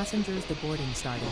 Passengers, the boarding started.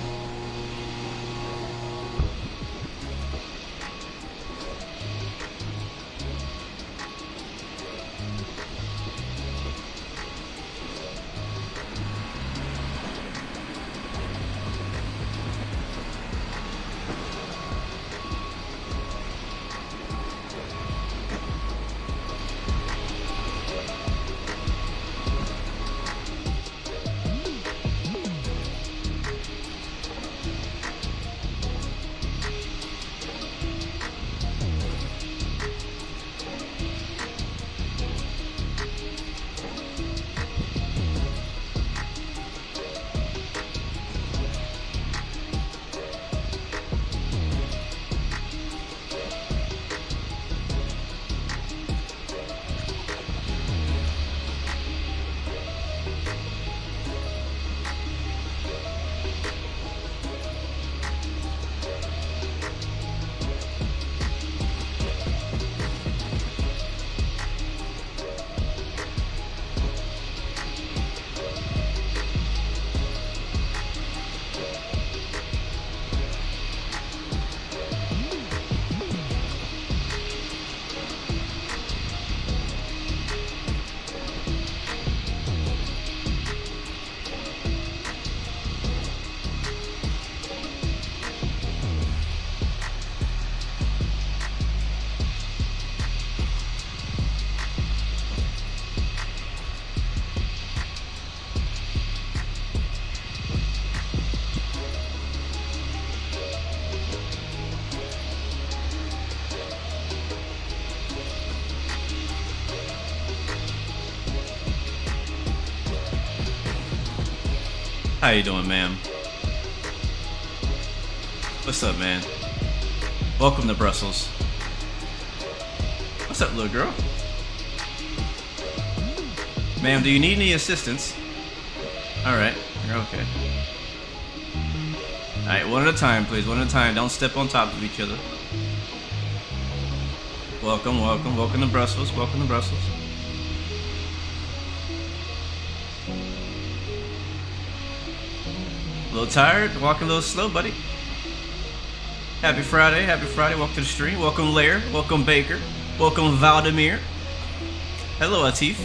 How you doing, ma'am? What's up, man? Welcome to Brussels. What's up, little girl? Ma'am, do you need any assistance? Alright, you're okay. Alright, one at a time, please. One at a time. Don't step on top of each other. Welcome, welcome, welcome to Brussels. Welcome to Brussels. A little tired? Walking a little slow, buddy. Happy Friday, happy Friday. Welcome to the stream. Welcome, Lair. Welcome, Baker. Welcome, Valdemir. Hello, Atif.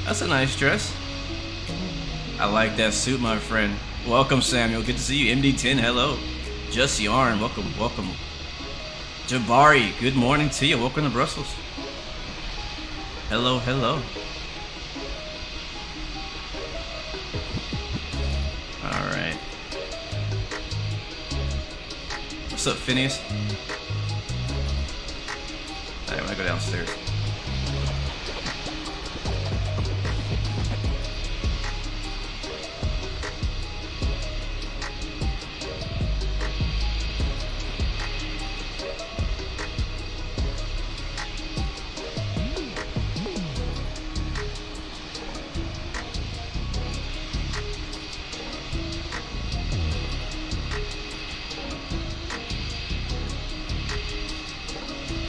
That's a nice dress. I like that suit, my friend. Welcome, Samuel. Good to see you. MD10, hello. Just Yarn, welcome, welcome. Jabari, good morning to you. Welcome to Brussels. Hello, hello. Alright. What's up, Phineas? Alright, I'm gonna go downstairs.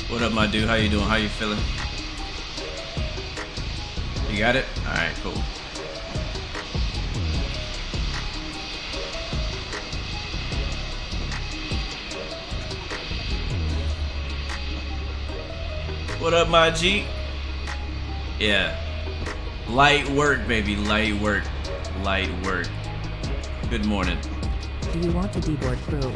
What up, my dude? How you doing? How you feeling? You got it? Alright, cool. What up, my G? Yeah. Light work, baby. Light work. Light work. Good morning. Do you want to deboard crew?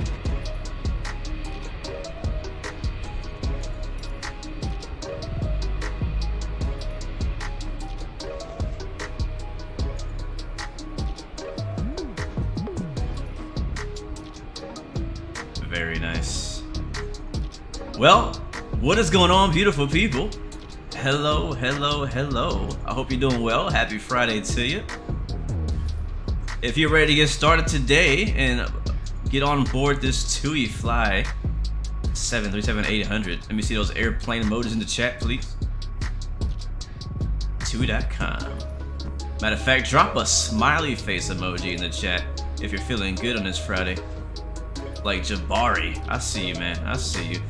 Very nice. Well, what is going on, beautiful people? Hello, hello, hello. I hope you're doing well. Happy Friday to you. If you're ready to get started today and get on board this TUI Fly 737-800, let me see those airplane emojis in the chat, please. TUI.com. Matter of fact, drop a smiley face emoji in the chat if you're feeling good on this Friday. Like Jabari. I see you, man. I see you.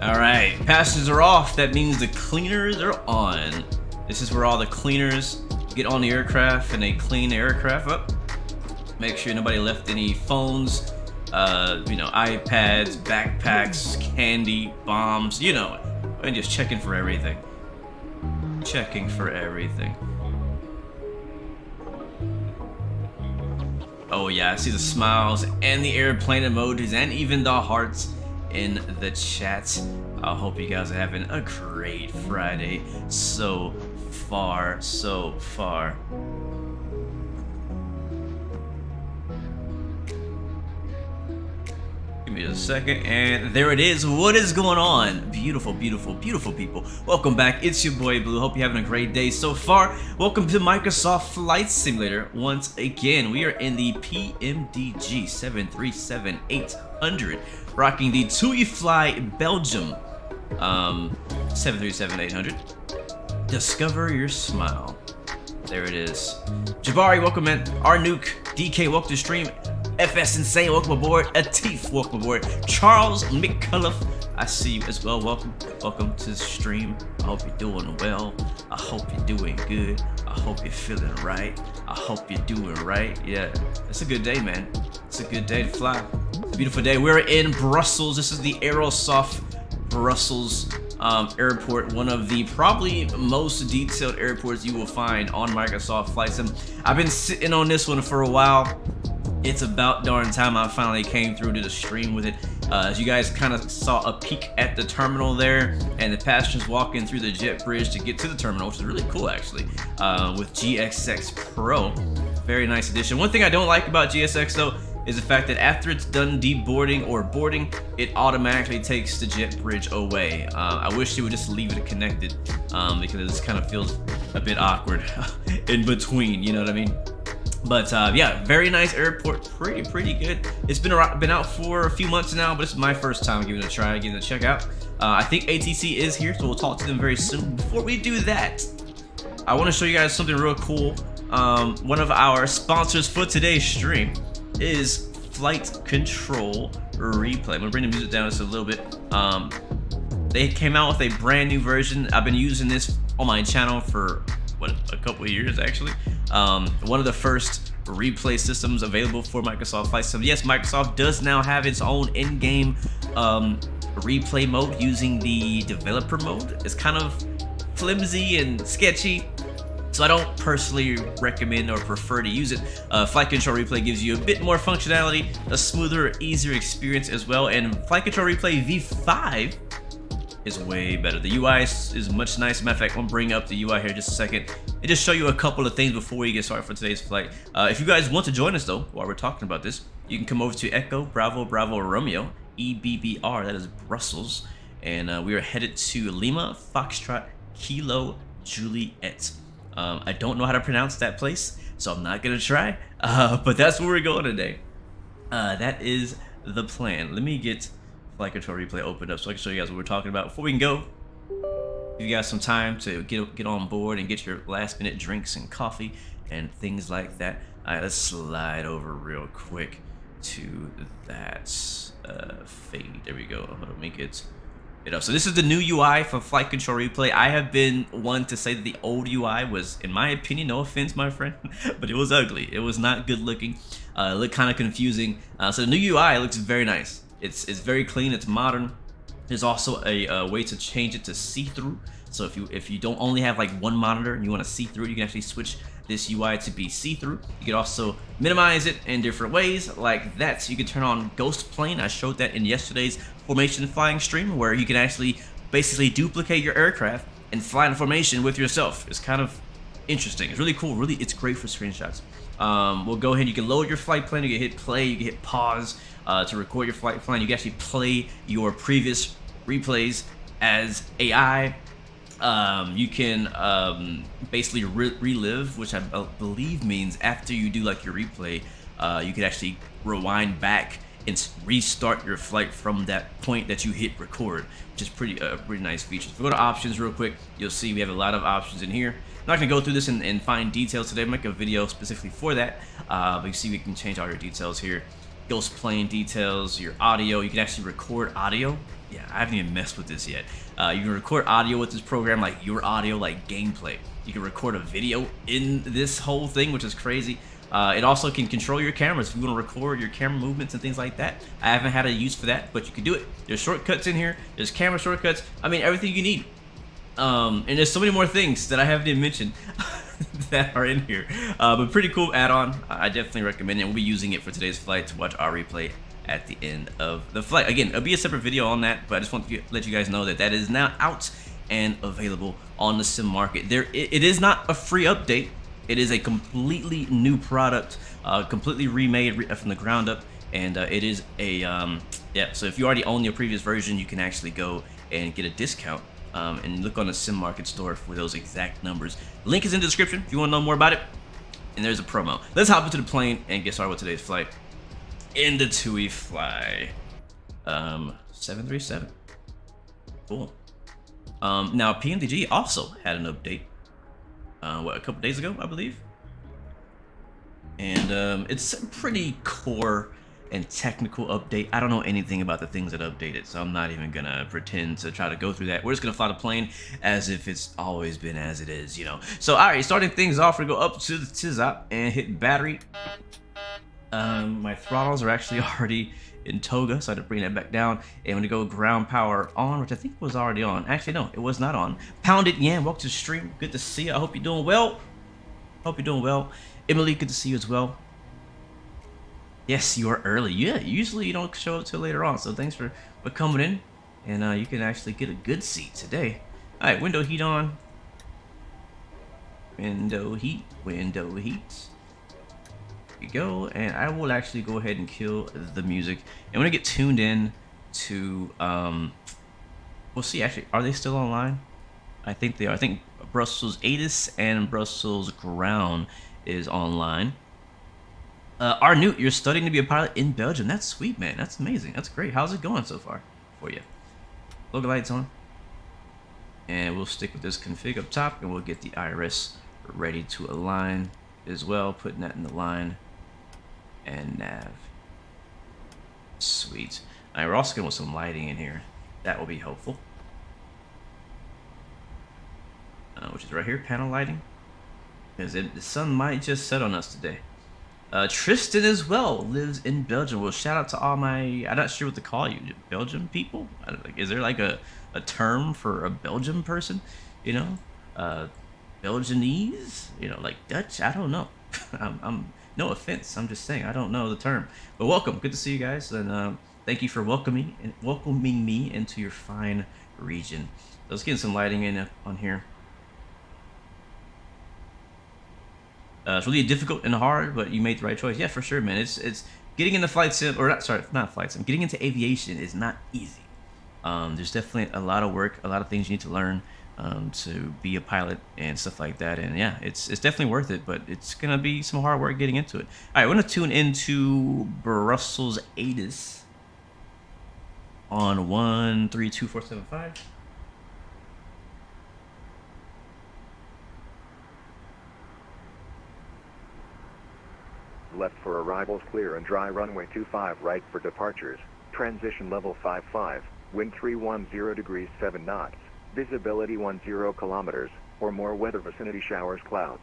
Alright, passengers are off. That means the cleaners are on. This is where all the cleaners get on the aircraft in a clean aircraft up. Make sure nobody left any phones, you know, iPads, backpacks, candy, bombs, you know, and just checking for everything. Checking for everything. Oh yeah, I see the smiles and the airplane emojis and even the hearts in the chat. I hope you guys are having a great Friday so far, so far. Give me just a second, and there it is. What is going on? Beautiful, beautiful, beautiful people. Welcome back. It's your boy Blue. Hope you're having a great day so far. Welcome to Microsoft Flight Simulator. Once again, we are in the PMDG 737-800, rocking the TUI Fly Belgium 737-800. Discover your smile. There it is. Jabari, welcome man. Arnuke, DK, welcome to stream. FS Insane, welcome aboard. Atif, welcome aboard. Charles McCullough, I see you as well. Welcome to the stream. I hope you're doing well. I hope you're doing good. I hope you're feeling right. I hope you're doing right. Yeah, it's a good day, man. It's a good day to fly. It's a beautiful day. We're in Brussels. This is the Aerosoft Brussels airport, one of the probably most detailed airports you will find on Microsoft Flight Sim. I've been sitting on this one for a while. It's about darn time I finally came through to the stream with it. As you guys kind of saw a peek at the terminal there, and the passengers walking through the jet bridge to get to the terminal, which is really cool actually, with GSX Pro. Very nice addition. One thing I don't like about GSX though is the fact that after it's done deboarding or boarding, it automatically takes the jet bridge away. I wish they would just leave it connected, because it just kind of feels a bit awkward in between, you know what I mean? But yeah, very nice airport, pretty good. It's been out for a few months now, but it's my first time giving it a try, giving it a check out. I think ATC is here, so we'll talk to them very soon. Before we do that, I want to show you guys something real cool. One of our sponsors for today's stream is Flight Control Replay. I'm gonna bring the music down just a little bit. They came out with a brand new version. I've been using this on my channel for a couple of years actually. One of the first replay systems available for Microsoft Flight Sim. Yes, Microsoft does now have its own in-game replay mode using the developer mode. It's kind of flimsy and sketchy, so I don't personally recommend or prefer to use it. Flight Control Replay gives you a bit more functionality, a smoother, easier experience as well, and Flight Control Replay V5 is way better. The UI is much nicer. Matter of fact, I'm gonna bring up the UI here in just a second and just show you a couple of things before we get started for today's flight. If you guys want to join us though, while we're talking about this, you can come over to Echo Bravo Bravo Romeo EBBR, that is Brussels, and we are headed to Lima Foxtrot Kilo Juliet. I don't know how to pronounce that place, so I'm not gonna try, but that's where we're going today. That is the plan. Let me get Flight Control Replay opened up so I can show you guys what we're talking about. Before we can go, give you guys some time to get on board and get your last minute drinks and coffee and things like that. Alright, let's slide over real quick to that fade. There we go. Hold on, let me get it up. So this is the new UI for Flight Control Replay. I have been one to say that the old UI was, in my opinion, no offense my friend, but it was ugly. It was not good looking. It looked kind of confusing. So the new UI looks very nice. It's very clean, it's modern. There's also a way to change it to see-through. So if you don't only have like one monitor and you want to see through, you can actually switch this UI to be see-through. You can also minimize it in different ways like that. So you can turn on Ghost Plane. I showed that in yesterday's formation flying stream, where you can actually basically duplicate your aircraft and fly in formation with yourself. It's kind of interesting. It's really cool. Really, it's great for screenshots. We'll go ahead. You can load your flight plan. You can hit play. You can hit pause to record your flight plan. You can actually play your previous replays as AI. You can basically relive, which I believe means after you do like your replay, you can actually rewind back and restart your flight from that point that you hit record, which is pretty nice feature. If we go to options real quick, you'll see we have a lot of options in here. I'm not gonna go through this and find details today. I'll make a video specifically for that, but you see we can change all your details here. ghost plane details, your audio. You can actually record audio. Yeah, I haven't even messed with this yet. You can record audio with this program, like your audio, like gameplay. You can record a video in this whole thing, which is crazy. It also can control your cameras if you want to record your camera movements and things like that. I haven't had a use for that, but you can do it. There's shortcuts in here. There's camera shortcuts. I mean, everything you need. And there's so many more things that I haven't even mentioned that are in here. But pretty cool add-on. I definitely recommend it. We'll be using it for today's flight to watch our replay at the end of the flight. Again, it'll be a separate video on that, but I just want to let you guys know that that is now out and available on the sim market. It is not a free update. It is a completely new product, completely remade from the ground up, and it is a yeah. So if you already own your previous version, you can actually go and get a discount and look on the sim market store for those exact numbers. Link is in the description if you want to know more about it. And there's a promo. Let's hop into the plane and get started with today's flight. In the TUI Fly 737. Cool. Now PMDG also had an update. What, a couple days ago, I believe. And it's a pretty core and technical update. I don't know anything about the things that updated, so I'm not even gonna pretend to try to go through that. We're just gonna fly the plane as if it's always been as it is, you know. So all right, starting things off, we're gonna go up to the TZOP and hit battery. My throttles are actually already in toga, so I had to bring that back down. And I'm gonna go ground power on, which I think was already on. Actually, no, it was not on. Pounded Yan, welcome to the stream. Good to see you. I hope you're doing well. Hope you're doing well. Emily, good to see you as well. Yes, you are early. Yeah, usually you don't show up till later on, so thanks for coming in. And you can actually get a good seat today. All right, window heat on. Window heat, window heat. Here we go, and I will actually go ahead and kill the music. And when I get tuned in to, we'll see, actually, are they still online? I think they are. I think Brussels ATIS and Brussels Ground is online. Arnoot, you're studying to be a pilot in Belgium. That's sweet, man. That's amazing. That's great. How's it going so far for you? Logo lights on. And we'll stick with this config up top, and we'll get the iris ready to align as well. Putting that in the line. And nav. Sweet. All right, we're also going with some lighting in here. That will be helpful. Which is right here, panel lighting. Because the sun might just set on us today. Tristan as well lives in Belgium. Well, shout out to all my, I'm not sure what to call you, Belgian people? Is there like a term for a Belgian person? You know? Belgianese? You know, like Dutch? I don't know. I'm no offense. I'm just saying I don't know the term. But welcome. Good to see you guys. And thank you for welcoming me into your fine region. Let's get some lighting in on here. It's really difficult and hard, but you made the right choice. Yeah, for sure, man. It's getting into flight sim, or not flight sim. Getting into aviation is not easy. There's definitely a lot of work, a lot of things you need to learn to be a pilot and stuff like that. And yeah, it's definitely worth it, but it's gonna be some hard work getting into it. All right, we're gonna tune into Brussels ATIS on 132475. Left for arrivals clear and dry, runway 25 right for departures, transition level 55, wind 310 degrees 7 knots, visibility 10 kilometers, or more weather, vicinity showers, clouds.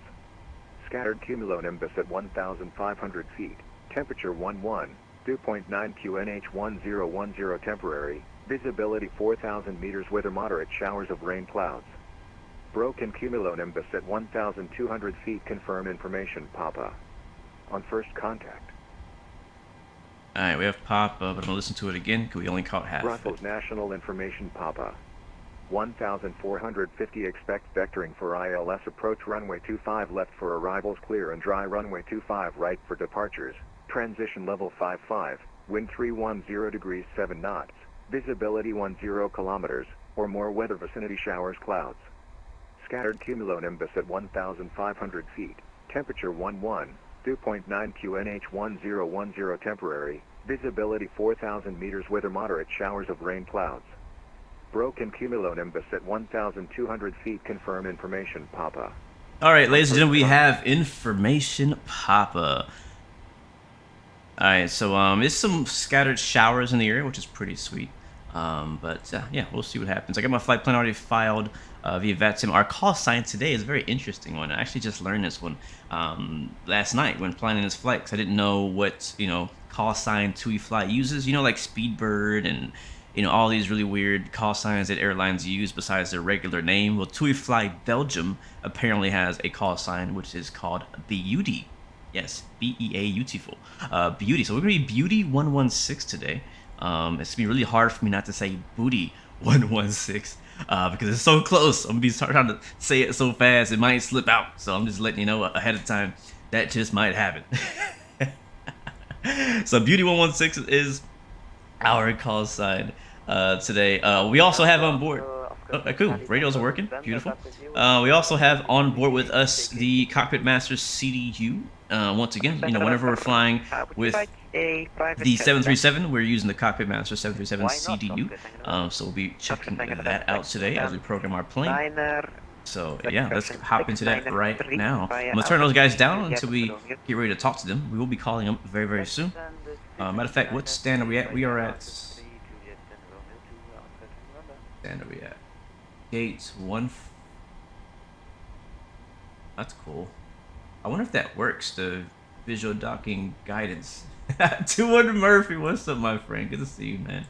Scattered cumulonimbus at 1,500 feet, temperature 11, dew point 9 QNH 1010 temporary, visibility 4,000 meters, weather moderate, showers of rain, clouds. Broken cumulonimbus at 1,200 feet, confirm information, Papa. On first contact. Alright, we have Papa, but I'm going to listen to it again because we only caught half. Brussels National Information, Papa. 1,450, expect vectoring for ILS, approach runway 25 left for arrivals clear and dry, runway 25 right for departures, transition level 55, wind 310 degrees 7 knots, visibility 10 kilometers, or more weather, vicinity showers, clouds. Scattered cumulonimbus at 1,500 feet, temperature 11, dew point 9 QNH 1010 temporary, visibility 4,000 meters, weather moderate, showers of rain, clouds. Broken cumulonimbus at 1,200 feet, confirm information, Papa. Alright, ladies and gentlemen, we have information, Papa. All right, so there's some scattered showers in the area, which is pretty sweet. Yeah, we'll see what happens. I got my flight plan already filed via Vatsim. Our call sign today is a very interesting one. I actually just learned this one last night when planning this flight because I didn't know what call sign TUI Fly uses. Like Speedbird and all these really weird call signs that airlines use besides their regular name. Well, TUI Fly Belgium apparently has a call sign which is called Beauty. Yes, beautiful. Beauty. So we're gonna be Beauty 116 today. It's gonna be really hard for me not to say Booty 116 because it's so close. I'm gonna be trying to say it so fast it might slip out. So I'm just letting you know ahead of time that just might happen. So Beauty 116 is our call sign today. We also have on board. Cool. Radios are working. Beautiful. We also have on board with us the Cockpit Master CDU. Once again, whenever we're flying with the 737, we're using the Cockpit Master 737 CDU. So we'll be checking that out today as we program our plane. So yeah, let's hop into that right now. I'm gonna turn those guys down until we get ready to talk to them. We will be calling them very, very soon. Matter of fact, what stand are we at? We are at. Stand are we at? Gate 1. That's cool. I wonder if that works, the visual docking guidance. 200 Murphy, what's up, my friend? Good to see you, man.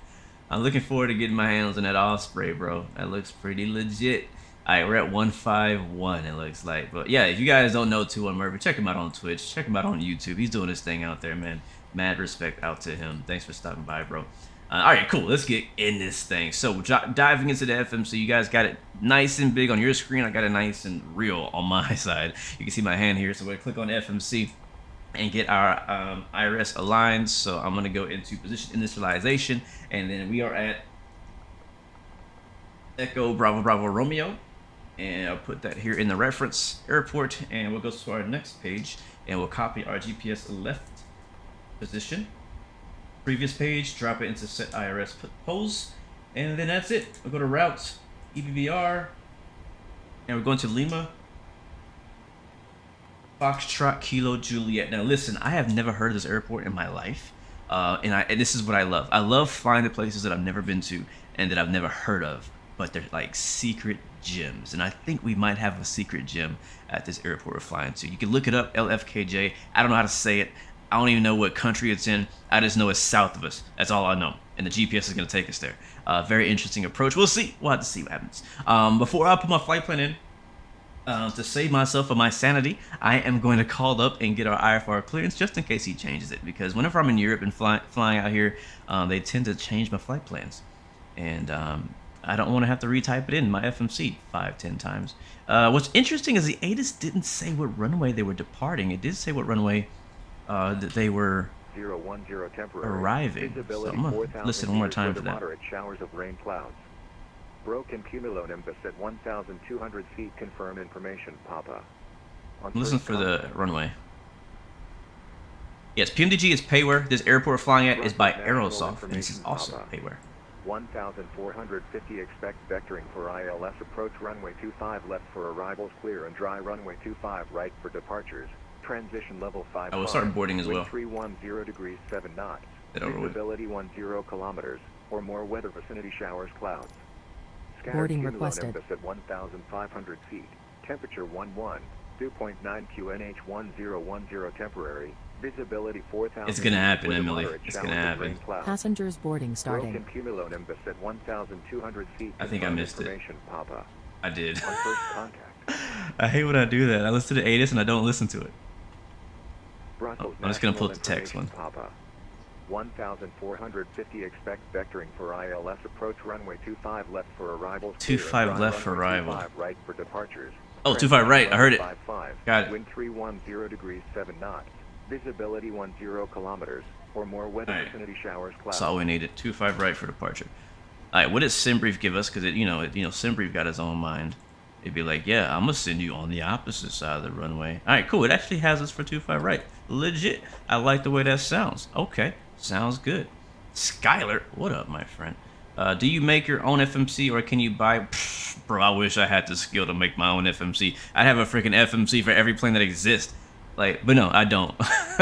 I'm looking forward to getting my hands on that Osprey, bro. That looks pretty legit. Alright, we're at 151, it looks like. But yeah, if you guys don't know 200 Murphy, check him out on Twitch. Check him out on YouTube. He's doing his thing out there, man. Mad respect out to him. Thanks for stopping by, bro. Alright, cool. Let's get in this thing. So, diving into the FMC, you guys got it nice and big on your screen. I got it nice and real on my side. You can see my hand here. So, we're going to click on FMC and get our IRS aligned. So, I'm going to go into position initialization. And then we are at Echo Bravo Bravo Romeo. And I'll put that here in the reference airport. And we'll go to our next page. And we'll copy our GPS left position. Previous page, drop it into set IRS pose, and then that's it. We'll go to route, EBBR, and we're going to Lima, Foxtrot, Kilo, Juliet. Now listen, I have never heard of this airport in my life, and this is what I love. I love flying to places that I've never been to and that I've never heard of, but they're like secret gems, and I think we might have a secret gem at this airport we're flying to. You can look it up, LFKJ. I don't know how to say it. I don't even know what country it's in. I just know it's south of us. That's all I know. And the GPS is going to take us there. Very interesting approach. We'll see. We'll have to see what happens. Before I put my flight plan in, to save myself of my sanity, I am going to call up and get our IFR clearance just in case he changes it. Because whenever I'm in Europe and flying out here, they tend to change my flight plans. And I don't want to have to retype it in my FMC 5-10 times. What's interesting is the ATIS didn't say what runway they were departing. It did say what runway that they were 010 temporary. arriving. So I'm gonna listen one more time for that. Moderate showers of rain clouds. Broken cumulonimbus at 1,200 feet. Confirm information, Papa. Listen for the runway. Yes, PMDG is payware. This airport we're flying at is by Aerosoft, and this is also payware. 1,450. Expect vectoring for ILS approach runway 25 left for arrivals clear and dry runway 25 right for departures. Transition level 5. I will start boarding as well. 310 degrees 7 knots. Visibility 10 kilometers or more. Weather vicinity showers clouds. Boarding requested. At 1,500 feet. Temperature 11. Dew point 9 QNH 1010 temporary. Visibility 4,000. It's gonna happen, Emily. It's gonna happen. Passengers boarding starting. Broken cumulonimbus at 1,200 feet. I think I missed it. Papa. I did. On first contact. I hate when I do that. I listen to the ATIS and I don't listen to it. Brussels I'm just gonna pull up the National text one. Papa. 1,450. Expect vectoring for ILS approach runway 25 left for arrivals. 25 left for arrival. 25 right for departures. Oh, 25 right. I heard it. 55. Got it. Wind 310 degrees 7 knots. Visibility 10 kilometers or more. Weather vicinity showers clouds. That's all we needed. 25 right for departure. All right, what did SimBrief give us? Because SimBrief got his own mind. It'd be like, yeah, I'm gonna send you on the opposite side of the runway. All right, cool. It actually has us for 25 right. Legit. I like the way that sounds. Okay, sounds good. Skylar, what up, my friend? Do you make your own FMC or can you buy? Pfft, bro, I wish I had the skill to make my own FMC. I'd have a freaking FMC for every plane that exists. Like, but no, I don't.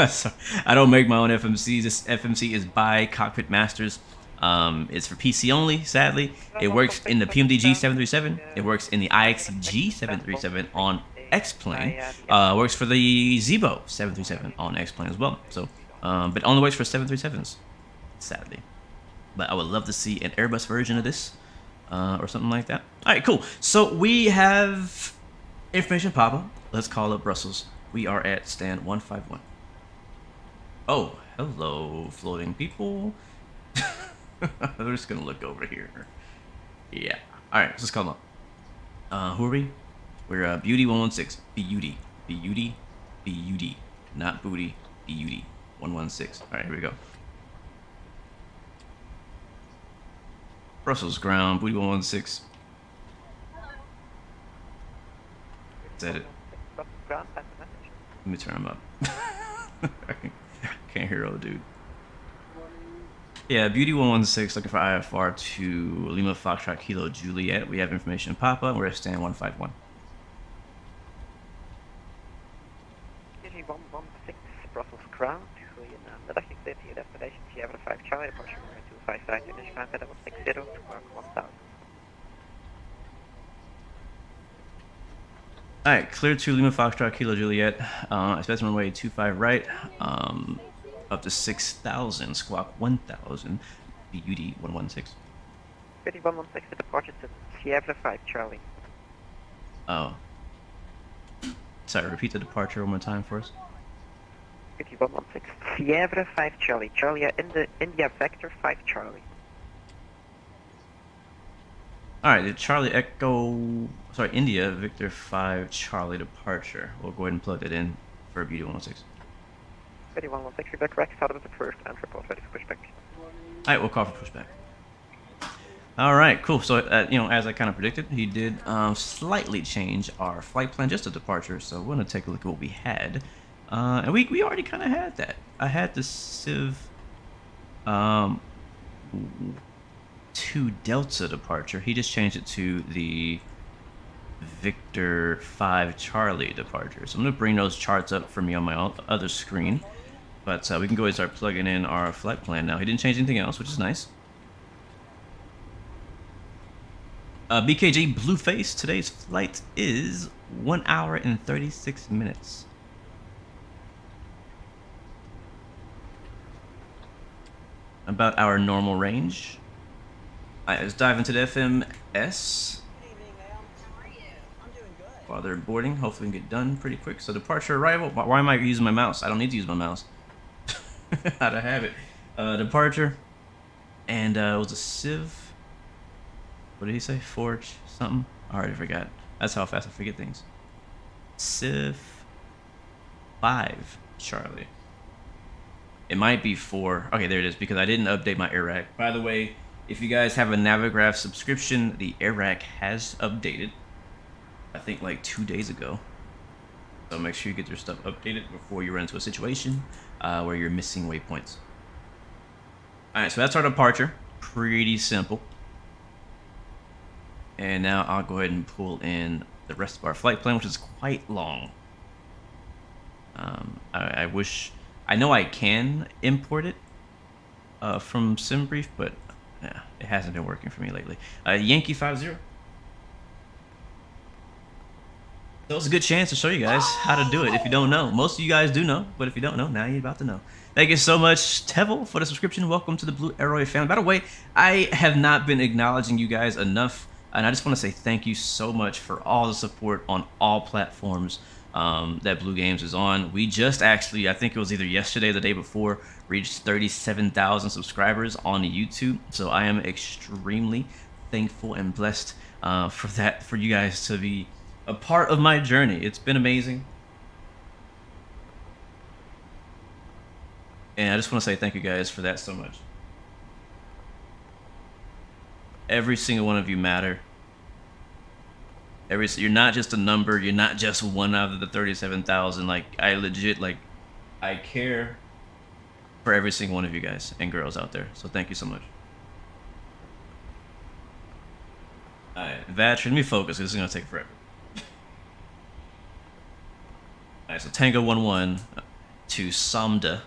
Sorry. I don't make my own FMCs. This FMC is by Cockpit Masters. It's for PC only, sadly. It works in the PMDG 737. It works in the IXG 737 on X-Plane. Works for the Zebo 737 on X-Plane as well. So, but only works for 737s, sadly. But I would love to see an Airbus version of this, or something like that. All right, cool. So we have information pop-up. Let's call up Brussels. We are at stand 151. Oh, hello, floating people. We're just gonna look over here. Yeah. All right, let's call them up. Who are we? We're Beauty 116. Beauty. Beauty. Beauty. Not booty. Beauty 116. All right, here we go. Brussels ground. Booty 116. Is that it? Let me turn him up. Can't hear old dude. Yeah, Beauty 116 looking for IFR to Lima Foxtrot Kilo Juliet. We have information pop up. We're at stand 151. Beauty 116 Brussels ground. Goedemiddag, ik zit hier destination Sierra 5 Charlie, departure 25 right, initial time 760 to mark 1000. Alright, clear to Lima Foxtrot Kilo Juliet. Expect runway 25 right. Up to 6,000. Squawk 1,000. Beauty 116. Beauty 116 departure to Sierra 5 Charlie. Oh. Sorry, repeat the departure one more time for us. Beauty 116 Sierra 5 Charlie. Charlie in the India Vector 5 Charlie. Alright, the Charlie Echo, sorry, India Victor 5 Charlie departure. We'll go ahead and plug that in for Beauty 116. Beauty 116, feedback correct, started with the first and report ready for pushback. Alright, we'll call for pushback. Alright, cool. So, you know, as I kind of predicted, he did slightly change our flight plan, just a departure. So we're going to take a look at what we had. And we already kind of had that. I had the Civ 2 Delta departure. He just changed it to the Victor 5 Charlie departure. So I'm going to bring those charts up for me on my other screen. But we can go ahead and start plugging in our flight plan now. He didn't change anything else, which is nice. BKJ Blueface, today's flight is 1 hour and 36 minutes. About our normal range. Alright, let's dive into the FMS. While they're boarding, hopefully we can get done pretty quick. So departure arrival. Why am I using my mouse? I don't need to use my mouse. How'd I have it? Departure. And it was a Civ. What did he say? Forge something? I already forgot. That's how fast I forget things. Civ 5 Charlie. It might be 4. Okay, there it is, because I didn't update my air rack. By the way, if you guys have a Navigraph subscription, the air rack has updated. I think like 2 days ago. So make sure you get your stuff updated before you run into a situation where you're missing waypoints. Alright, so that's our departure. Pretty simple. And now I'll go ahead and pull in the rest of our flight plan, which is quite long. I wish... I know I can import it from SimBrief, but yeah, it hasn't been working for me lately. Yankee 50. That was a good chance to show you guys how to do it if you don't know. Most of you guys do know, but if you don't know, now you're about to know. Thank you so much, Tevel, for the subscription. Welcome to the Blue Arrow family. By the way, I have not been acknowledging you guys enough, and I just want to say thank you so much for all the support on all platforms that Blue Games is on. We just actually, I think it was either yesterday or the day before, reached 37,000 subscribers on YouTube. So I am extremely thankful and blessed for that, for you guys to be a part of my journey. It's been amazing. And I just want to say thank you guys for that so much. Every single one of you matter. You're not just a number. You're not just one out of the 37,000. Like, I legit, like, I care for every single one of you guys and girls out there. So thank you so much. Alright, Vatsim, let me focus. This is going to take forever. Alright, so Tango 11 to Samda.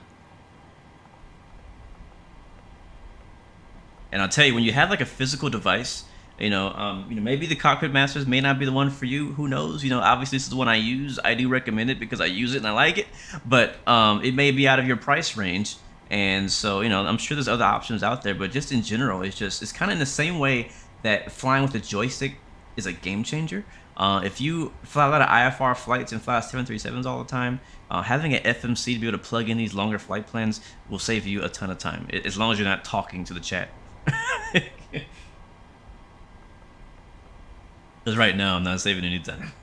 And I'll tell you, when you have like a physical device, maybe the Cockpit Masters may not be the one for you. Who knows? Obviously this is the one I use. I do recommend it because I use it and I like it. But it may be out of your price range. And so, I'm sure there's other options out there. But just in general, it's kind of in the same way that flying with a joystick is a game changer. If you fly a lot of IFR flights and fly 737s all the time, having an FMC to be able to plug in these longer flight plans will save you a ton of time, as long as you're not talking to the chat. Because right now I'm not saving any time.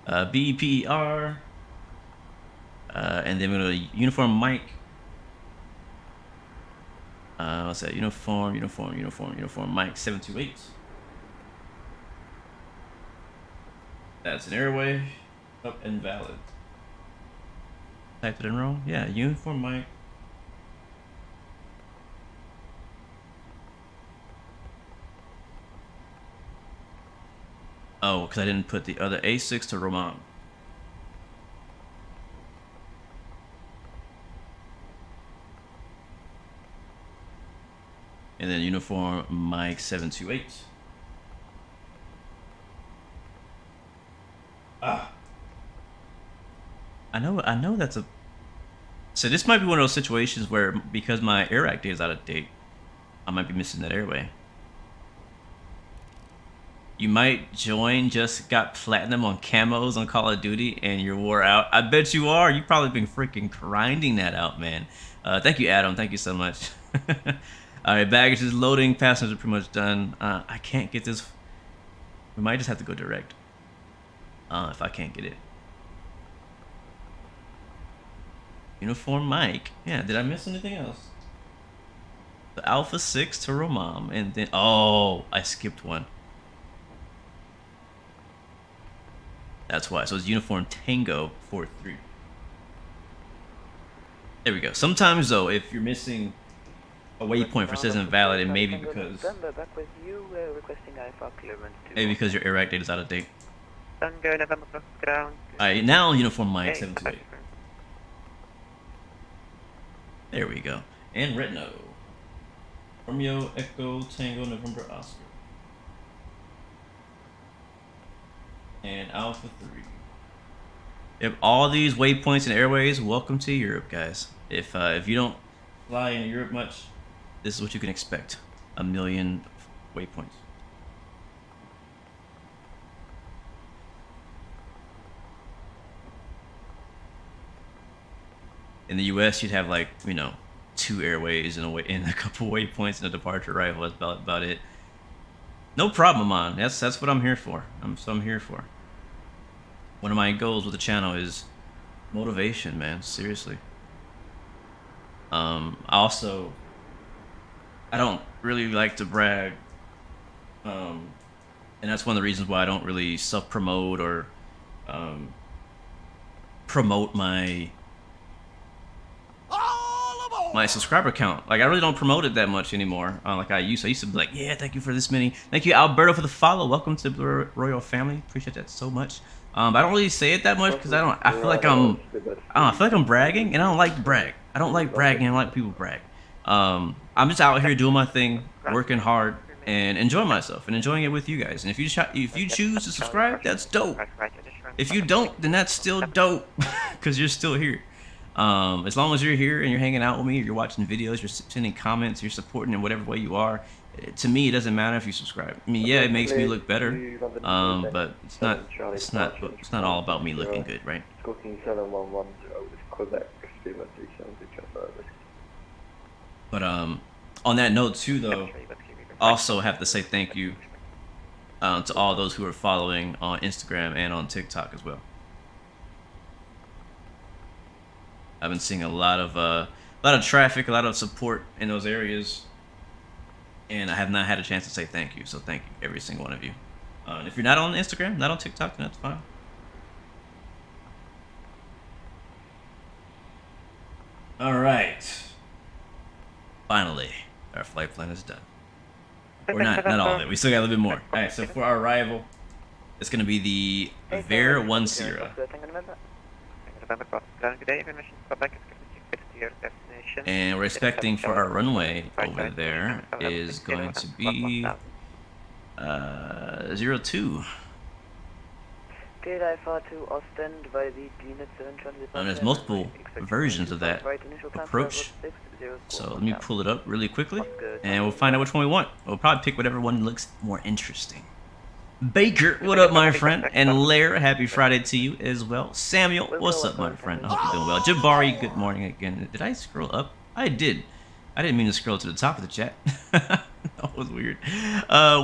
BEPR, and then we're going to uniform mic. What's that? Uniform mic 728. That's an airway. Up and valid. Typed it in wrong? Yeah, uniform mic. Oh, because I didn't put the other A6 to Roman. And then uniform mic 728. I know that's a... So this might be one of those situations where, because my AirAct data is out of date, I might be missing that airway. You might join, just got platinum on camos on Call of Duty, and you're wore out. I bet you are. You've probably been freaking grinding that out, man. Thank you, Adam. Thank you so much. All right, baggage is loading. Passengers are pretty much done. I can't get this. We might just have to go direct. If I can't get it. Uniform mic. Yeah, did I miss anything else? The Alpha 6 to Romam, and then... Oh, I skipped one. That's why. So it's uniform Tango 43. There we go. Sometimes, though, if you're missing a waypoint for says invalid, it may be because... Maybe because your AirAct data is out of date. Alright, now uniform mic 728. There we go. And Retno. Romeo, Echo, Tango, November, Oscar. And Alpha 3. If all these waypoints and airways, welcome to Europe, guys. If you don't fly in Europe much, this is what you can expect. 1 million waypoints. In the US, you'd have like, 2 airways and a couple waypoints and a departure rifle. That's about it. No problem, man. That's what I'm here for. I'm here for. One of my goals with the channel is motivation, man. Seriously. I don't really like to brag. And that's one of the reasons why I don't really self-promote or promote my subscriber count. Like, I really don't promote it that much anymore. Like I used to be like, yeah, thank you for this many. Thank you, Alberto, for the follow. Welcome to the Royal family. Appreciate that so much. But I don't really say it that much because I feel like I'm bragging, and I don't like to brag. I don't like bragging. I don't like people brag. I'm just out here doing my thing, working hard, and enjoying myself and enjoying it with you guys. And if you choose to subscribe, that's dope. If you don't, then that's still dope because you're still here. As long as you're here and you're hanging out with me, you're watching videos, you're sending comments, you're supporting in whatever way you are, to me it doesn't matter if you subscribe. I mean, yeah, it makes me look better, but it's not all about me looking good, right? But on that note too, though, also have to say thank you to all those who are following on Instagram and on TikTok as well. I've been seeing a lot of traffic, a lot of support in those areas, and I have not had a chance to say thank you. So thank you, every single one of you. And if you're not on Instagram, not on TikTok, then that's fine. All right. Finally, our flight plan is done. Or not all of it. We still got a little bit more. All right. So for our arrival, It's going to be the VER 10. And we're expecting for our runway over there is going to be 02. There's multiple versions of that approach, so let me pull it up really quickly and we'll find out which one we want. We'll probably pick whatever one looks more interesting. Baker, what up, my friend? And Lair, happy Friday to you as well. Samuel, what's up, my friend? I hope you're doing well. Jabari, good morning again. Did I scroll up? I did. I didn't mean to scroll to the top of the chat. That was weird.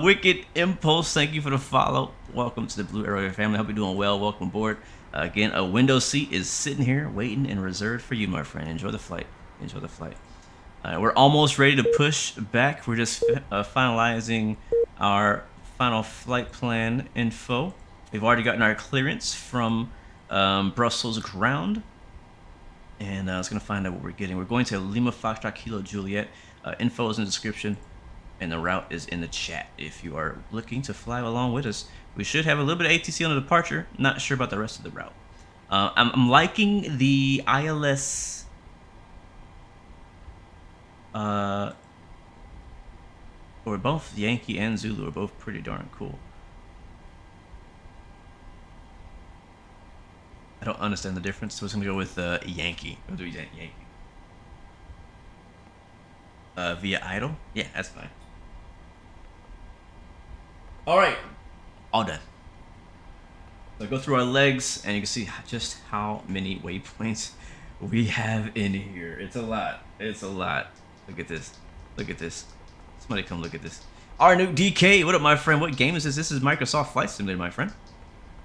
Wicked Impulse, thank you for the follow. Welcome to the Blue Arrow family. Hope you're doing well. Welcome aboard. Again, a window seat is sitting here waiting and reserved for you, my friend. Enjoy the flight. Enjoy the flight. We're almost ready to push back. We're just finalizing our final flight plan info. We've already gotten our clearance from Brussels ground. And I was going to find out what we're getting. We're going to Lima Foxtrot Kilo Juliet. Info is in the description. And the route is in the chat if you are looking to fly along with us. We should have a little bit of ATC on the departure. Not sure about the rest of the route. I'm liking the ILS... or both Yankee and Zulu are both pretty darn cool. I don't understand the difference, so I'm going to go with Yankee. We'll do Yankee. Via idle? Yeah, that's fine. Alright. All done. So go through our legs, and you can see just how many waypoints we have in here. It's a lot. It's a lot. Look at this. Look at this. Somebody come look at this. Our new DK, what up, my friend? What game is this? This is Microsoft Flight Simulator, my friend.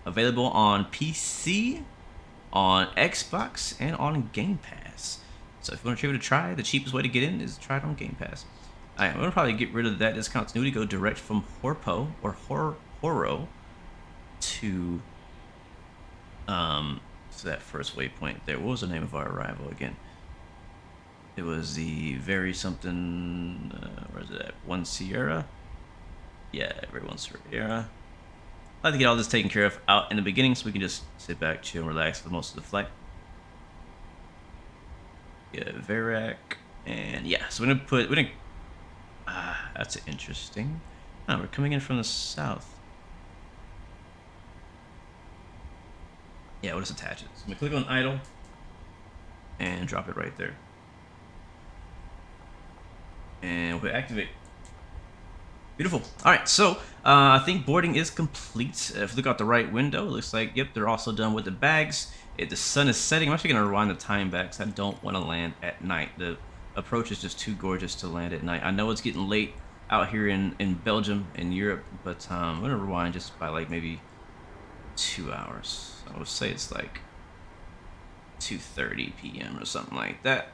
Available on PC, on Xbox, and on Game Pass. So if you want to give it a try, the cheapest way to get in is try it on Game Pass. Alright, I'm going to probably get rid of that discontinuity, go direct from Horpo, or Horo, to that first waypoint there. What was the name of our arrival again? It was the very something, where is it at? 1 Sierra? Yeah, very 1 Sierra. I like to get all this taken care of out in the beginning so we can just sit back, chill, and relax for most of the flight. Yeah, Verac, and yeah, so we're gonna that's interesting. Oh, we're coming in from the south. Yeah, we'll just attach it. So I'm gonna click on idle and drop it right there. And we'll activate. Beautiful. All right, so I think boarding is complete. If you look out the right window, it looks like, yep, they're also done with the bags. The sun is setting. I'm actually going to rewind the time back because I don't want to land at night. The approach is just too gorgeous to land at night. I know it's getting late out here in Belgium, in Europe, but I'm going to rewind just by like maybe 2 hours. I would say it's like 2:30 p.m. or something like that.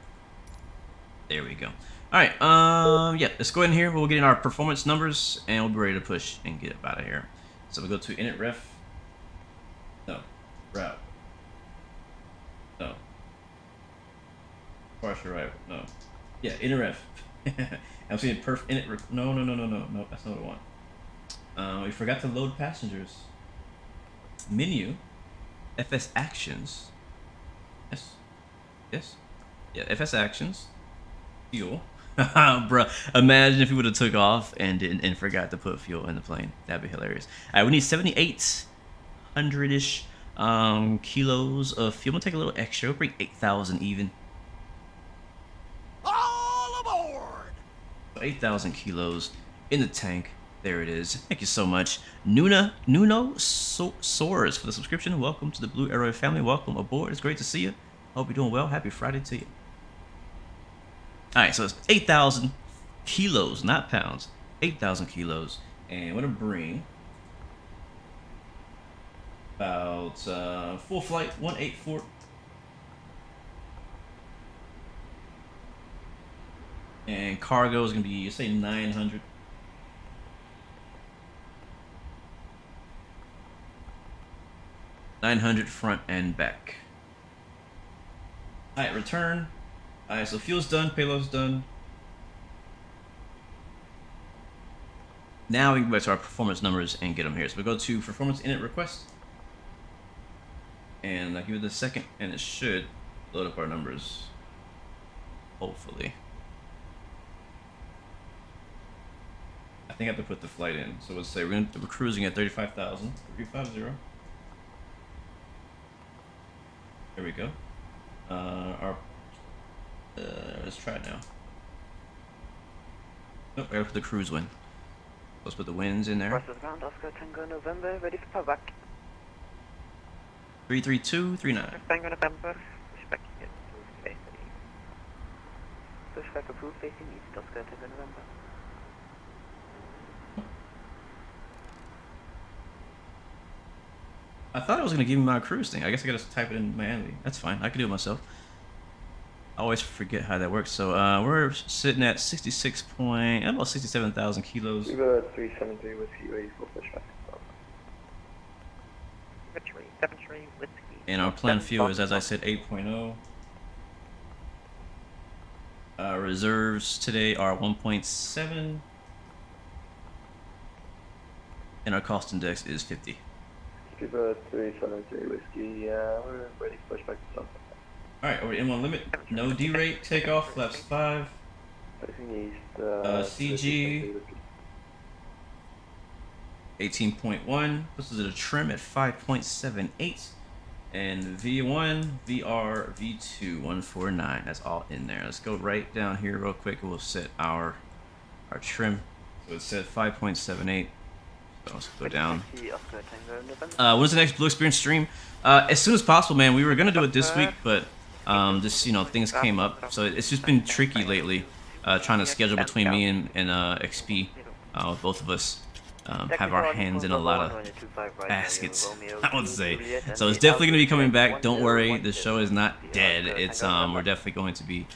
There we go. Alright, yeah, let's go ahead in here. We'll get in our performance numbers, and we'll be ready to push and get up out of here. So we go to init ref. No. Route. No. Partial right. No. Yeah, init ref. I'm seeing init ref. No, that's not what I want. We forgot to load passengers. Menu. FS actions. Yes. Yes. Yeah, FS actions. Fuel. Bruh, imagine if we would have took off and forgot to put fuel in the plane. That'd be hilarious. All right, we need 7,800-ish kilos of fuel. We'll take a little extra. We'll bring 8,000 even. All aboard! 8,000 kilos in the tank. There it is. Thank you so much, Nuno Soares, for the subscription. Welcome to the Blue Arrow family. Welcome aboard. It's great to see you. Hope you're doing well. Happy Friday to you. Alright, so it's 8,000 kilos, not pounds. 8,000 kilos. And I'm going to bring about full flight 184. And cargo is going to be, say, 900. $900 front and back. Alright, return. Alright, so fuel's done, payload's done. Now we can go back to our performance numbers and get them here. So we go to performance init request. And I give it a second, and it should load up our numbers. Hopefully. I think I have to put the flight in. So let's say we're cruising at 35,000. 350. There we go. Let's try it now. Nope, I gotta put the cruise wind. Let's put the winds in there. Process ground, Oscar Tango November, ready for pullback. 33239. Tango November, pushback again, facing east. Pushback approved facing east, Oscar Tango November. I thought it was gonna give me my cruise thing. I guess I gotta type it in manually. That's fine. I can do it myself. I always forget how that works. So we're sitting at 66 point, about 67,000 kilos. We go at 373 whiskey, ready for pushback. 73 whiskey. And our planned fuel is, as I said, 8.0. Reserves today are 1.7. And our cost index is 50. Cuba 373 whiskey, we're ready for pushback to sunset. Alright, over M1 limit, no D-rate, takeoff, flaps 5. Facing east, CG 18.1, this is at a trim at 5.78. And V1, VR, V2, 149, that's all in there. Let's go right down here real quick and we'll set our trim. So it's set 5.78. So let's go down. When's the next Blue Experience stream? As soon as possible, man. We were gonna do it this week, but just things came up, so it's just been tricky lately. Trying to schedule between me and XP. Both of us have our hands in a lot of baskets, I would say. So it's definitely gonna be coming back. Don't worry, the show is not dead. It's we're definitely going to be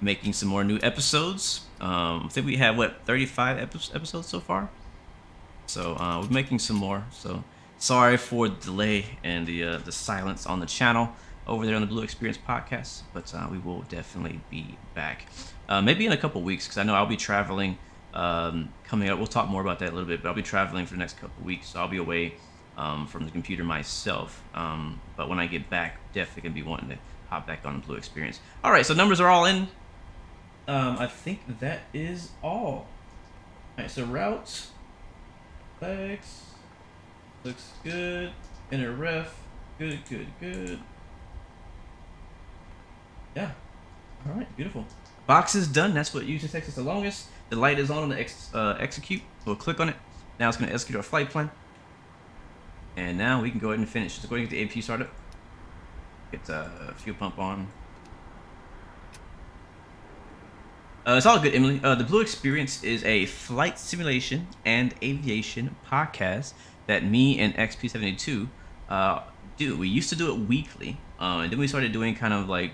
making some more new episodes. I think we have 35 episodes so far. So we're making some more. So sorry for the delay and the silence on the channel over there on the Blue Experience podcast, but we will definitely be back. Maybe in a couple weeks, because I know I'll be traveling coming up. We'll talk more about that a little bit, but I'll be traveling for the next couple weeks, so I'll be away from the computer myself. But when I get back, definitely gonna be wanting to hop back on the Blue Experience. All right, so numbers are all in. I think that is all. All right, so route. Flags. Looks good. Inner ref. Good. Yeah. Alright, beautiful. Box is done. That's what usually takes us the longest. The light is on the execute. We'll click on it. Now it's going to execute our flight plan. And now we can go ahead and finish. Just go ahead and get the APU started. Get fuel pump on. It's all good, Emily. The Blue Experience is a flight simulation and aviation podcast that me and XP72 do. We used to do it weekly, and then we started doing kind of like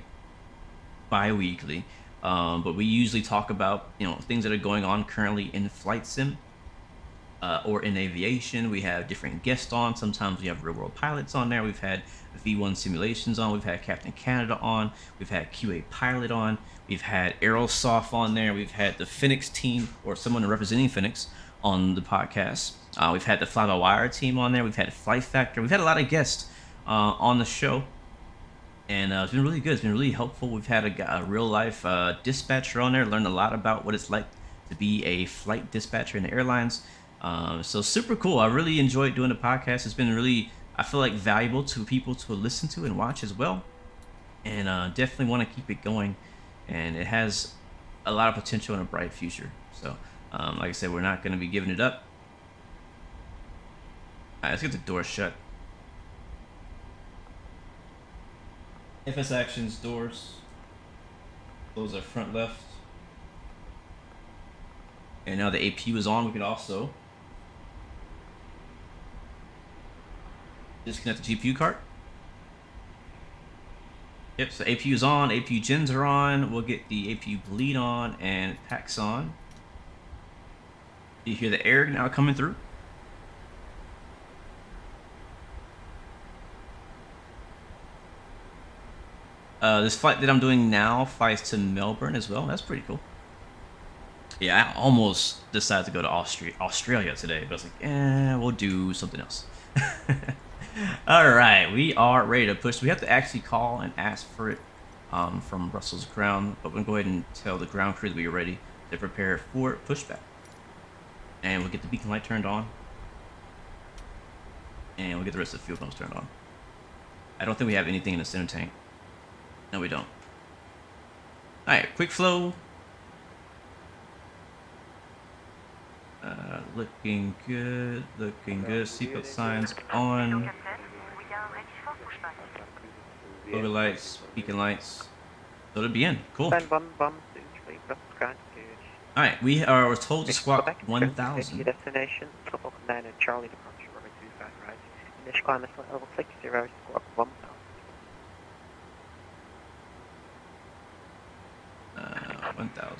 bi-weekly. But we usually talk about things that are going on currently in flight sim or in aviation. We have different guests on. Sometimes we have real-world pilots on there. We've had V1 simulations on. We've had Captain Canada on. We've had QA pilot on. We've had Aerosoft on there. We've had the Phoenix team or someone representing Phoenix on the podcast. We've had the Fly-by-Wire team on there. We've had Flight Factor. We've had a lot of guests on the show. And it's been really good. It's been really helpful. We've had a real-life dispatcher on there. Learned a lot about what it's like to be a flight dispatcher in the airlines. So super cool. I really enjoyed doing the podcast. It's been really, I feel like, valuable to people to listen to and watch as well. And definitely want to keep it going. And it has a lot of potential and a bright future. So, like I said, we're not going to be giving it up. All right, let's get the door shut. FS actions, doors. Close our front left. And now the APU is on. We can also disconnect the GPU card. Yep, so APU is on, APU gens are on. We'll get the APU bleed on and packs on. You hear the air now coming through. This flight that I'm doing now flies to Melbourne as well. That's pretty cool. Yeah, I almost decided to go to Australia today, but I was like, we'll do something else. All right, we are ready to push. We have to actually call and ask for it from Russell's ground, but we're going to go ahead and tell the ground crew that we are ready to prepare for pushback. And we'll get the beacon light turned on. And we'll get the rest of the fuel pumps turned on. I don't think we have anything in the center tank. No, we don't. Alright, quick flow. Looking good. Looking good. Seatbelt signs on. Photo lights, beacon lights. So it'll be in. Cool. Alright, we're told to squawk 1,000. Destination, Tropical 9 and Charlie departure, runway 25 right. Initial climb is level 60, squawk 1,000. 1,000.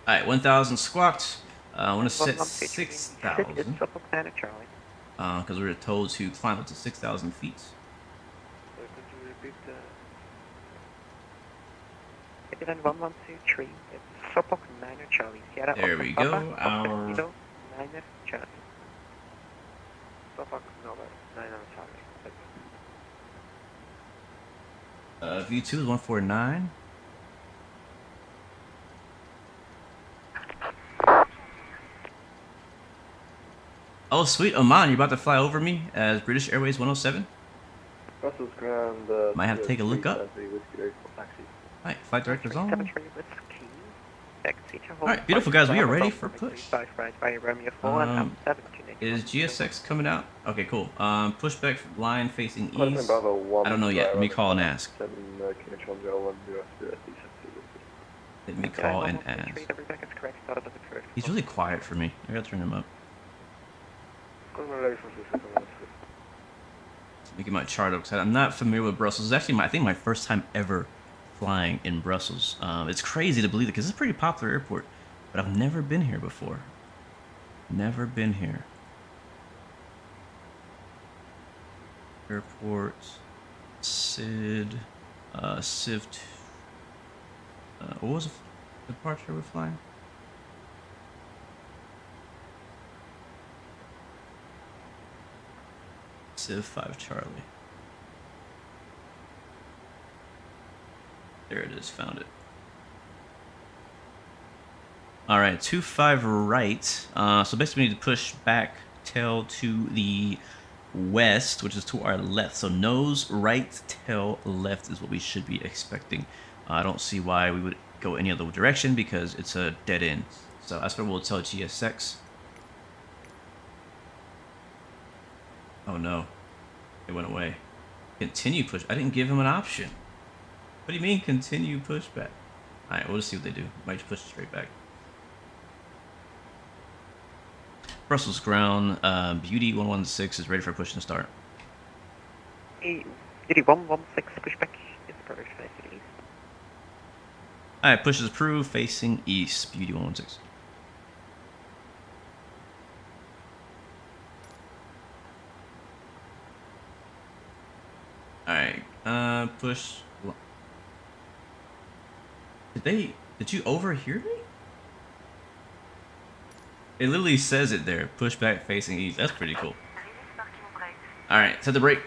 Alright, 1,000 squawked. I want to set 6,000. Because we were told to climb up to 6,000 feet. There we go. Our V2 is 149. Oh, sweet. Oman, you're about to fly over me as British Airways 107? Russell's ground. Might have to take a look up. Alright, flight director's on. Alright, beautiful guys, we are ready for push. Is GSX coming out? Okay, cool. Pushback line facing east. I don't know yet. Let me call and ask. Let me call and ask. He's really quiet for me. I gotta turn him up. Making my chart up because I'm not familiar with Brussels. It's actually I think my first time ever flying in Brussels. It's crazy to believe it because it's a pretty popular airport, but I've never been here before. Never been here. Airport, SID, SIFT. What was the departure we're flying? Civ 5 Charlie. There it is, found it. Alright, 25 right. So basically we need to push back tail to the west, which is to our left. So nose right, tail left is what we should be expecting. I don't see why we would go any other direction because it's a dead end. So that's what we'll tell GSX. Oh no, it went away. Continue push. I didn't give him an option. What do you mean continue pushback? Alright, we'll just see what they do. Might just push it straight back. Brussels ground, Beauty 116 is ready for push and start. Beauty 116 pushback is approach facing east. Alright, push is approved facing east, Beauty 116. Alright, push. Did you overhear me? It literally says it there. Pushback facing east. That's pretty cool. Alright, set the brake.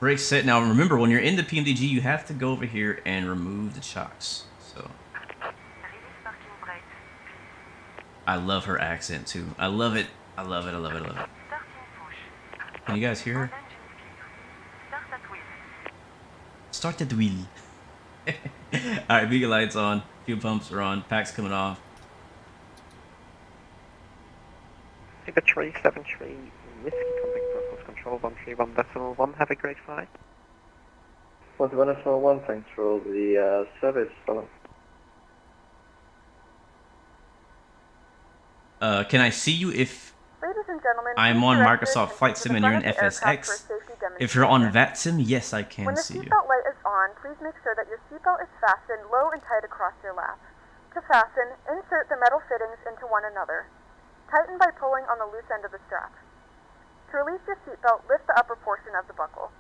Brake set. Now remember, when you're in the PMDG, you have to go over here and remove the chocks. So I love her accent too. I love it. I love it. I love it. I love it. Can you guys hear her? Start that wheel. Alright, beacon lights on. Fuel pumps are on. Pack's coming off. Super 373 Whiskey Contact Brussels Control 131.1. Have a great flight. 121, thanks for all the service, fellow. Can I see you if Ladies and gentlemen, I'm on Microsoft Flight Sim and you're in FSX? If you're on Vatsim, yes, I can see you. When the seatbelt light is on, please make sure that your seatbelt is fastened low and tight across your lap. To fasten, insert the metal fittings into one another. Tighten by pulling on the loose end of the strap. To release your seatbelt, lift the upper portion of the buckle.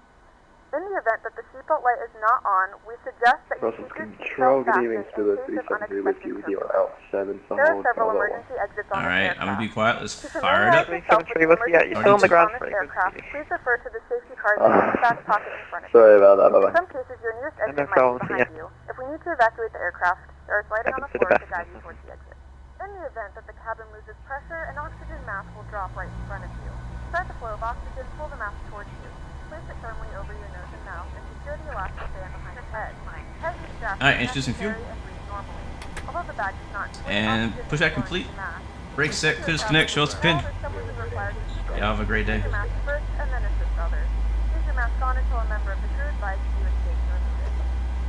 In the event that the seatbelt light is not on, we suggest that you Brussels keep your Control, seatbelt good fastened evening, in Spiller case of 373 Whiskey with you on unexpected Alpha 7 for There are hold, several Bravo 1. emergency exits on Alright, this I'm gonna be aircraft. quiet. Let's To fire it up. familiarize yourself with the 373 Whiskey, yeah, you're still on the emergency ground exits on this frame. aircraft, please refer to the safety cards in the back pocket in front of you. Sorry about that, In bye-bye. some cases, your nearest exit No might problem, be behind yeah. you. If we need to evacuate the aircraft, there is lighting on the Happens to the floor to best guide of you us. towards the exit. In the event that the cabin loses pressure, an oxygen mask will drop right in front of you. To start the flow of oxygen, pull the mask towards you. Place it firmly over your nose and mouth and secure the elastic band behind your head. Tighten the strap Alright, if introducing fuel. necessary and breathe normally. Although the bag does not inflate, And oxygen pushback is flowing complete. through the mask. Brake set, clear disconnect, show us the pin. Y'all have a great day. Use your mask first and then assist others. Leave your mask on until a member of the crew advises you escape to remove it.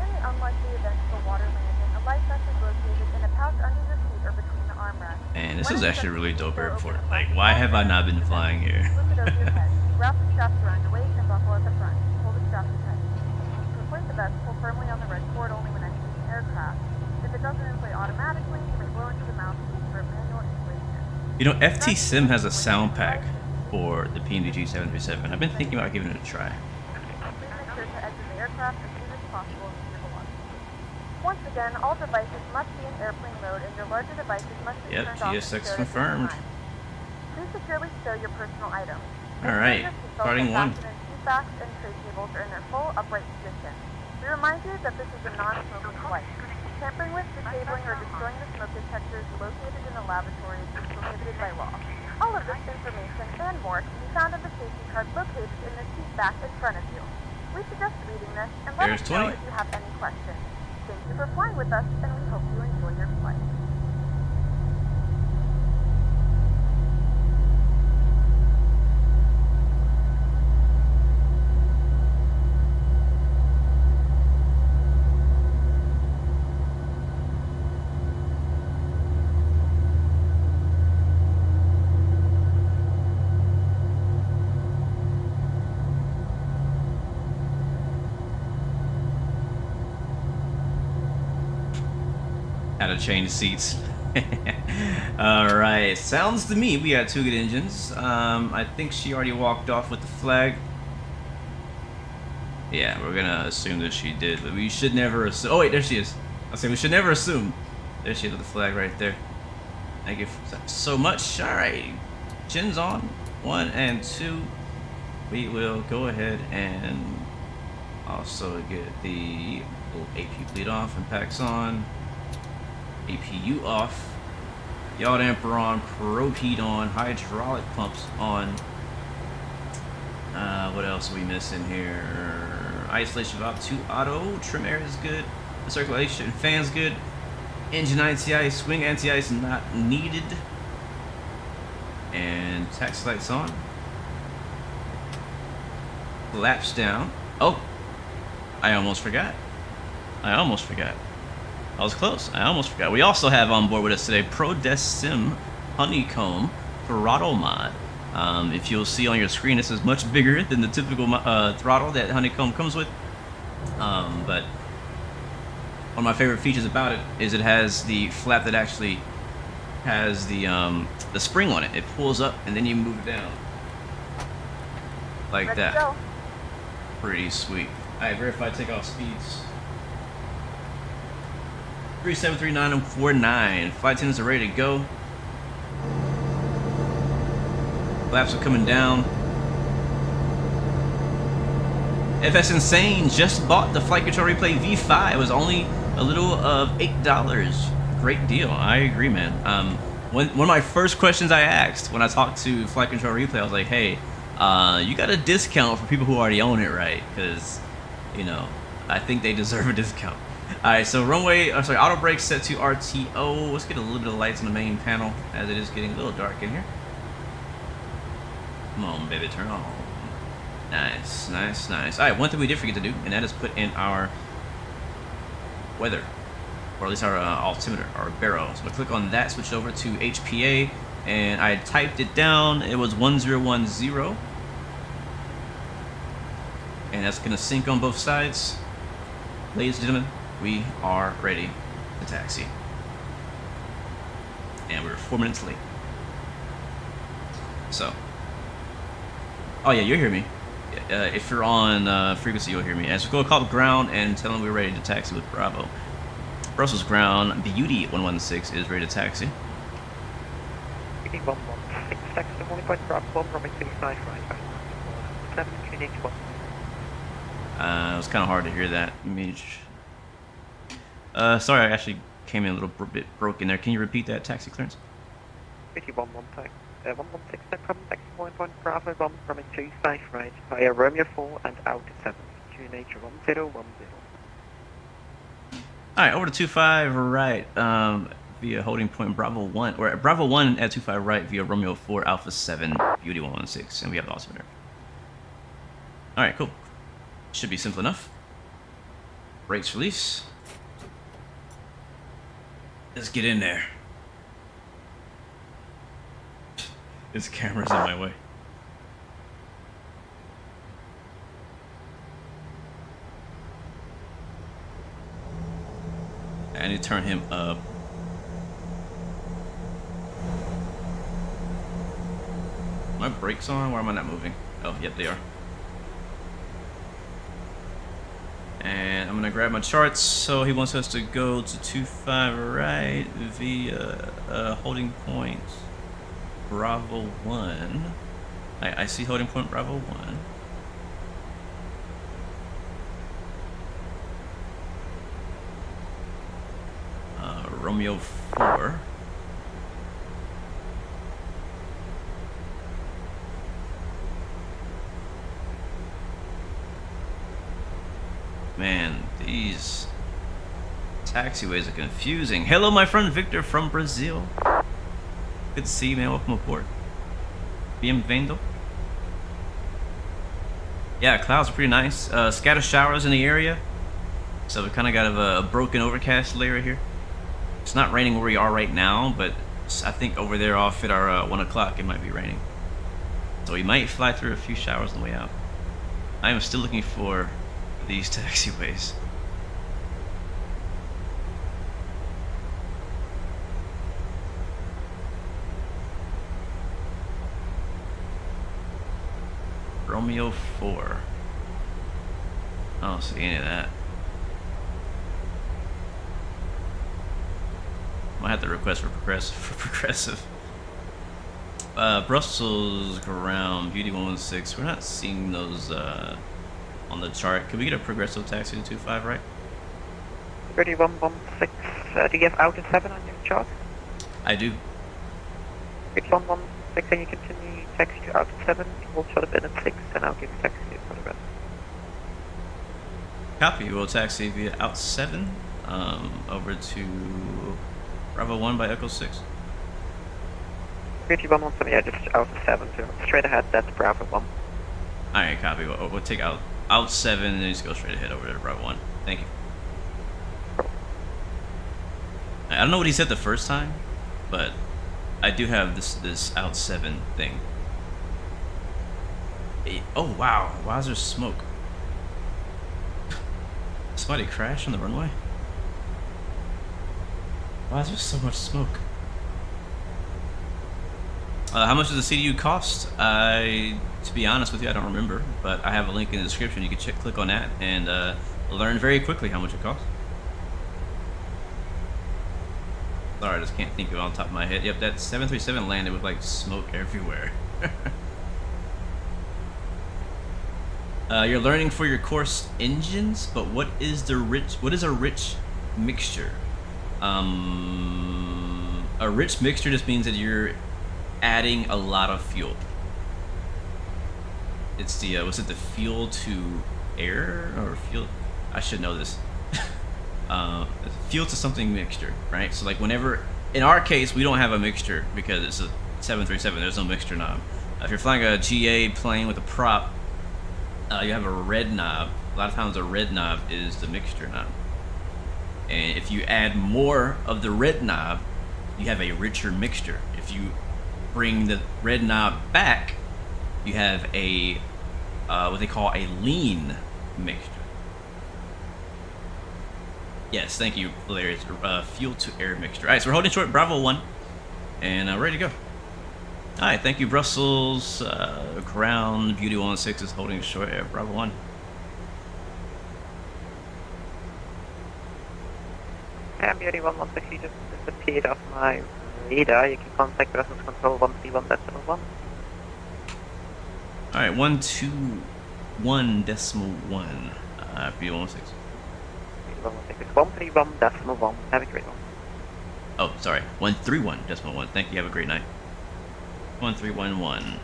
In the unlikely event of a water landing, a life vest is located in a pouch under your seat or between the armrests. And this is actually a really dope airport. Like, why have I not been flying here? Flip it over your head. Wrap the straps around your waist and buckle at the front. Pull the straps tight. To inflate the vest, pull firmly on the red cord only when exiting the aircraft. If it doesn't inflate automatically, you may blow into the mouth for manual inflation. You know, FT Sim has a sound pack for the PMDG 737. I've been thinking about giving it a try. Please make sure to exit the aircraft as soon as possible and leave your belongings. Once again, all devices must be in airplane mode and your larger devices must be Yep, turned off. GSX and secured at the confirmed. same time. Please securely stow your personal items. Alright, starting one. Seat backs and tray tables are in their full upright position. We remind you that this is a non-smoking flight. Tampering with, disabling, or destroying the smoke detectors located in the lavatories is prohibited by law. All of this information and more can be found in the safety card located in the seat back in front of you. We suggest reading this and let There's us know 20. if you have any questions. Thank you for flying with us, and we hope you enjoy your flight. How to change seats. Alright, sounds to me we got two good engines. I think she already walked off with the flag. Yeah, we're gonna assume that she did, but we should never assume. Oh wait, there she is. I say we should never assume. There she is with the flag right there. Thank you so much. Alright, chins on. 1 and 2. We will go ahead and also get the little AP bleed off and packs on. APU off, yaw damper on, probe heat on, hydraulic pumps on. What else are we missing here? Isolation valve 2 auto, trim air is good, the circulation fan's good, engine anti-ice, swing anti-ice not needed, and taxi lights on. Flaps down. Oh, I almost forgot. I was close. I almost forgot. We also have on board with us today ProDesSim Honeycomb Throttle Mod. If you'll see on your screen, this is much bigger than the typical throttle that Honeycomb comes with. But one of my favorite features about it is it has the flap that actually has the spring on it. It pulls up and then you move it down like Ready to that. go. Pretty sweet. Alright, verify takeoff speeds. 373949. Flight attendants are ready to go. Flaps are coming down. FS Insane just bought the Flight Control Replay V5. It was only a little of $8. Great deal. I agree, man. One of my first questions I asked when I talked to Flight Control Replay, I was like, hey, you got a discount for people who already own it, right? Because, you know, I think they deserve a discount. Alright, so auto brake set to RTO. Let's get a little bit of lights on the main panel as it is getting a little dark in here. Come on, baby, turn on. Nice, nice, nice. Alright, one thing we did forget to do, and that is put in our weather, or at least our altimeter, our barrel. So we'll click on that, switch over to HPA, and I typed it down. It was 1010. And that's going to sync on both sides. Ladies and gentlemen, we are ready to taxi. And we're 4 minutes late. So. Oh yeah, you hear me. If you're on frequency, you'll hear me. As we go call ground and tell them we're ready to taxi with Bravo. Brussels ground, Beauty 116 is ready to taxi. Beauty 116, taxi to holding point Bravo 1, runway 25 right, 7, QNH 1. It was kind of hard to hear that. Sorry, I actually came in a little bit broken there. Can you repeat that taxi clearance? Beauty 116, no problem, taxi point Bravo 1, runway 25 right, via Romeo 4 and out to 7, QNH 1010. Alright, over to 25 right, via holding point Bravo 1, or Bravo 1 at 25 right via Romeo 4 Alpha 7 Beauty 116, and we have the altimeter. Alright, cool. Should be simple enough. Brakes release. Let's get in there. This camera's in my way. I need to turn him up. My brakes on? Why am I not moving? Oh, yep, they are. And I'm gonna grab my charts. So he wants us to go to 25 right via holding point Bravo 1. I see holding point Bravo 1. Romeo 4. Man, these taxiways are confusing. Hello, my friend Victor from Brazil. Good to see you, man. Welcome aboard. Bienvenido. Yeah, clouds are pretty nice. Scattered showers in the area. So we kind of got a broken overcast layer here. It's not raining where we are right now, but I think over there off at our 1 o'clock it might be raining. So we might fly through a few showers on the way out. I am still looking for these taxiways. Romeo 4. I don't see any of that. Might have to request for progressive. Brussels ground, Beauty 116. We're not seeing those on the chart. Could we get a progressive taxi to 25 right? 3116, do you have out to 7 on your chart? I do. 3116, and you continue taxi to out to 7, we'll shut up in at 6, and I'll give taxi for the rest. Copy, we'll taxi via out 7, over to Bravo 1 by Echo 6. 3117, yeah, just out to 7, so straight ahead, that's Bravo 1. Alright, copy, we'll take out 7 and then just go straight ahead over to Bravo 1. Thank you. I don't know what he said the first time, but I do have this out 7 thing. Oh wow, why is there smoke? Somebody crashed on the runway? Why is there so much smoke? How much does the CDU cost? To be honest with you, I don't remember, but I have a link in the description. You can click on that and learn very quickly how much it costs. Sorry, I just can't think of it on top of my head. Yep, that 737 landed with like smoke everywhere. You're learning for your course engines, but what is a rich mixture? A rich mixture just means that you're adding a lot of fuel. It's the was it the fuel to air or fuel? I should know this. Fuel to something mixture, right? So like whenever, in our case, we don't have a mixture because it's a 737. There's no mixture knob. If you're flying a GA plane with a prop, you have a red knob. A lot of times a red knob is the mixture knob. And if you add more of the red knob, you have a richer mixture. If you bring the red knob back, you have a what they call a lean mixture. Yes, thank you, Hilarious. Fuel to air mixture. All right, so we're holding short Bravo 1, and ready to go. Alright, thank you, Brussels. Ground, Beauty 116 is holding short at Bravo 1. Yeah, Beauty 116 just disappeared off my radar. You can contact Brussels Control 131.1. Alright, 121.1. Beauty 116. 131.1. Have a great one. Oh, sorry. 131.1. Thank you. Have a great night. 1311.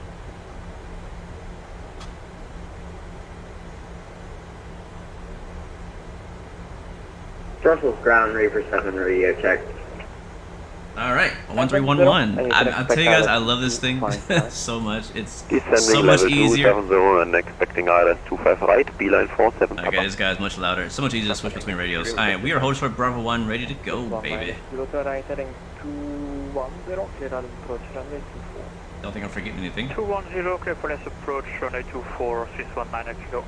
Brussels ground, Reaper 7 radio check. Alright, 1311. I'll tell you guys, I love this thing so much. It's so much easier. And expecting island 25 right, beeline 47. Okay, this guy's much louder. It's so much easier to switch between radios. Alright, we are holding short Bravo 1, ready to go, baby. Don't think I'm forgetting anything. 210, clear for less approach, runway 24, 619 kilo.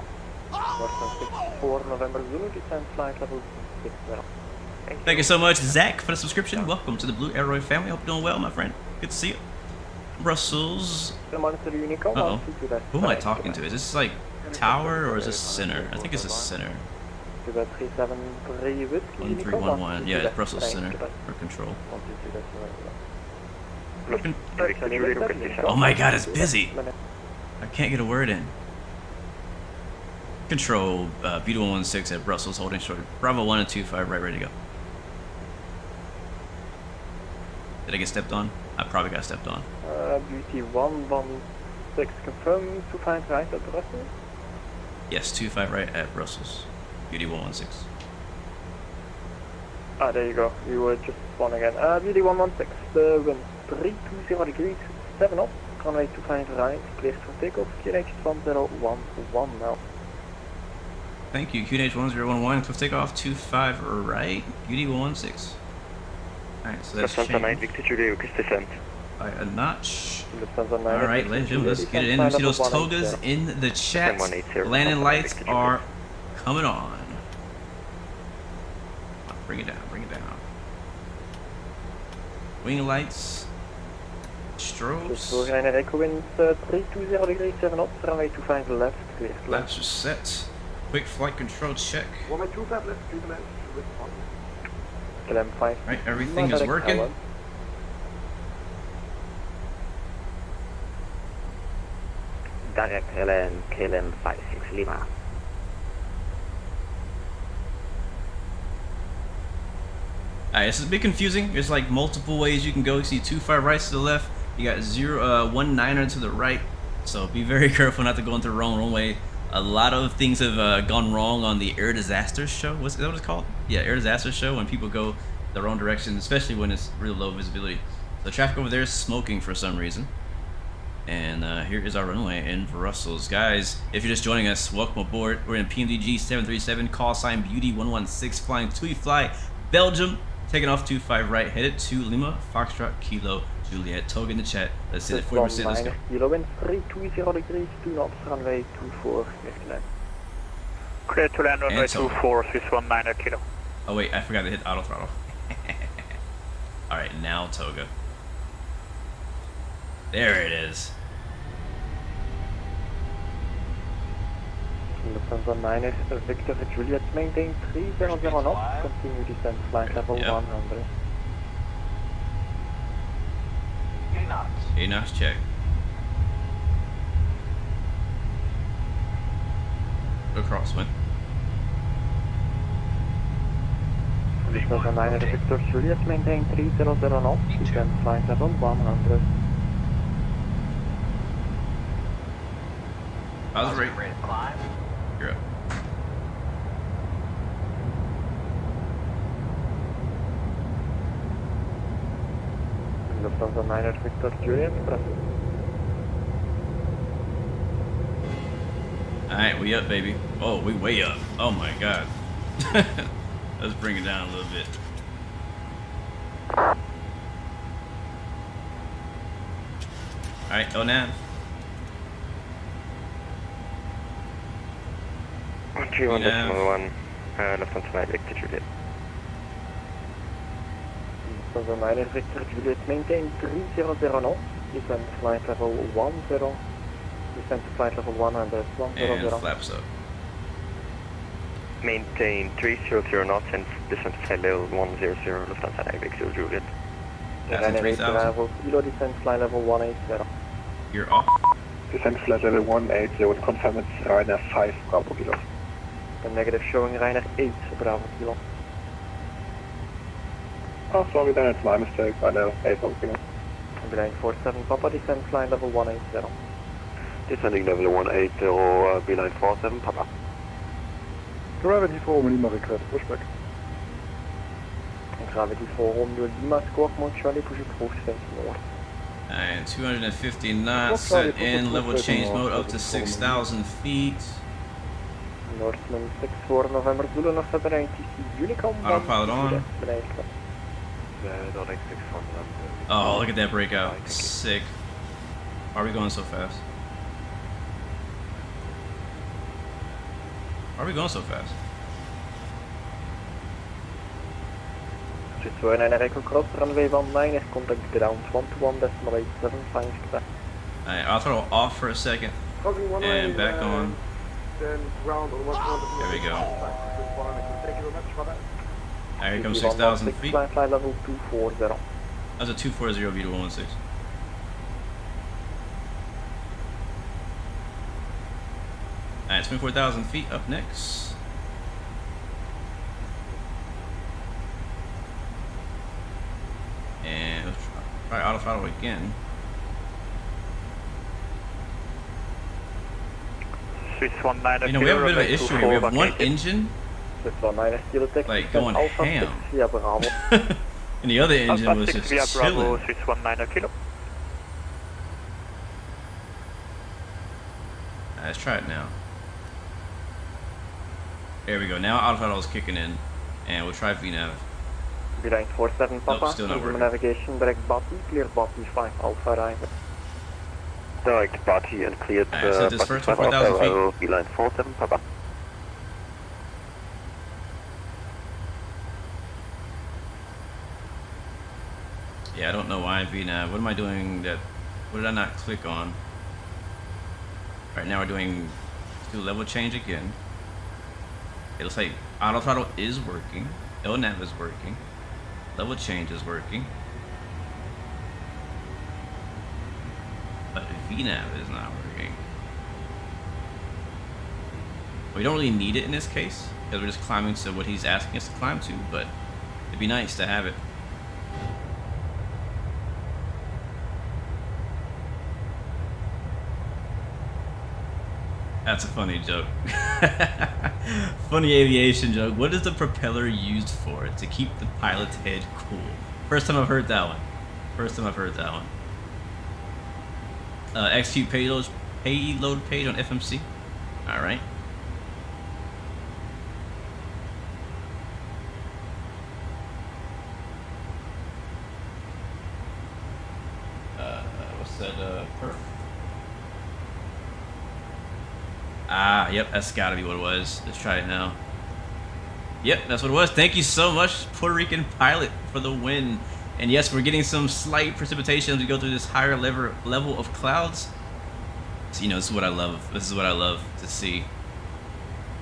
4 November Zulu, descent flight level 60. Thank you so much, Zach, for the subscription. Welcome to the Blue Arrow family. Hope you're doing well, my friend. Good to see you. Brussels. Uh-oh. Who am I talking to? Is this like tower or is this center? I think it's a center. 1311. Yeah, it's Brussels center for control. Oh my god, it's busy. I can't get a word in. Control, Beauty 116 at Brussels, holding short. Bravo 1 and 25, right, ready to go. Did I get stepped on? I probably got stepped on. Beauty 116, confirm 25 right at Brussels? Yes, 25 right at Brussels. Beauty 116. Ah, there you go. You were just one again. Beauty 116, the wind 320 degrees, 7 up, runway 25 right, cleared for takeoff, QNH 1011 now. Thank you, QNH 1011, cliff takeoff 25 right, Beauty 116. Alright, so that's changed by a notch. Alright, ladies and gentlemen, let's get it in. We see those togas in the chat. Landing lights are coming on. Bring it down, bring it down. Wing lights. Strobes. Echo wind 320 degrees, 7 up, runway 25 left, clear. Laps are set. Quick flight control check. Runway 25 left, clear left. KLM 5. Right, everything is working. Direct KLM 56 Lima. Alright, this is a bit confusing. There's like multiple ways you can go. You see 25 right to the left. You got 19er to the right. So be very careful not to go into the wrong runway. A lot of things have gone wrong on the air disasters show. Is that what it's called? Yeah, air disasters show, when people go the wrong direction, especially when it's real low visibility. The traffic over there is smoking for some reason. And here is our runway in Brussels. Guys, if you're just joining us, welcome aboard. We're in PMDG 737, call sign Beauty 116, flying TUI Fly, Belgium, taking off 25 right, headed to Lima, Foxtrot, Kilo, Juliet. Toga in the chat. Let's hit it 40%. Let's go. Kilo wind 320 degrees, 2 knots, runway 24, clear. Clear to land runway 24, 619 kilo. Oh wait, I forgot to hit auto throttle. Alright, now Toga. There it is. Lufthansa 9 Victor Juliet, maintain 300 knots, continue descent flight level 100. 8 knots check. Go crosswind. Lufthansa 9 Victor Juliet, maintain 300 knots, descent flight level 100. How's the rate? You're up. Lufthansa 9 Victor Juliet, Alright, we up, baby. Oh, we way up. Oh my god. Let's bring it down a little bit. Alright, nav. 131.1, Lufthansa 9 Victor Juliet. Lufthansa 9 Victor Juliet, maintain 300 knots, descend to flight level 10. Descend to flight level 100, 100. And flaps up. Maintain 300 knots and descend to flight level 100, Lufthansa Direct 0 Juliet. Passing 3,000. Kilo descend flight level 180. You're off. Descend flight level 180 with confirm it's Ryanair 5 Bravo Kilo. The negative showing Ryanair 8 Bravo Kilo. Oh, sorry then, it's my mistake. Ryanair 8 Bravo Kilo. Beeline 47 Papa, descend flight level 180. Descending level 180, Beeline 47 Papa. Gravity 4 Lima request, pushback. Gravity 4 Romeo Lima, score Mont Charlie, push approach 5 north. And 250 knots, set in level change mode up to 6,000 feet. Northman 64 November, Zulu North Satellite TC, Unicom. Autopilot on. Direct 6 Oh, look at that breakout. Sick. Why are we going so fast? Why are we going so fast? Just for an Echo Cross runway 19, contact ground 121.87, fine step. Alright, I'll throw off for a second. And back on. There we go. Alright, here comes 6,000 feet. Flight level 240. That's a 240 V116. Alright, 24,000 feet up next. And let's try auto throttle again. Swiss 19. You know, we have a bit of an issue here. We have one engine like going ham. And the other engine was just chilling. Swiss 19 kilo. Let's try it now. There we go. Now auto throttle is kicking in, and we'll try VNAV. Beeline 47 Papa, Nope, still not working. navigation, direct body, clear body 5 Alpha Rider. Direct body and cleared. Alright, so this first 24,000 feet. Beeline 47 Papa. Yeah, I don't know why VNAV. What am I doing that? What did I not click on? Right now we're doing level change again. It looks like auto throttle is working. LNAV is working. Level change is working. But VNAV is not working. We don't really need it in this case because we're just climbing to what he's asking us to climb to, but it'd be nice to have it. That's a funny joke. Funny aviation joke. What is the propeller used for? To keep the pilot's head cool. First time I've heard that one. First time I've heard that one. Execute payload page on FMC. Alright. What's that? Perf? Ah, yep, that's gotta be what it was. Let's try it now. Yep, that's what it was. Thank you so much, Puerto Rican pilot, for the win. And yes, we're getting some slight precipitation as we go through this higher level of clouds. So, you know, this is what I love. This is what I love to see.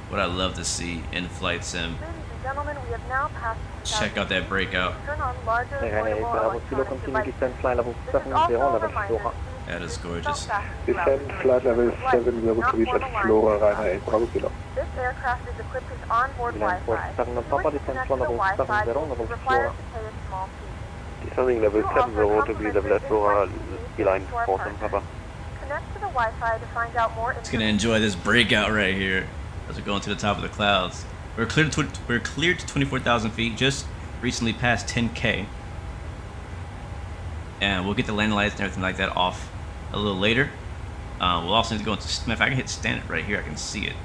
What I love to see in flight sim. Ladies and gentlemen, we have now passed. Check out that breakout. Turn on larger Bravo Kilo, continue descend flight level 70, level Flora. That is gorgeous. Descend flight level 70 to reach at Flora, Ryanair 8 Bravo Kilo. This aircraft is equipped with onboard Beeline Wi-Fi. 47 Papa, descend flight level 70, level Required Flora. to pay a small fee. Descending level 70 to be level at Flora, Beeline 47 Papa. Connect to the Wi-Fi to find out more. It's gonna enjoy this breakout right here as we're going to the top of the clouds. We're cleared to 24,000 feet. Just recently passed 10K, and we'll get the landing lights and everything like that off a little later. We'll also need to go into. If I can hit standard right here, I can see it.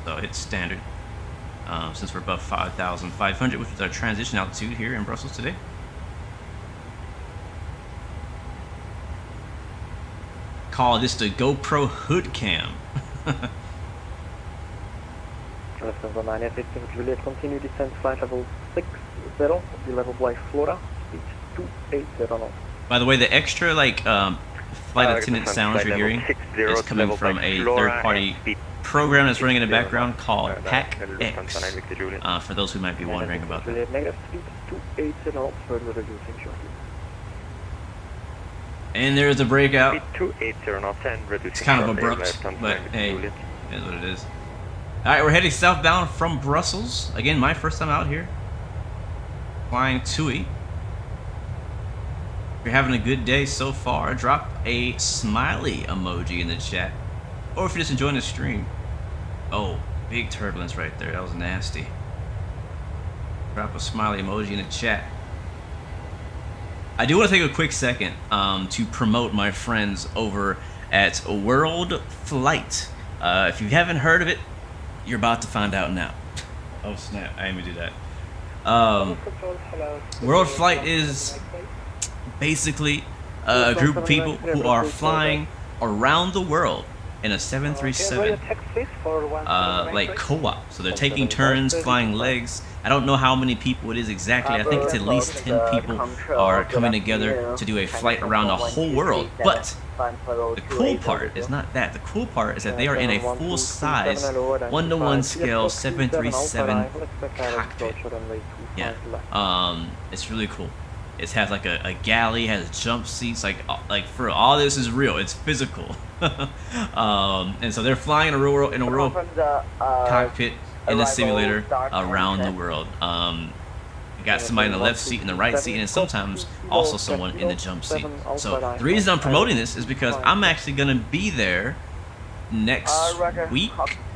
So I'll hit standard since we're above 5,500, which is our transition altitude here in Brussels today. Call this the GoPro hood cam. Lufthansa 950 Juliet, continue descent flight level 60, be level by Flora, speed 2809. By the way, the extra like flight attendant sounds you're hearing is coming from a third-party program that's running in the background called PackX. For those who might be wondering about that. Negative speed 280 knots, further reducing shortly. And there's a breakout. Speed 280 knots and reducing. It's kind of abrupt, but hey, it is what it is. Alright, we're heading southbound from Brussels. Again, my first time out here. Flying TUI. If you're having a good day so far, drop a smiley emoji in the chat. Or if you're just enjoying the stream. Oh, big turbulence right there. That was nasty. Drop a smiley emoji in the chat. I do want to take a quick second to promote my friends over at World Flight. If you haven't heard of it, you're about to find out now. Oh snap, I didn't even do that. World Flight is basically a group of people who are flying around the world in a 737 like co-op. So they're taking turns flying legs. I don't know how many people it is exactly. I think it's at least 10 people are coming together to do a flight around the whole world. But the cool part is not that. The cool part is that they are in a full-size 1-to-1 scale 737 cockpit. Yeah, it's really cool. It has like a galley, has jump seats, like for all this is real. It's physical. And so they're flying in a real cockpit in the simulator around the world. You got somebody in the left seat and the right seat, and sometimes also someone in the jump seat. So the reason I'm promoting this is because I'm actually gonna be there next week.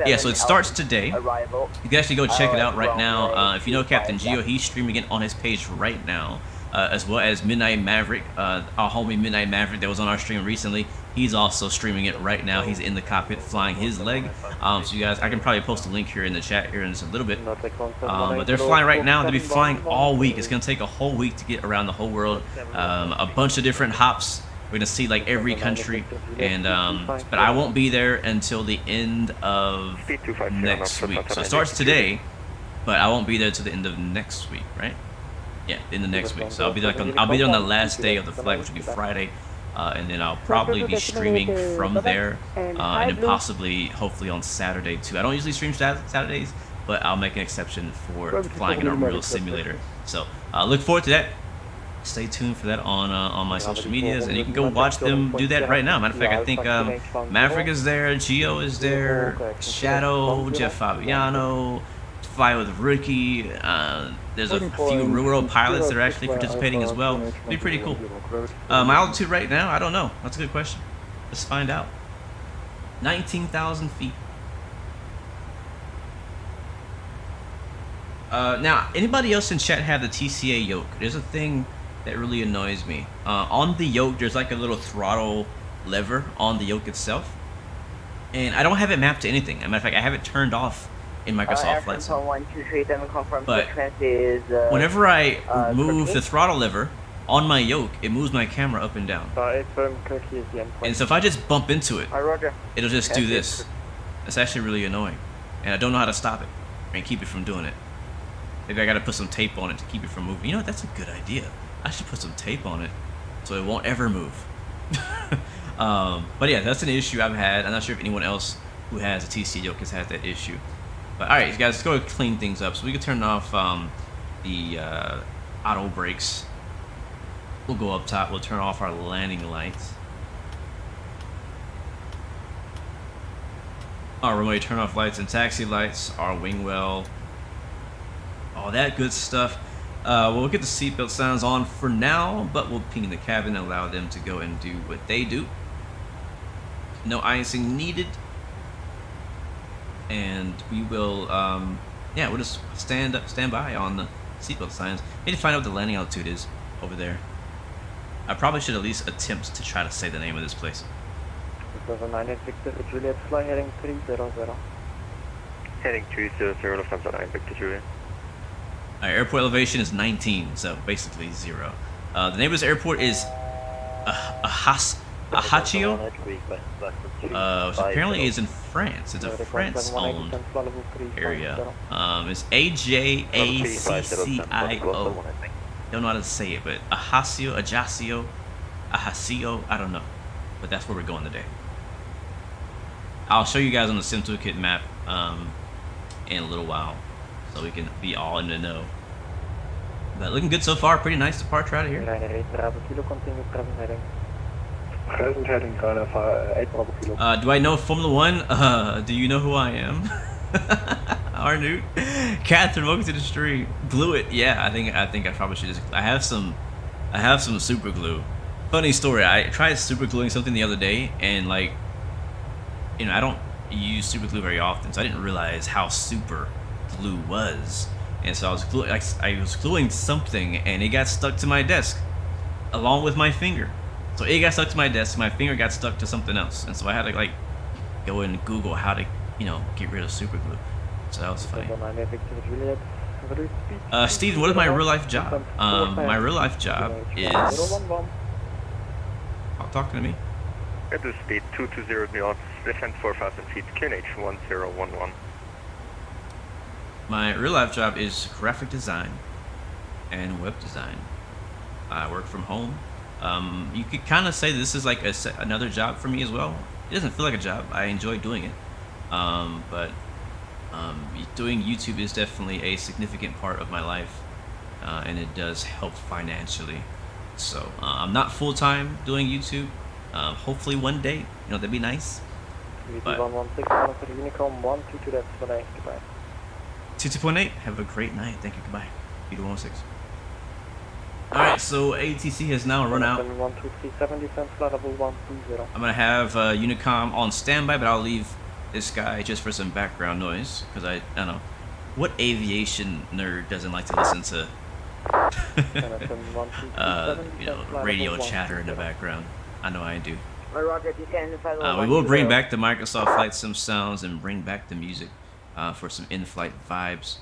Yeah, so it starts today. You can actually go check it out right now. If you know Captain Geo, he's streaming it on his page right now. As well as Midnight Maverick, our homie Midnight Maverick that was on our stream recently. He's also streaming it right now. He's in the cockpit flying his leg. So you guys, I can probably post a link here in the chat here in just a little bit. But they're flying right now. They'll be flying all week. It's going to take a whole week to get around the whole world. A bunch of different hops. We're going to see like every country. And but I won't be there until the end of next week. So it starts today, but I won't be there till the end of next week, right? Yeah, in the next week. So I'll be there on the last day of the flight, which will be Friday, and then I'll probably be streaming from there, and then possibly, hopefully, on Saturday too. I don't usually stream Saturdays, but I'll make an exception for flying in a real simulator. So look forward to that. Stay tuned for that on my social medias, and you can go watch them do that right now. Matter of fact, I think Maverick is there, Geo is there, Shadow, Jeff Fabiano, Fly with Rookie. There's a few rural pilots that are actually participating as well. It'll be pretty cool. My altitude right now, I don't know. That's a good question. Let's find out. 19,000 feet. Now, anybody else in chat have the TCA yoke? There's a thing that really annoys me. On the yoke, there's like a little throttle lever on the yoke itself. And I don't have it mapped to anything. As a matter of fact, I have it turned off in Microsoft Flight Sim. But whenever I move the throttle lever on my yoke, it moves my camera up and down. And so if I just bump into it, it'll just do this. It's actually really annoying. And I don't know how to stop it and keep it from doing it. Maybe I gotta put some tape on it to keep it from moving. You know what, that's a good idea. I should put some tape on it so it won't ever move. But yeah, that's an issue I've had. I'm not sure if anyone else who has a TCA yoke has had that issue. But alright, guys, let's go clean things up. So we can turn off the auto brakes. We'll go up top. We'll turn off our landing lights. Our runway turn off lights and taxi lights. Our wing well. All that good stuff. We'll get the seatbelt sounds on for now, but we'll ping the cabin and allow them to go and do what they do. No icing needed. And we will, yeah, we'll just stand by on the seatbelt signs. Need to find out what the landing altitude is over there. I probably should at least attempt to try to say the name of this place. Juliet, fly heading 300. Heading 300, Lufthansa 9, Victor Juliet. Alright, airport elevation is 19, so basically 0. The name of this airport is Ajaccio, which apparently is in France. It's a France-owned area. It's Ajaccio. Don't know how to say it, but Ajaccio, I don't know. but that's where we're going today. I'll show you guys on the Sim Toolkit map in a little while, so we can be all in the know. But looking good so far. Pretty nice departure out of here. Do I know Formula One? Do you know who I am? Arnoot. Catherine, welcome to the stream. Glue it. Yeah, I think I probably should just. I have some super glue. Funny story. I tried super gluing something the other day, and like, you know, I don't use super glue very often, so I didn't realize how super glue was. And so I was gluing something, and it got stuck to my desk, along with my finger. So it got stuck to my desk, my finger got stuck to something else, and so I had to like go and Google how to, you know, get rid of super glue. So that was funny. Steven, what is my real life job? My real life job is. Talking to me. At the speed 220 knots, descent 4,000 feet, QNH 1011. My real life job is graphic design and web design. I work from home. You could kind of say this is like another job for me as well. It doesn't feel like a job. I enjoy doing it. But doing YouTube is definitely a significant part of my life, and it does help financially. So I'm not full-time doing YouTube. Hopefully one day, you know, that'd be nice. But 22.8, have a great night. Thank you, goodbye. 116. Alright, so ATC has now run out. I'm gonna have Unicom on standby, but I'll leave this guy just for some background noise, because I don't know. What aviation nerd doesn't like to listen to you know, radio chatter in the background? I know I do. We will bring back the Microsoft Flight Sim sounds and bring back the music for some in-flight vibes.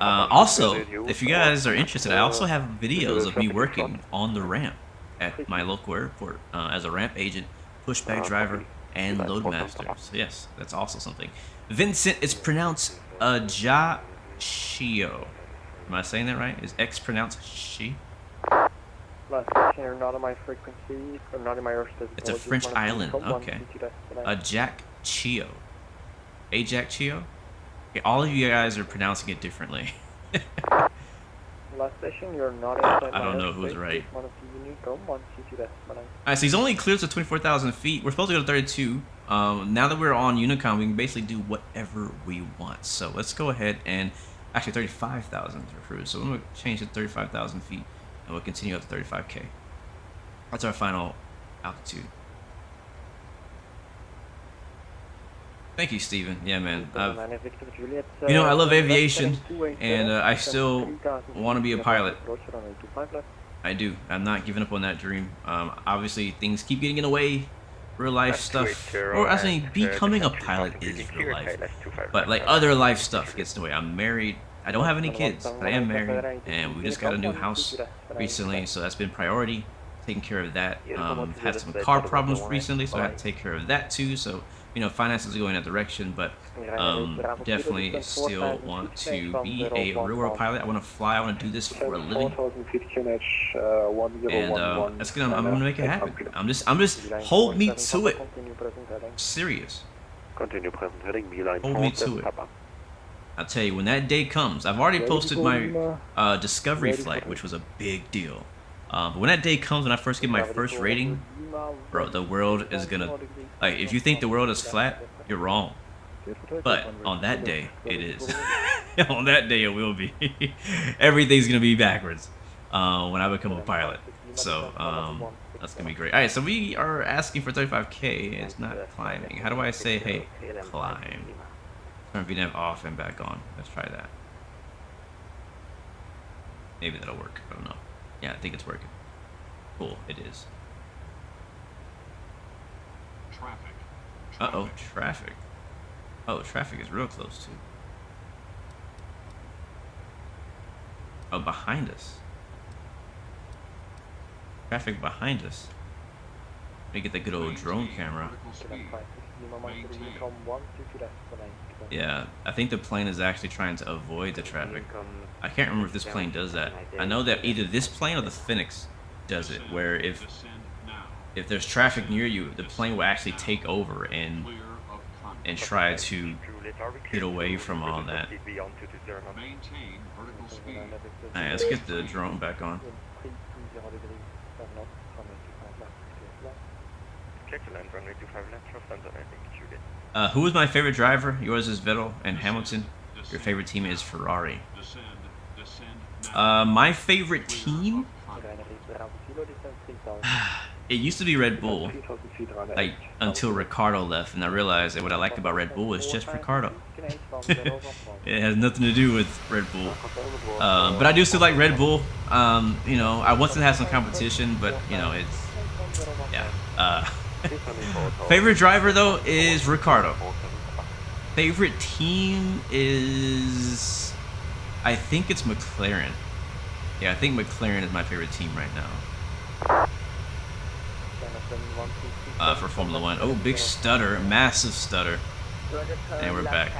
Also, if you guys are interested, I also have videos of me working on the ramp at my local airport as a ramp agent, pushback driver, and load master. So yes, that's also something. Vincent, it's pronounced Ajaccio. Am I saying that right? Is X pronounced she? It's a French island. Okay. Ajaccio. Ajaccio? Okay, all of you guys are pronouncing it differently. I don't know who's right. Alright, so he's only cleared to 24,000 feet. We're supposed to go to 32. Now that we're on Unicom, we can basically do whatever we want. So let's go ahead and actually 35,000 for cruise. So I'm going to change it to 35,000 feet, and we'll continue up to 35K. That's our final altitude. Thank you, Steven. Yeah, man. You know, I love aviation, and I still want to be a pilot. I do. I'm not giving up on that dream. Obviously, things keep getting in the way. Real life stuff, or I mean, becoming a pilot is real life. But like other life stuff gets in the way. I'm married. I don't have any kids, but I am married, and we just got a new house recently, so that's been priority. Taking care of that. Had some car problems recently, so I had to take care of that too. So, you know, finances are going that direction, but definitely still want to be a real world pilot. I want to fly. I want to do this for a living, and I'm gonna make it happen. I'm just hold me to it. Serious. Hold me to it. I'll tell you, when that day comes, I've already posted my discovery flight, which was a big deal. But when that day comes, when I first get my first rating, bro, the world is gonna, like, if you think the world is flat, you're wrong. But on that day, it is. On that day, it will be. Everything's gonna be backwards when I become a pilot. So that's gonna be great. All right, so we are asking for 35K. It's not climbing. How do I say, hey, climb? Turn VNAV off and back on. Let's try that. Maybe that'll work. I don't know. Yeah, I think it's working. Cool, it is. Traffic. Uh-oh, traffic. Oh, traffic is real close, too. Oh, behind us. Traffic behind us. Let me get the good old drone camera. Yeah, I think the plane is actually trying to avoid the traffic. I can't remember if this plane does that. I know that either this plane or the Phoenix does it, where if there's traffic near you, the plane will actually take over and try to get away from all that. Alright, let's get the drone back on. Who is my favorite driver? Yours is Vettel and Hamilton. Your favorite team is Ferrari. My favorite team? It used to be Red Bull, like until Ricardo left, and I realized that what I liked about Red Bull is just Ricardo. It has nothing to do with Red Bull. But I do still like Red Bull. You know, I want to have some competition, but you know, it's yeah. Favorite driver though is Ricardo. Favorite team is, I think it's McLaren. Yeah, I think McLaren is my favorite team right now. For Formula 1. Oh, big stutter, massive stutter. And we're back.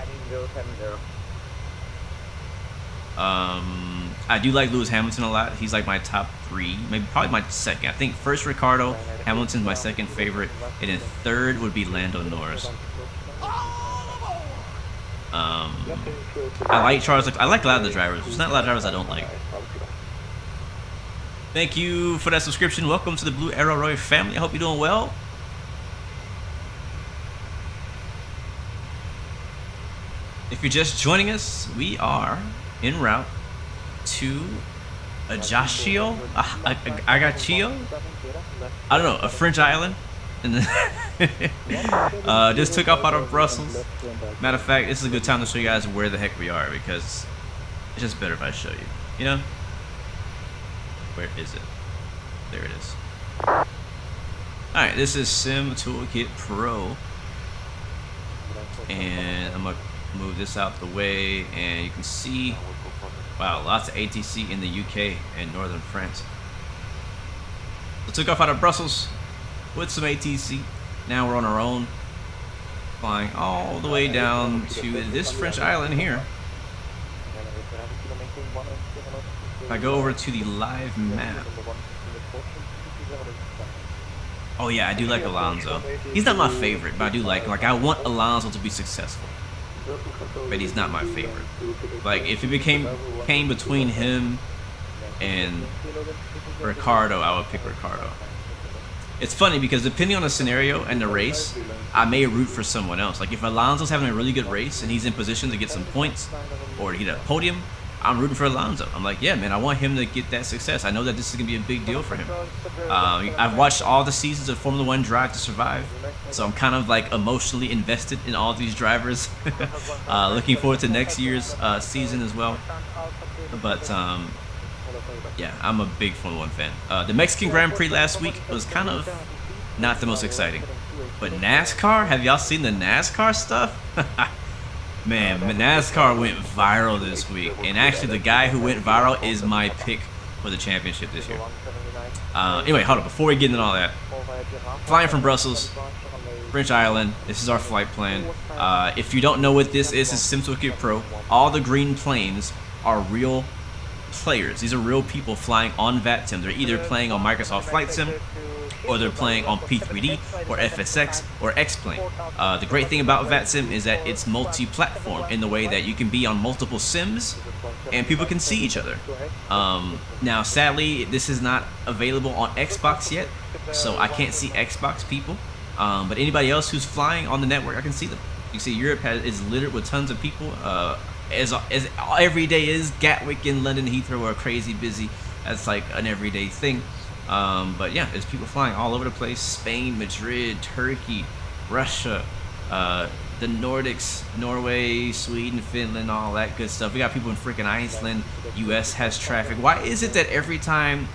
I do like Lewis Hamilton a lot. He's like my top 3, maybe probably my second. I think first Ricardo, Hamilton's my second favorite, and then third would be Lando Norris. I like Charles. I like a lot of the drivers. There's not a lot of drivers I don't like. Thank you for that subscription. Welcome to the Blue Arrow Roy family. I hope you're doing well. If you're just joining us, we are en route to Ajaccio, Agaccio? I don't know, a French island. And just took off out of Brussels. Matter of fact, this is a good time to show you guys where the heck we are, because it's just better if I show you. You know? Where is it? There it is. Alright, this is Sim Toolkit Pro. And I'm gonna move this out the way, and you can see, wow, lots of ATC in the UK and northern France. So took off out of Brussels with some ATC. Now we're on our own, flying all the way down to this French island here. If I go over to the live map. Oh yeah, I do like Alonso. He's not my favorite, but I do like him. Like, I want Alonso to be successful, but he's not my favorite. Like, if it came between him and Ricardo, I would pick Ricardo. It's funny because depending on the scenario and the race, I may root for someone else. Like, if Alonso's having a really good race and he's in position to get some points or to get a podium, I'm rooting for Alonso. I'm like, yeah, man, I want him to get that success. I know that this is going to be a big deal for him. I've watched all the seasons of Formula 1 Drive to Survive, so I'm kind of like emotionally invested in all these drivers. Looking forward to next year's season as well. But yeah, I'm a big Formula 1 fan. The Mexican Grand Prix last week was kind of not the most exciting. But NASCAR, have y'all seen the NASCAR stuff? Man, NASCAR went viral this week, and actually the guy who went viral is my pick for the championship this year. Anyway, hold on, before we get into all that, flying from Brussels, French island, this is our flight plan. If you don't know what this is, it's SimToolkit Pro. All the green planes are real players. These are real people flying on Vatsim. They're either playing on Microsoft Flight Sim, or they're playing on P3D or FSX or X-Plane. The great thing about Vatsim is that it's multi-platform in the way that you can be on multiple sims and people can see each other. Now, sadly, this is not available on Xbox yet, so I can't see Xbox people. But anybody else who's flying on the network, I can see them. You see, Europe is littered with tons of people. As every day is, Gatwick and London Heathrow are crazy busy. That's like an everyday thing. But yeah, there's people flying all over the place. Spain, Madrid, Turkey, Russia, the Nordics, Norway, Sweden, Finland, all that good stuff. We got people in freaking Iceland. US has traffic. Why is it that every time...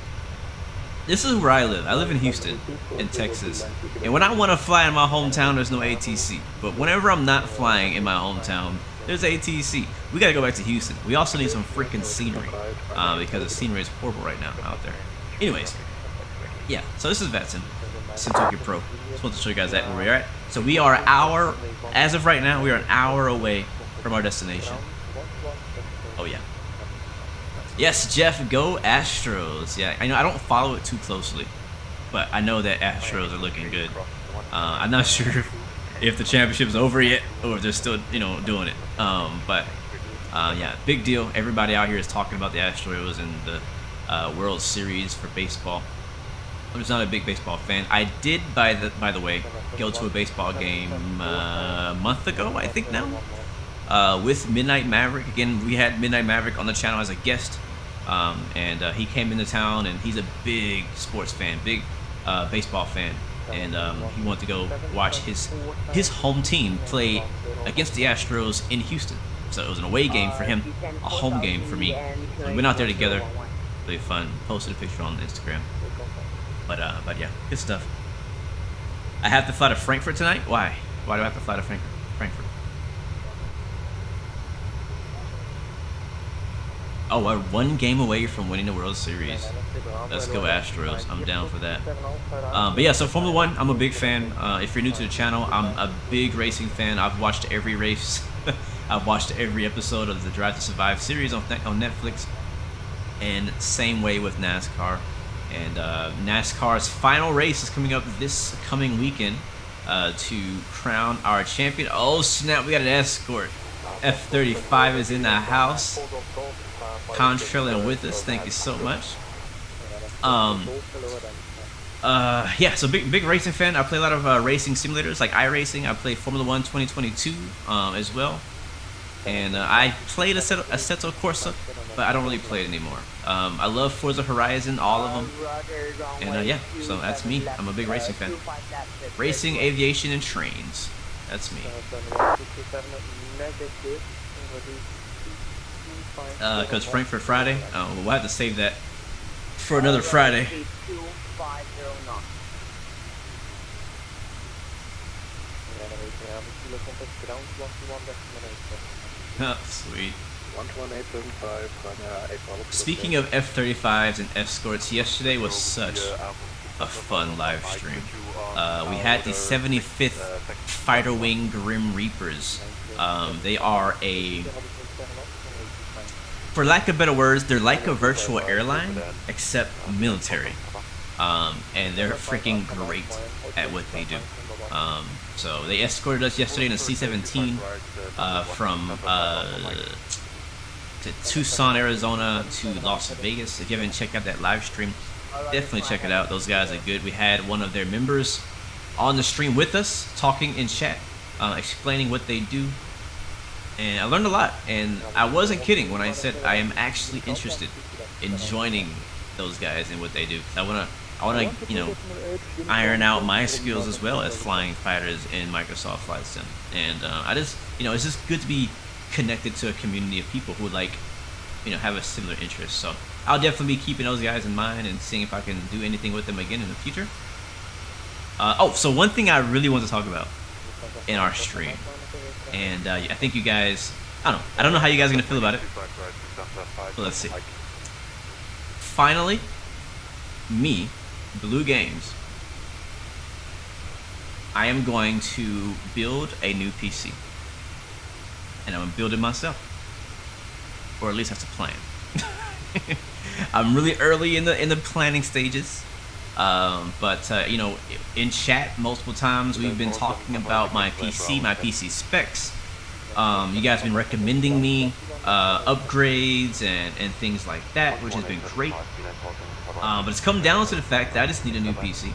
This is where I live. I live in Houston, in Texas. And when I want to fly in my hometown, there's no ATC. But whenever I'm not flying in my hometown, there's ATC. We gotta go back to Houston. We also need some freaking scenery, because the scenery is horrible right now out there. Anyways, yeah, so this is Vatsim, SimToolkit Pro. Just want to show you guys that where we're at. So we are as of right now, we are an hour away from our destination. Oh yeah. Yes, Jeff, go Astros. Yeah, I know I don't follow it too closely, but I know that Astros are looking good. I'm not sure if the championship's over yet or if they're still, doing it. Yeah, big deal. Everybody out here is talking about the Astros and the World Series for baseball. I'm just not a big baseball fan. I did, by the way, go to a baseball game a month ago, I think now, with Midnight Maverick. Again, we had Midnight Maverick on the channel as a guest, and he came into town, and he's a big sports fan, big baseball fan, and he wanted to go watch his home team play against the Astros in Houston. So it was an away game for him, a home game for me. So we went out there together, really fun. Posted a picture on Instagram. But yeah, good stuff. I have to fly to Frankfurt tonight. Why? Why do I have to fly to Frankfurt? Oh, we're one game away from winning the World Series. Let's go Astros. I'm down for that. But yeah, so Formula One, I'm a big fan. If you're new to the channel, I'm a big racing fan. I've watched every race. I've watched every episode of the Drive to Survive series on Netflix. And same way with NASCAR. And NASCAR's final race is coming up this coming weekend to crown our champion. Oh snap, we got an escort. F-35 is in the house. Contrailing with us, thank you so much. Yeah, so big racing fan. I play a lot of racing simulators like iRacing. I play Formula One 2022 as well. And I played Assetto Corsa, but I don't really play it anymore. I love Forza Horizon, all of them. And yeah, so that's me. I'm a big racing fan. Racing, aviation, and trains. That's me. Because Frankfurt Friday, we'll have to save that for another Friday. Oh, sweet. Speaking of F-35s and escorts, yesterday was such a fun live stream. We had the 75th Fighter Wing Grim Reapers. They are for lack of better words, they're like a virtual airline, except military. And they're freaking great at what they do. So they escorted us yesterday in a C-17 from to Tucson, Arizona to Las Vegas. If you haven't checked out that live stream, definitely check it out. Those guys are good. We had one of their members on the stream with us, talking in chat, explaining what they do. And I learned a lot, and I wasn't kidding when I said I am actually interested in joining those guys and what they do. I wanna, iron out my skills as well as flying fighters in Microsoft Flight Sim. And I just, it's just good to be connected to a community of people who like, have a similar interest. So I'll definitely be keeping those guys in mind and seeing if I can do anything with them again in the future. So one thing I really want to talk about in our stream, and I think you guys, I don't know how you guys are gonna feel about it. So let's see. Finally, me, Blue Games, I am going to build a new PC, and I'm gonna build it myself, or at least that's the plan. I'm really early in the planning stages, but in chat multiple times we've been talking about my PC specs. You guys have been recommending me upgrades and things like that, which has been great. But it's come down to the fact that I just need a new PC.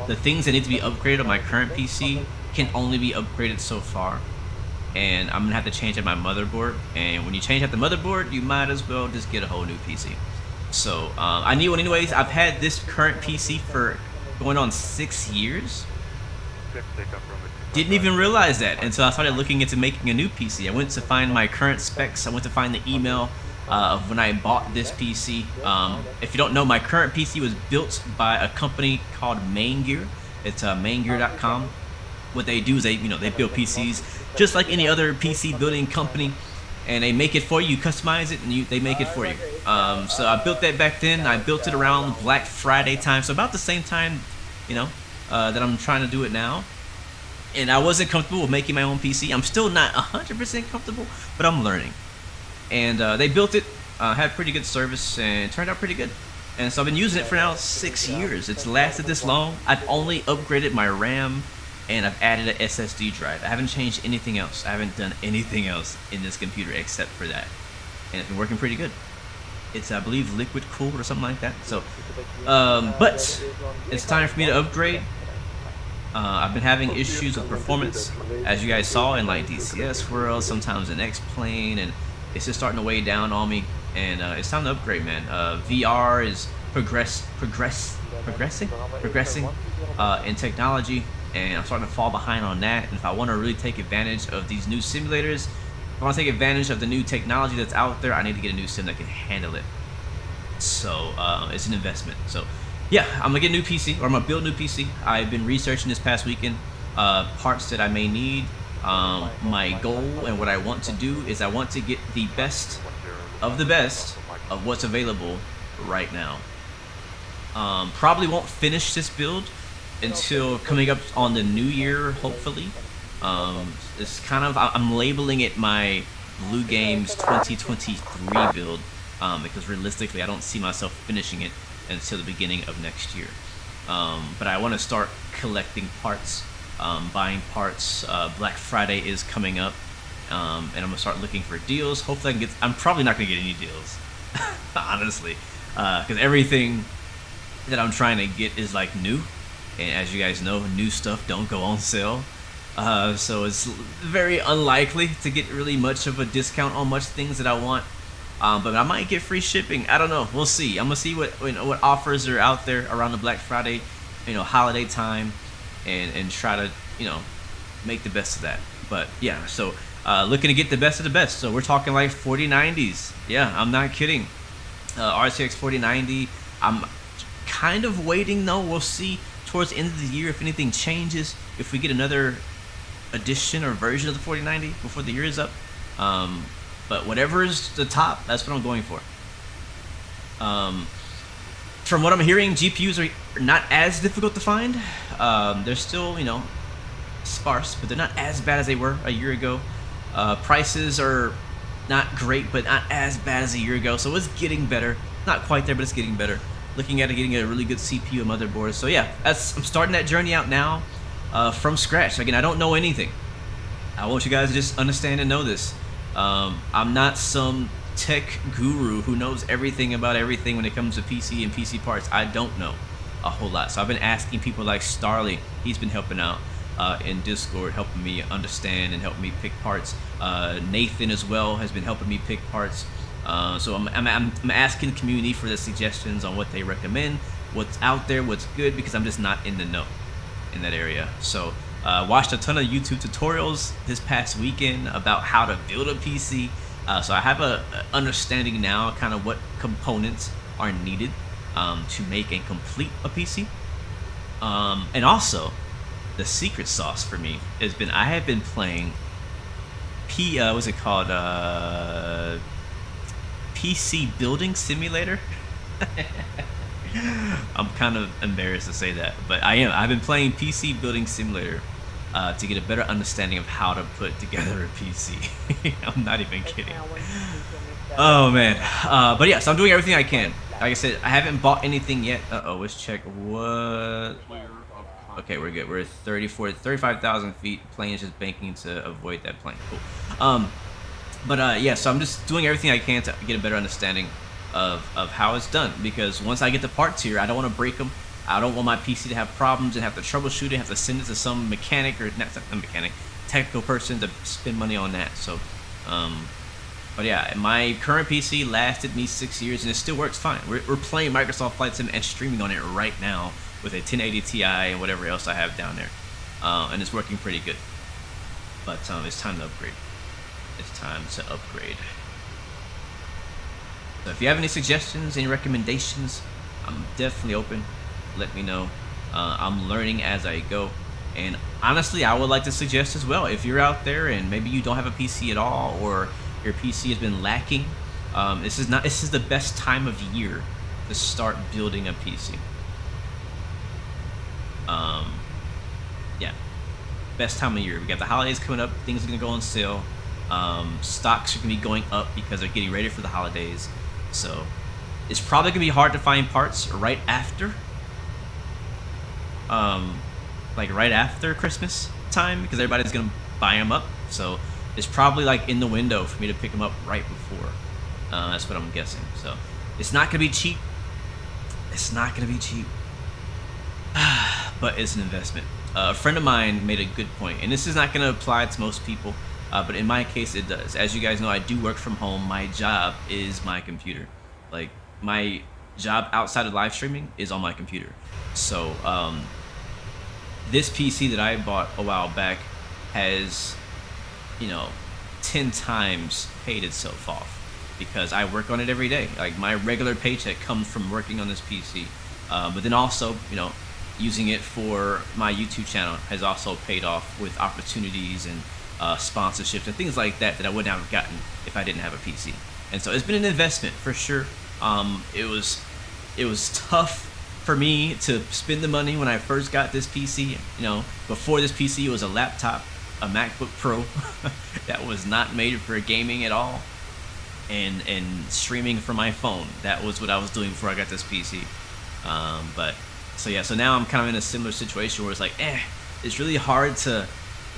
The things that need to be upgraded on my current PC can only be upgraded so far, and I'm gonna have to change out my motherboard. And when you change out the motherboard, you might as well just get a whole new PC. So I need one anyways. I've had this current PC for going on 6 years. Didn't even realize that until I started looking into making a new PC. I went to find my current specs. I went to find the email of when I bought this PC. If you don't know, my current PC was built by a company called Maingear. It's maingear.com. What they do is they build PCs just like any other PC building company, and they make it for you. You customize it, and they make it for you. So I built that back then. I built it around Black Friday time, so about the same time, that I'm trying to do it now. And I wasn't comfortable with making my own PC. I'm still not 100% comfortable, but I'm learning. and they built it, had pretty good service, and turned out pretty good. And so I've been using it for now 6 years. It's lasted this long. I've only upgraded my RAM, and I've added an SSD drive. I haven't changed anything else. I haven't done anything else in this computer except for that, and it's been working pretty good. It's, I believe, liquid cooled or something like that. So, but it's time for me to upgrade. I've been having issues with performance, as you guys saw in like DCS World, sometimes in X-Plane, and it's just starting to weigh down on me. And it's time to upgrade, man. VR is progressing in technology, and I'm starting to fall behind on that. And if I want to really take advantage of these new simulators, if I want to take advantage of the new technology that's out there, I need to get a new sim that can handle it. So it's an investment. So yeah, I'm gonna get a new PC, or I'm gonna build a new PC. I've been researching this past weekend parts that I may need. My goal and what I want to do is I want to get the best of what's available right now. Probably won't finish this build until coming up on the new year, hopefully. It's kind of, I'm labeling it my Blue Games 2023 build, because realistically I don't see myself finishing it until the beginning of next year. But I want to start collecting parts, buying parts. Black Friday is coming up, and I'm gonna start looking for deals. Hopefully I can get, I'm probably not gonna get any deals, honestly, because everything that I'm trying to get is like new, and as you guys know, new stuff don't go on sale. So it's very unlikely to get really much of a discount on much things that I want. But I might get free shipping. I don't know. We'll see. I'm gonna see what offers are out there around the Black Friday, holiday time, and try to make the best of that. But yeah, so looking to get the best of the best. So we're talking like 4090s. Yeah, I'm not kidding. RTX 4090. I'm kind of waiting though. We'll see towards the end of the year if anything changes. If we get another edition or version of the 4090 before the year is up. But whatever is the top, that's what I'm going for. From what I'm hearing, GPUs are not as difficult to find. They're still, sparse, but they're not as bad as they were a year ago. Prices are not great, but not as bad as a year ago. So it's getting better. Not quite there, but it's getting better. Looking at it, getting a really good CPU and motherboard. So yeah, I'm starting that journey out now, from scratch. Again, I don't know anything. I want you guys to just understand and know this. I'm not some tech guru who knows everything about everything when it comes to PC and PC parts. I don't know a whole lot. So I've been asking people like Starly. He's been helping out in Discord, helping me understand and helping me pick parts. Nathan as well has been helping me pick parts. So I'm asking the community for the suggestions on what they recommend, what's out there, what's good, because I'm just not in the know in that area. So watched a ton of YouTube tutorials this past weekend about how to build a PC. So I have a understanding now kind of what components are needed to make and complete a PC. And also the secret sauce for me has been, I have been playing what's it called? PC Building Simulator. I'm kind of embarrassed to say that, but I am. I've been playing PC Building Simulator to get a better understanding of how to put together a PC. I'm not even kidding. Oh man. But yeah, so I'm doing everything I can. Like I said, I haven't bought anything yet. Let's check what. Okay, we're good. We're at 35,000 feet. Plane is just banking to avoid that plane. Cool. But yeah, so I'm just doing everything I can to get a better understanding of how it's done, because once I get the parts here, I don't want to break them. I don't want my PC to have problems and have to troubleshoot it, have to send it to some mechanic, or not a mechanic, technical person to spend money on that. So, but yeah, my current PC lasted me 6 years and it still works fine. We're playing Microsoft Flight Sim and streaming on it right now with a 1080 Ti and whatever else I have down there, and it's working pretty good. But it's time to upgrade. It's time to upgrade. So if you have any suggestions, any recommendations, I'm definitely open. Let me know. I'm learning as I go. And honestly, I would like to suggest as well, if you're out there and maybe you don't have a PC at all, or your PC has been lacking, this is the best time of year to start building a PC. Yeah, best time of year. We got the holidays coming up. Things are gonna go on sale. Stocks are gonna be going up because they're getting ready for the holidays. So it's probably gonna be hard to find parts right after, like right after Christmas time, because everybody's gonna buy them up. So it's probably like in the window for me to pick them up right before. That's what I'm guessing. So it's not gonna be cheap. It's not gonna be cheap, but it's an investment. A friend of mine made a good point, and this is not gonna apply to most people, but in my case it does. As you guys know, I do work from home. My job is my computer. Like, my job outside of live streaming is on my computer. So this PC that I bought a while back has, you know, 10 times paid itself off because I work on it every day. Like, my regular paycheck comes from working on this PC, but then also, you know, using it for my YouTube channel has also paid off with opportunities and sponsorships and things like that that I wouldn't have gotten if I didn't have a PC. And so it's been an investment for sure. It was tough for me to spend the money when I first got this PC. You know, before this PC, it was a laptop, a MacBook Pro that was not made for gaming at all, and streaming from my phone. That was what I was doing before I got this PC. But so yeah, so now I'm kind of in a similar situation where it's like, it's really hard to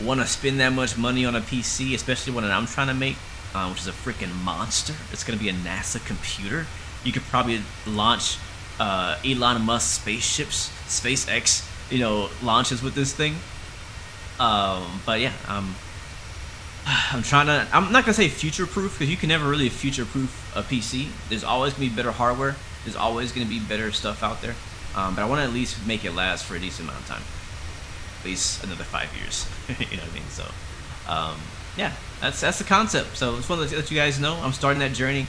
want to spend that much money on a PC, especially when I'm trying to make, which is a freaking monster. It's gonna be a NASA computer. You could probably launch Elon Musk spaceships, SpaceX, you know, launches with this thing. But yeah, I'm trying to, I'm not gonna say future-proof, because you can never really future-proof a PC. There's always gonna be better hardware. There's always gonna be better stuff out there. But I want to at least make it last for a decent amount of time. At least another 5 years. You know what I mean? So, yeah, that's the concept. So just want to let you guys know I'm starting that journey.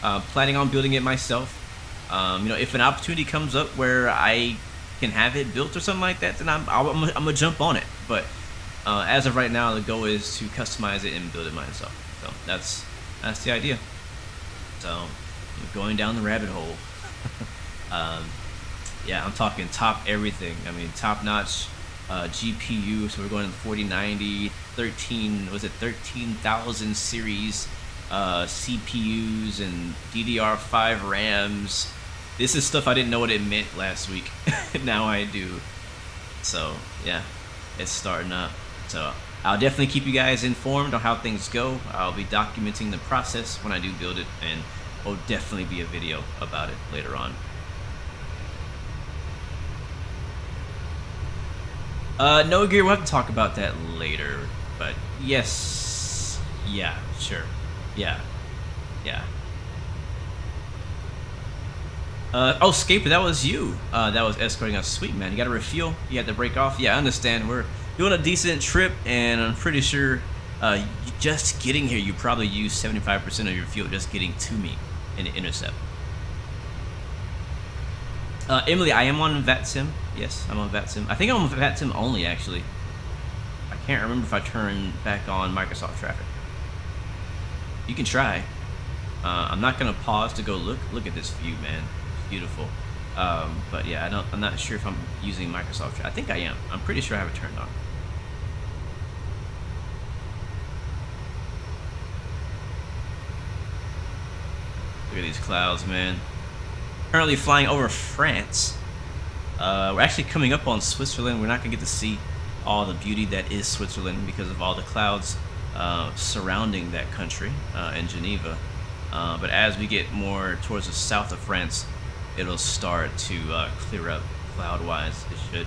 Planning on building it myself. You know, if an opportunity comes up where I can have it built or something like that, then I'm gonna jump on it. But as of right now, the goal is to customize it and build it myself. So that's the idea. So I'm going down the rabbit hole. Yeah, I'm talking top everything. I mean, top-notch GPU. So we're going to 4090, 13,000 series CPUs and DDR5 RAMs. This is stuff I didn't know what it meant last week. Now I do. So yeah, it's starting up. So I'll definitely keep you guys informed on how things go. I'll be documenting the process when I do build it, and will definitely be a video about it later on. No, Gear, we'll have to talk about that later, but yes, yeah, sure, yeah. Oh, Scaper, that was you. That was escorting us. Sweet, man. You got to refuel. You had to break off. Yeah, I understand. We're doing a decent trip, and I'm pretty sure just getting here, you probably used 75% of your fuel just getting to me in the intercept. Emily, I am on Vatsim. Yes, I'm on Vatsim. I think I'm on Vatsim only, actually. I can't remember if I turned back on Microsoft traffic. You can try. I'm not gonna pause to go look. Look at this view, man. It's beautiful. But yeah, I'm not sure if I'm using Microsoft traffic. I think I am. I'm pretty sure I have it turned on. Look at these clouds, man. Currently flying over France. We're actually coming up on Switzerland. We're not gonna get to see all the beauty that is Switzerland because of all the clouds surrounding that country in Geneva. But as we get more towards the south of France, it'll start to clear up cloud-wise. It should.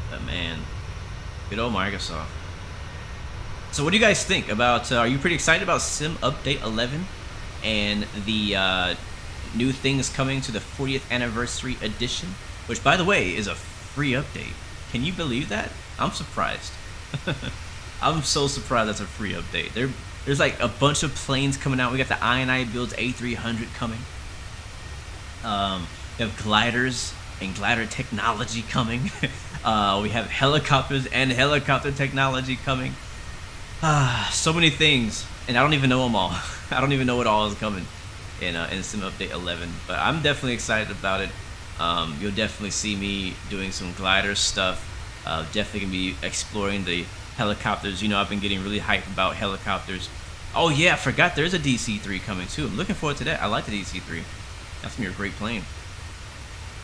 But man, good old Microsoft. So what do you guys think about, are you pretty excited about Sim Update 11 and the new things coming to the 40th anniversary edition, which by the way is a free update? Can you believe that? I'm surprised. I'm so surprised that's a free update. There's like a bunch of planes coming out. We got the I&I builds A300 coming. We have gliders and glider technology coming. We have helicopters and helicopter technology coming. So many things, and I don't even know them all. I don't even know what all is coming in Sim Update 11, but I'm definitely excited about it. You'll definitely see me doing some glider stuff. Definitely gonna be exploring the helicopters. You know, I've been getting really hyped about helicopters. Oh yeah, I forgot there's a DC-3 coming too. I'm looking forward to that. I like the DC-3. That's gonna be a great plane.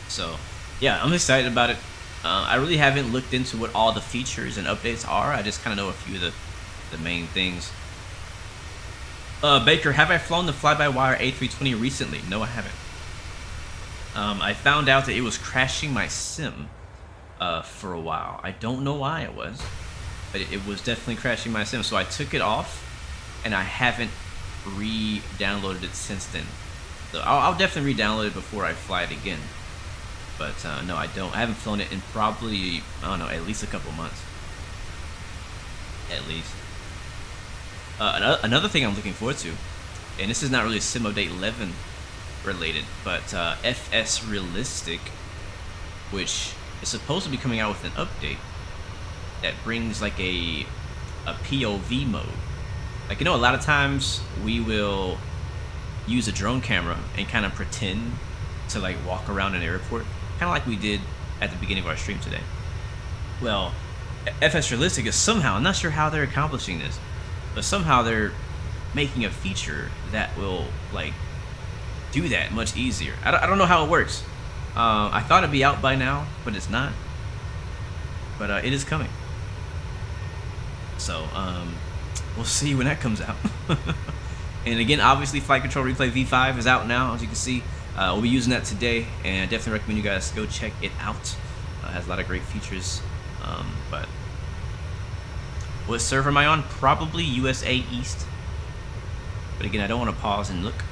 So yeah, I'm excited about it. I really haven't looked into what all the features and updates are. I just kind of know a few of the main things. Baker, have I flown the fly-by-wire A320 recently? No, I haven't. I found out that it was crashing my sim for a while. I don't know why it was, but it was definitely crashing my sim. So I took it off, and I haven't re-downloaded it since then. So I'll definitely re-download it before I fly it again. But no, I don't. I haven't flown it in probably, I don't know, at least a couple months. At least. Another thing I'm looking forward to, and this is not really Sim Update 11 related, but FS Realistic, which is supposed to be coming out with an update that brings like a POV mode. Like, you know, a lot of times we will use a drone camera and kind of pretend to like walk around an airport, kind of like we did at the beginning of our stream today. Well, FS Realistic is somehow, I'm not sure how they're accomplishing this, but somehow they're making a feature that will like do that much easier. I don't know how it works. I thought it'd be out by now, but it's not. But it is coming. So we'll see when that comes out. And again, obviously, Flight Control Replay V5 is out now, as you can see. We'll be using that today, and I definitely recommend you guys go check it out. It has a lot of great features. But what server am I on? Probably USA East. But again, I don't want to pause and look.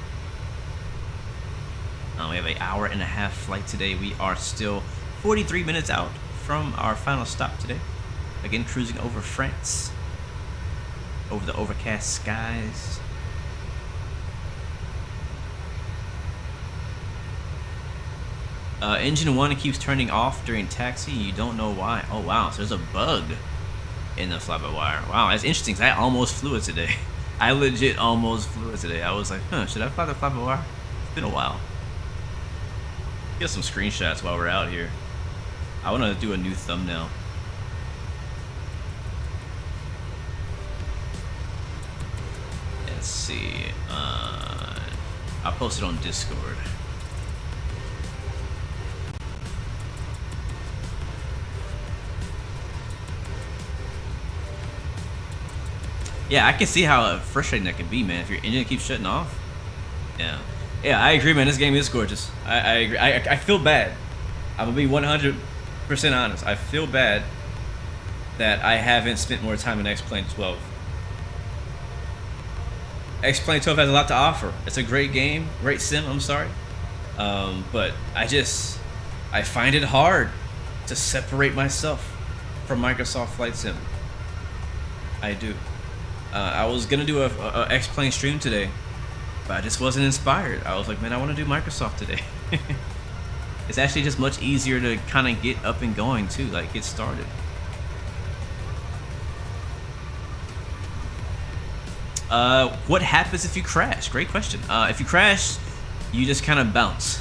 We have an hour-and-a-half flight today. We are still 43 minutes out from our final stop today. Again, cruising over France, over the overcast skies. Engine 1 keeps turning off during taxi. You don't know why. Oh wow, so there's a bug in the fly-by-wire. Wow, that's interesting, 'cause I almost flew it today. I legit almost flew it today. I was like, huh, should I fly the fly-by-wire? It's been a while. Get some screenshots while we're out here. I want to do a new thumbnail. Let's see. I'll post it on Discord. Yeah, I can see how frustrating that can be, man, if your engine keeps shutting off. Yeah. Yeah, I agree, man. This game is gorgeous. I agree. I feel bad. I'm gonna be 100% honest. I feel bad that I haven't spent more time in X-Plane 12. X-Plane 12 has a lot to offer. It's a great game, great sim, I'm sorry. But I find it hard to separate myself from Microsoft Flight Sim. I do. I was gonna do a X-Plane stream today, but I just wasn't inspired. I was like, man, I want to do Microsoft today. It's actually just much easier to kind of get up and going too, like get started. What happens if you crash? Great question. If you crash, you just kind of bounce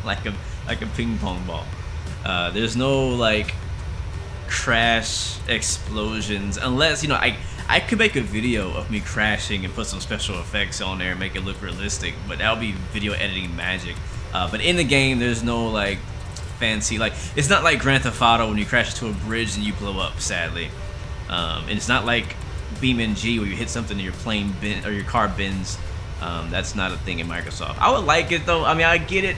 like a ping pong ball. There's no like crash explosions, unless, you know, I could make a video of me crashing and put some special effects on there and make it look realistic, but that would be video editing magic. But in the game, there's no like fancy, like, it's not like Grand Theft Auto when you crash into a bridge and you blow up, sadly. And it's not like BeamNG where you hit something and your plane or your car bends. That's not a thing in Microsoft. I would like it though. I mean, I get it.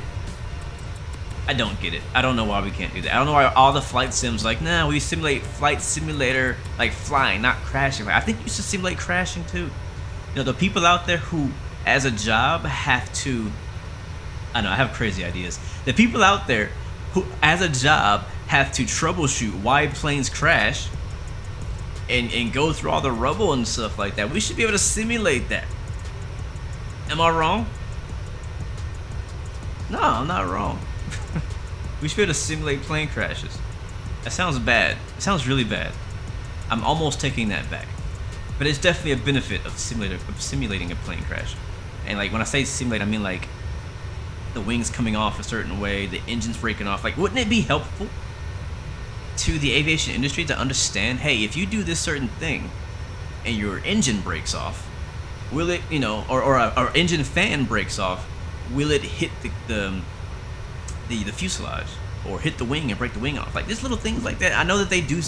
I don't get it. I don't know why we can't do that. I don't know why all the flight sims like, nah, we simulate flight simulator, like flying, not crashing. Like, I think you should simulate crashing too. You know, the people out there who, as a job, have to, I know, I have crazy ideas. The people out there who, as a job, have to troubleshoot why planes crash and go through all the rubble and stuff like that. We should be able to simulate that. Am I wrong? No, I'm not wrong. We should be able to simulate plane crashes. That sounds bad. It sounds really bad. I'm almost taking that back. But it's definitely a benefit of simulating a plane crash. And like when I say simulate, I mean like the wings coming off a certain way, the engine's breaking off. Like, wouldn't it be helpful to the aviation industry to understand, hey, if you do this certain thing and your engine breaks off, will it, you know, or our engine fan breaks off, will it hit the fuselage or hit the wing and break the wing off? Like, there's little things like that. I know that they do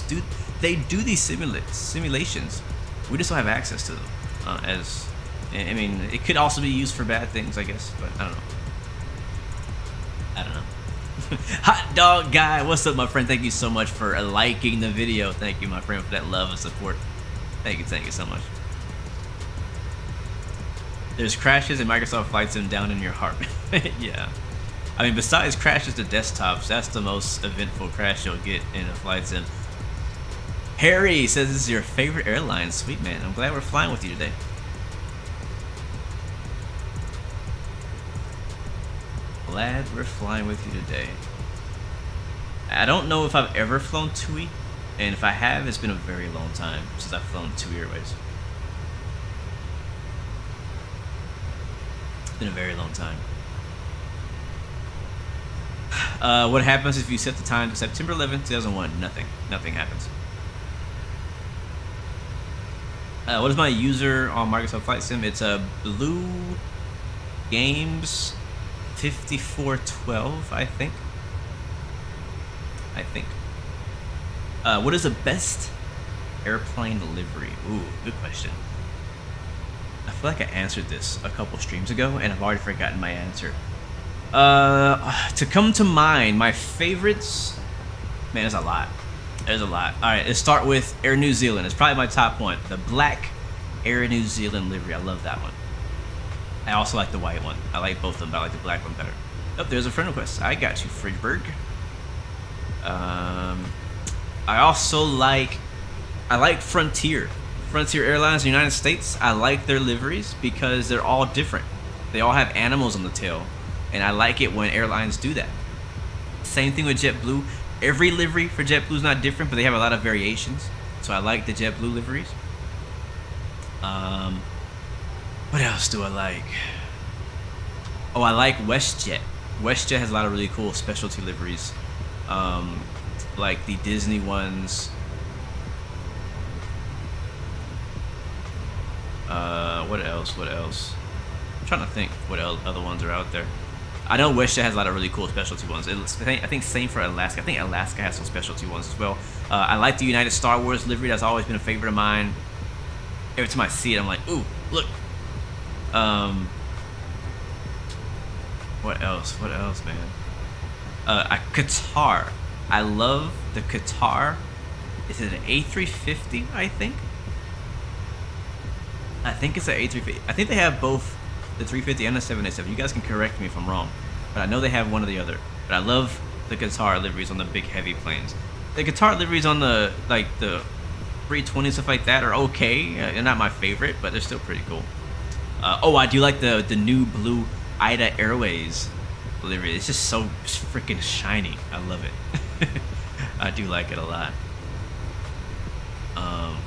these simulations. We just don't have access to them. I mean, it could also be used for bad things, I guess, but I don't know. Hot dog guy, what's up, my friend? Thank you so much for liking the video. Thank you, my friend, for that love and support. Thank you so much. There's crashes and Microsoft Flight Sim down in your heart. Yeah. I mean, besides crashes to desktops, that's the most eventful crash you'll get in a Flight Sim. Harry says this is your favorite airline. Sweet, man. I'm glad we're flying with you today. Glad we're flying with you today. I don't know if I've ever flown TUI, and if I have, it's been a very long time since I've flown TUI Airways. It's been a very long time. What happens if you set the time to September 11, 2001? Nothing happens. What is my user on Microsoft Flight Sim? It's a Blue Games 5412, I think. What is the best airplane livery? Ooh, good question. I feel like I answered this a couple streams ago, and I've already forgotten my answer. To come to mind, my favorites. Man, there's a lot. There's a lot. All right, let's start with Air New Zealand. It's probably my top one. The black Air New Zealand livery. I love that one. I also like the white one. I like both of them, but I like the black one better. Oh, there's a friend request. I got you, Fridberg. I also like Frontier. Frontier Airlines in the United States. I like their liveries because they're all different. They all have animals on the tail, and I like it when airlines do that. Same thing with JetBlue. Every livery for JetBlue is not different, but they have a lot of variations. So I like the JetBlue liveries. What else do I like? Oh, I like WestJet. WestJet has a lot of really cool specialty liveries, like the Disney ones. What else? I'm trying to think what other ones are out there. I know WestJet has a lot of really cool specialty ones. I think same for Alaska. I think Alaska has some specialty ones as well. I like the United Star Wars livery. That's always been a favorite of mine. Every time I see it, I'm like, ooh, look. What else, man? Qatar. I love the Qatar. Is it an A350, I think? I think it's an A350. I think they have both the 350 and the 787. You guys can correct me if I'm wrong, but I know they have one or the other. But I love the Qatar liveries on the big heavy planes. The Qatar liveries on the 320 stuff like that are okay. They're not my favorite, but they're still pretty cool. Oh, I do like the new blue Ida Airways livery. It's just so freaking shiny. I love it. I do like it a lot.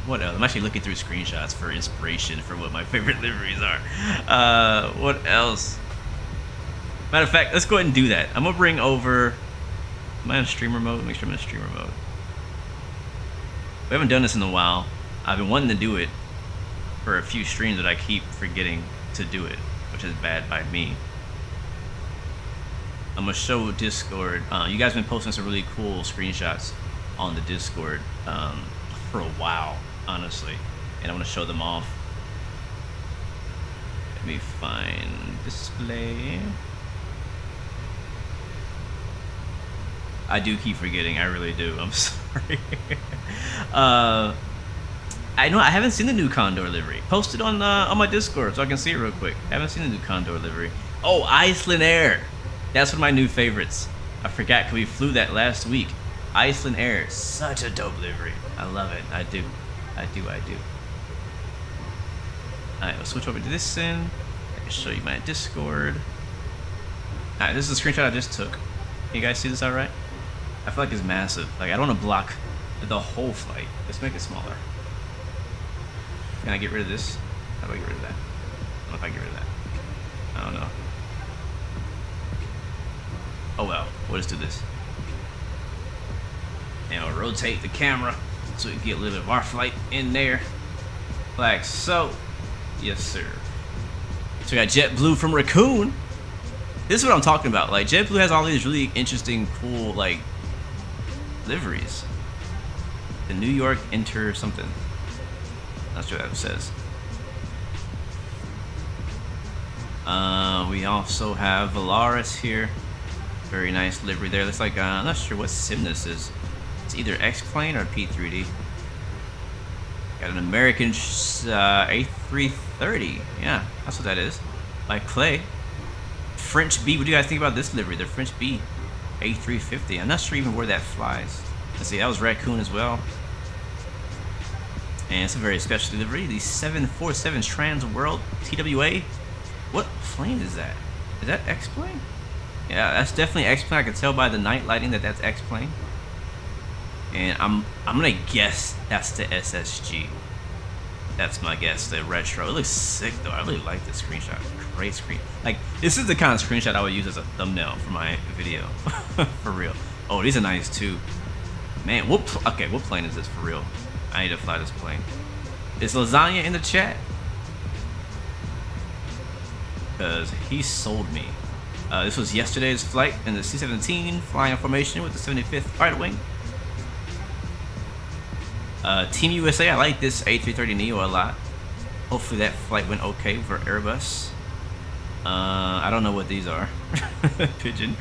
What else? I'm actually looking through screenshots for inspiration for what my favorite liveries are. What else? Matter of fact, let's go ahead and do that. I'm gonna bring over. Am I in streamer mode? Make sure I'm in streamer mode. We haven't done this in a while. I've been wanting to do it for a few streams, but I keep forgetting to do it, which is bad by me. I'm gonna show Discord. You guys have been posting some really cool screenshots on the Discord for a while, honestly, and I'm gonna show them off. Let me find display. I do keep forgetting. I really do. I'm sorry. I know I haven't seen the new Condor livery. Post it on my Discord so I can see it real quick. I haven't seen the new Condor livery. Oh, Iceland Air. That's one of my new favorites. I forgot because we flew that last week. Iceland Air, such a dope livery. I love it. I do. Alright, we'll switch over to this end. I can show you my Discord. Alright, this is a screenshot I just took. Can you guys see this alright? I feel like it's massive. Like, I don't want to block the whole flight. Let's make it smaller. Can I get rid of this? How do I get rid of that? I don't know if I can get rid of that. I don't know. Oh well, we'll just do this. And we'll rotate the camera so we can get a little bit of our flight in there. Like so. Yes, sir. So we got JetBlue from Raccoon. This is what I'm talking about. Like, JetBlue has all these really interesting, cool, like, liveries. The New York Inter something. Not sure what that says. We also have Valaris here. Very nice livery there. Looks like, I'm not sure what sim this is. It's either X-Plane or P3D. Got an American A330. Yeah, that's what that is. By Clay. French B. What do you guys think about this livery? The French B A350. I'm not sure even where that flies. Let's see, that was Raccoon as well. And it's a very special livery. The 747 Trans World TWA. What plane is that? Is that X-Plane? Yeah, that's definitely X-Plane. I can tell by the night lighting that that's X-Plane. And I'm gonna guess that's the SSG. That's my guess, the retro. It looks sick though. I really like this screenshot. Great screen. Like, this is the kind of screenshot I would use as a thumbnail for my video. For real. Oh, these are nice too. Man, what plane is this for real? I need to fly this plane. Is Lasagna in the chat? Because he sold me. This was yesterday's flight in the C-17, flying in formation with the 75th Fighter Wing. Team USA, I like this A330neo a lot. Hopefully that flight went okay for Airbus. I don't know what these are. Pigeon.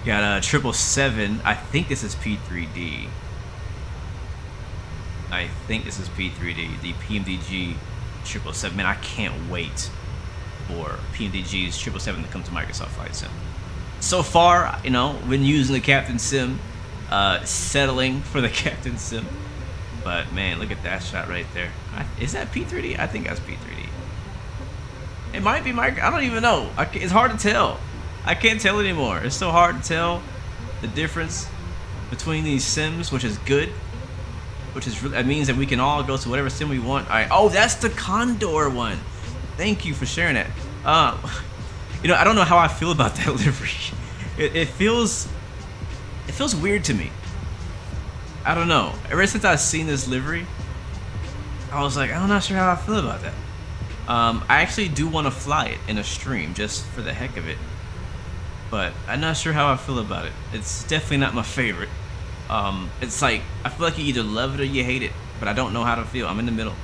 Got a 777. I think this is P3D. I think this is P3D. The PMDG 777. Man, I can't wait for PMDG's 777 to come to Microsoft Flight Sim. So far, you know, been using the Captain Sim, settling for the Captain Sim. But man, look at that shot right there. Is that P3D? I think that's P3D. It might be I don't even know. It's hard to tell. I can't tell anymore. It's so hard to tell the difference between these sims, which is good. Which is that means that we can all go to whatever sim we want. All right. Oh, that's the Condor one. Thank you for sharing that. You know, I don't know how I feel about that livery. It feels weird to me. I don't know. Ever since I've seen this livery, I was like, I'm not sure how I feel about that. I actually do want to fly it in a stream just for the heck of it, but I'm not sure how I feel about it. It's definitely not my favorite. It's like, I feel like you either love it or you hate it, but I don't know how to feel. I'm in the middle.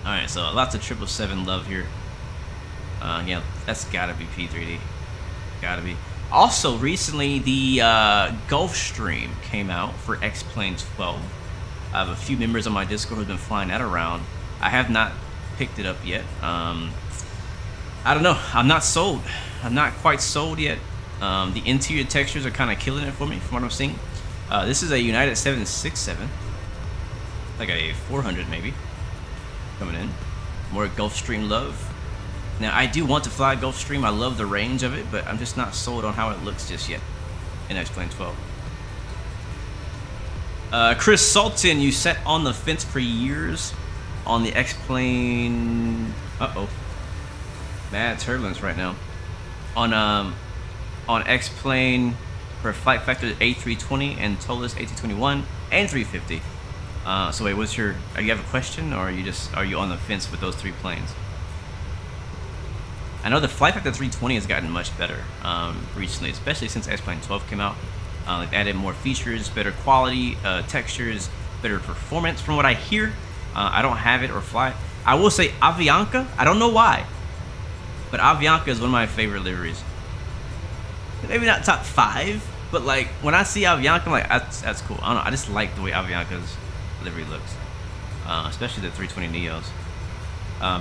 Alright, so lots of 777 love here. Yeah, that's gotta be P3D. Gotta be. Also, recently the Gulfstream came out for X-Plane 12. I have a few members on my Discord who've been flying that around. I have not picked it up yet. I don't know. I'm not sold. I'm not quite sold yet. The interior textures are kind of killing it for me, from what I'm seeing. This is a United 767, like a 400 maybe, coming in. More Gulfstream love. Now, I do want to fly Gulfstream. I love the range of it, but I'm just not sold on how it looks just yet in X-Plane 12. Chris Sultan, you sat on the fence for years on the X-Plane. Uh-oh. Mad turbulence right now. On X-Plane for Flight Factor A320 and Tolis A221 and 350. So wait, what's your? Do you have a question, or are you on the fence with those three planes? I know the Flight Factor 320 has gotten much better recently, especially since X-Plane 12 came out. They've added more features, better quality, textures, better performance from what I hear. I don't have it or fly it. I will say Avianca, I don't know why, but Avianca is one of my favorite liveries. Maybe not top 5, but like when I see Avianca, I'm like, that's cool. I don't know, I just like the way Avianca's livery looks, especially the 320 Neos.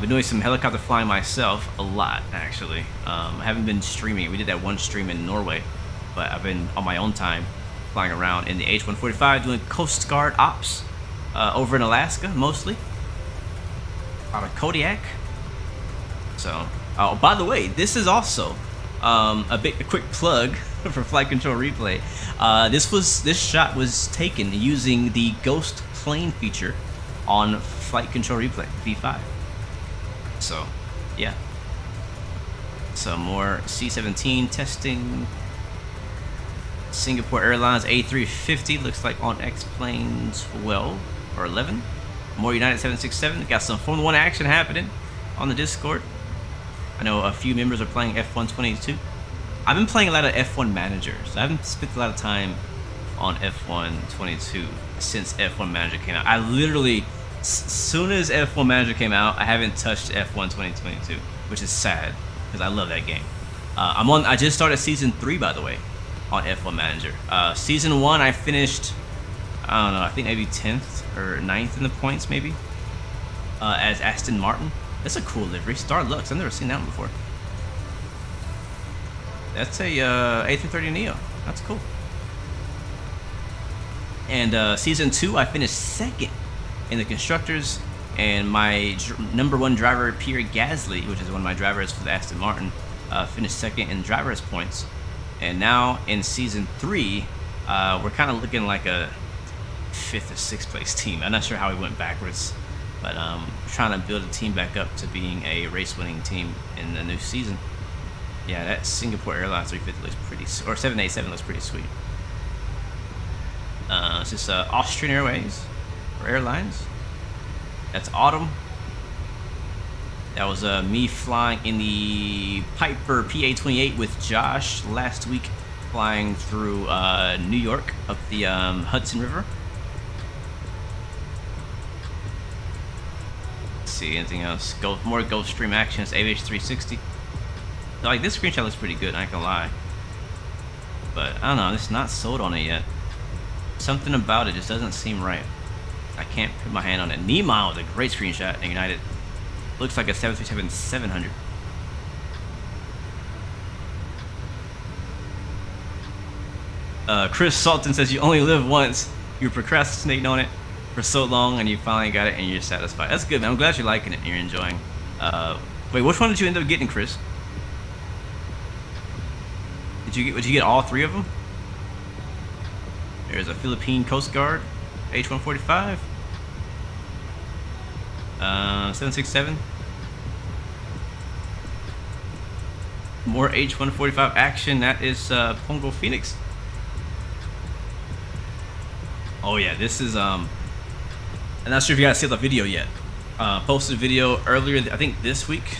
Been doing some helicopter flying myself a lot, actually. I haven't been streaming. We did that one stream in Norway, but I've been on my own time flying around in the H-145 doing Coast Guard ops over in Alaska, mostly. Out of Kodiak. So, oh, by the way, this is also a quick plug for Flight Control Replay. This shot was taken using the Ghost Plane feature on Flight Control Replay V5. So, yeah. Some more C-17 testing. Singapore Airlines A350 looks like on X-Plane 12 or 11. More United 767. Got some Formula 1 action happening on the Discord. I know a few members are playing F1 22. I've been playing a lot of F1 managers. I haven't spent a lot of time on F1 22 since F1 Manager came out. I literally, as soon as F1 Manager came out, I haven't touched F1 2022, which is sad because I love that game. I just started season 3, by the way, on F1 Manager. Season 1, I finished, I don't know, I think maybe 10th or 9th in the points, maybe, as Aston Martin. That's a cool livery. Star Lux. I've never seen that one before. That's a A330 Neo. That's cool. And season 2, I finished 2nd in the constructors, and my number 1 driver, Pierre Gasly, which is one of my drivers for the Aston Martin, finished 2nd in drivers points. And now in season 3, we're kind of looking like a 5th or 6th place team. I'm not sure how we went backwards, but we're trying to build a team back up to being a race-winning team in the new season. Yeah, that Singapore Airlines 350 looks pretty, or 787 looks pretty sweet. It's just Austrian Airways or Airlines. That's Autumn. That was me flying in the Piper PA-28 with Josh last week, flying through New York up the Hudson River. Let's see, anything else? More Gulfstream action. It's AVH 360. Like, this screenshot looks pretty good, I ain't gonna lie. But I don't know, it's not sold on it yet. Something about it just doesn't seem right. I can't put my hand on it. Nemo is a great screenshot in United. Looks like a 737-700. Chris Salton says you only live once. You're procrastinating on it for so long, and you finally got it, and you're satisfied. That's good, man. I'm glad you're liking it and you're enjoying. Wait, which one did you end up getting, Chris? Did you get all 3 of them? There's a Philippine Coast Guard H-145. 767. More H-145 action. That is Pongo Phoenix. Oh yeah, this is I'm not sure if you guys see the video yet. Posted a video earlier, I think this week,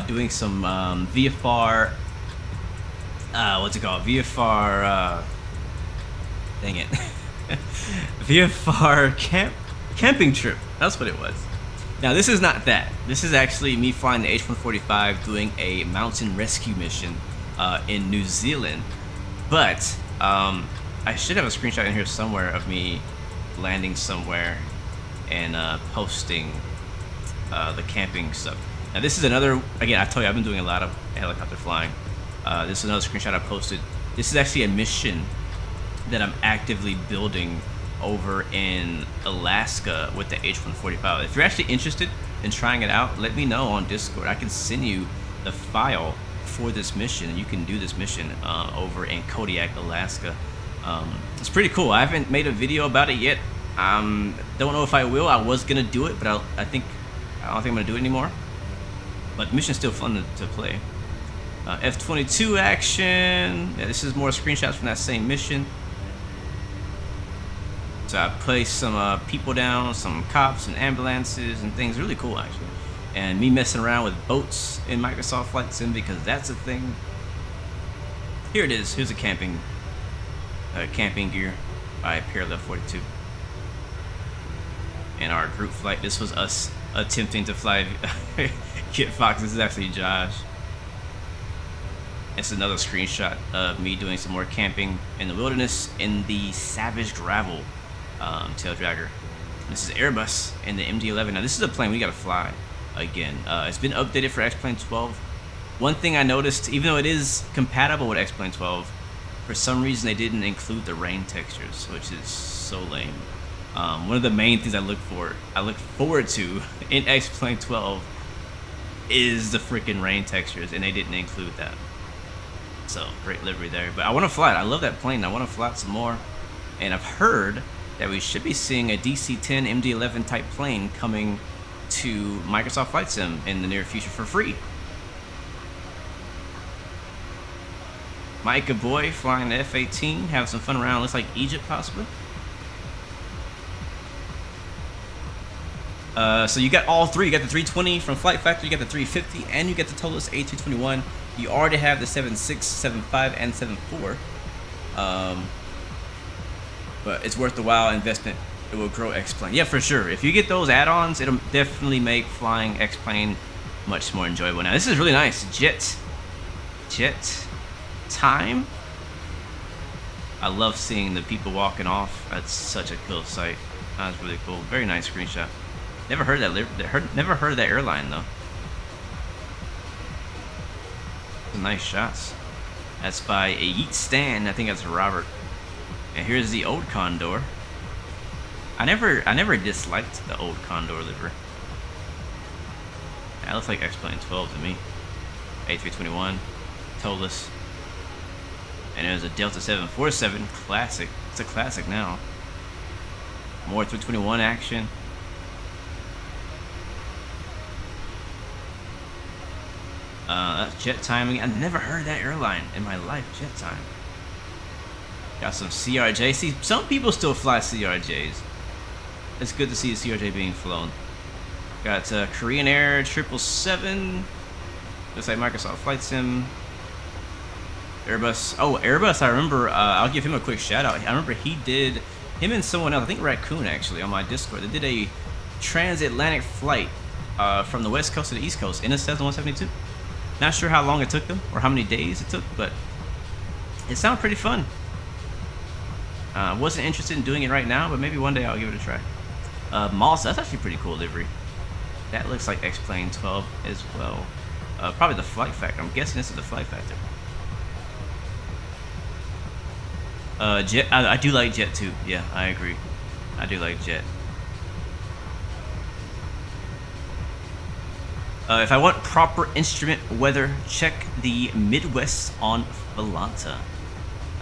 doing some VFR. What's it called? VFR. Dang it. VFR camping trip. That's what it was. Now this is not that. This is actually me flying the H-145 doing a mountain rescue mission in New Zealand. But I should have a screenshot in here somewhere of me landing somewhere and posting the camping stuff. Now this is another, again, I told you I've been doing a lot of helicopter flying. This is another screenshot I posted. This is actually a mission that I'm actively building over in Alaska with the H-145. If you're actually interested in trying it out, let me know on Discord. I can send you the file for this mission, and you can do this mission over in Kodiak, Alaska. It's pretty cool. I haven't made a video about it yet. Don't know if I will. I was gonna do it, but I don't think I'm gonna do it anymore. But the mission's still fun to play. F-22 action. Yeah, this is more screenshots from that same mission. So I placed some people down, some cops and ambulances and things. Really cool, actually. And me messing around with boats in Microsoft Flight Sim because that's a thing. Here it is. Here's a camping gear by Parallel 42. And our group flight. This was us attempting to fly Kit Fox. This is actually Josh. It's another screenshot of me doing some more camping in the wilderness in the Savage Gravel tail dragger. This is Airbus and the MD-11. Now this is a plane we gotta fly again. It's been updated for X-Plane 12. One thing I noticed, even though it is compatible with X-Plane 12, for some reason they didn't include the rain textures, which is so lame. One of the main things I look forward to in X-Plane 12 is the freaking rain textures, and they didn't include that. So great livery there. But I want to fly it. I love that plane. I want to fly it some more. And I've heard that we should be seeing a DC-10 MD-11 type plane coming to Microsoft Flight Sim in the near future for free. Micah Boy flying the F-18, having some fun around. Looks like Egypt possibly. So you got all three. You got the 320 from Flight Factor, you got the 350, and you get the Tolos A221. You already have the 7.6, 7.5, and 7.4. But it's worth the while investment. It will grow X-Plane. Yeah, for sure. If you get those add-ons, it'll definitely make flying X-Plane much more enjoyable. Now, this is really nice. Jet time. I love seeing the people walking off. That's such a cool sight. That's really cool. Very nice screenshot. Never heard that. Never heard of that airline though. Some nice shots. That's by Yeet Stan. I think that's Robert. And here's the old Condor. I never disliked the old Condor livery. That looks like X-Plane 12 to me. A321, Tolos. And there's a Delta 747 classic. It's a classic now. More 321 action. That's Jet Time. I never heard that airline in my life. Jet Time. Got some CRJ. See, some people still fly CRJs. It's good to see the CRJ being flown. Got Korean Air 777. Looks like Microsoft Flight Sim. Airbus. Oh, Airbus. I remember. I'll give him a quick shout out. I remember he did. Him and someone else. I think Raccoon actually on my Discord. They did a transatlantic flight from the west coast to the east coast in a Cessna 172. Not sure how long it took them or how many days it took, but it sounded pretty fun. Wasn't interested in doing it right now, but maybe one day I'll give it a try. Malsa, that's actually pretty cool livery. That looks like X-Plane 12 as well. Probably the Flight Factor. I'm guessing this is the Flight Factor. Jet. I do like Jet too. Yeah, I agree. I do like Jet. If I want proper instrument weather, check the Midwest on Volanta.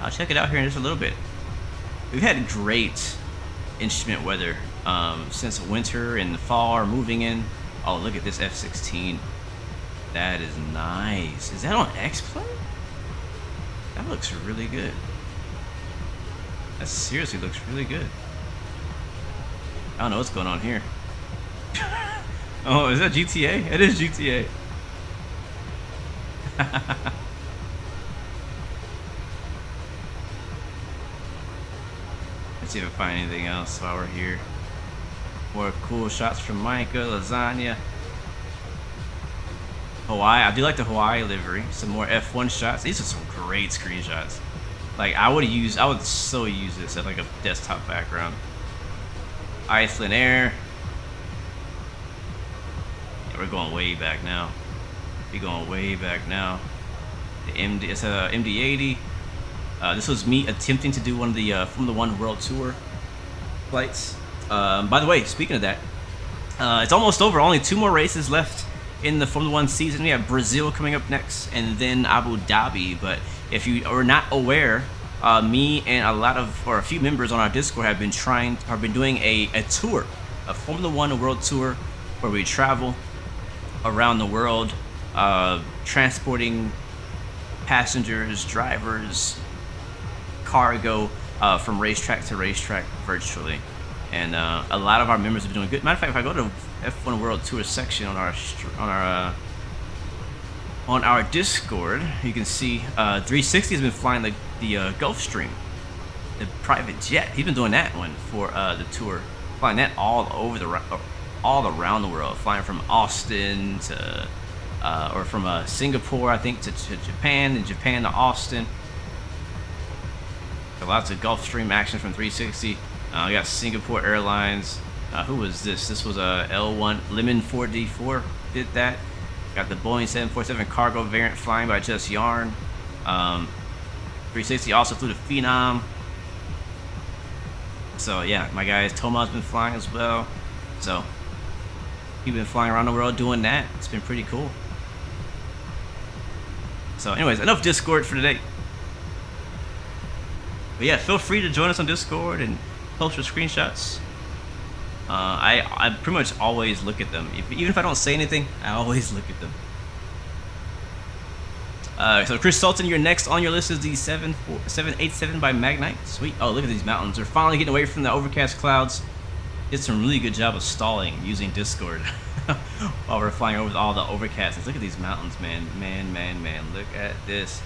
I'll check it out here in just a little bit. We've had great instrument weather since winter and the fall are moving in. Oh, look at this F-16. That is nice. Is that on X-Plane? That looks really good. That seriously looks really good. I don't know what's going on here. Oh, is that GTA? It is GTA. Let's see if I find anything else while we're here. More cool shots from Micah, Lasagna. Hawaii. I do like the Hawaii livery. Some more F1 shots. These are some great screenshots. Like I would so use this as like a desktop background. Iceland Air. Yeah, we're going way back now. We're going way back now. The it's a MD-80. This was me attempting to do one of the Formula One World Tour flights. By the way, speaking of that, it's almost over. Only 2 more races left in the Formula One season. We have Brazil coming up next, and then Abu Dhabi. But if you are not aware, me and a few members on our Discord have been doing a tour, a Formula One World Tour, where we travel around the world, transporting passengers, drivers, cargo from racetrack to racetrack virtually. And a lot of our members have been doing good. Matter of fact, if I go to F1 World Tour section on our Discord, you can see 360 has been flying the Gulfstream, the private jet. He's been doing that one for the tour, flying that all around the world, flying from Austin to or from Singapore, I think, to Japan, and Japan to Austin. So lots of Gulfstream action from 360. We got Singapore Airlines. Who was this? This was a L1 Lemon 4D4 did that. Got the Boeing 747 cargo variant flying by Just Yarn. 360 also flew to Phenom. So yeah, my guy Toma's been flying as well. So he's been flying around the world doing that. It's been pretty cool. So anyways, enough Discord for today. But yeah, feel free to join us on Discord and post your screenshots. I pretty much always look at them. Even if I don't say anything, I always look at them. So Chris Sultan, you're next on your list is the 787 by Magnite. Sweet. Oh, look at these mountains. They're finally getting away from the overcast clouds. Did some really good job of stalling using Discord while we're flying over all the overcasts. Look at these mountains, man. Man. Look at this.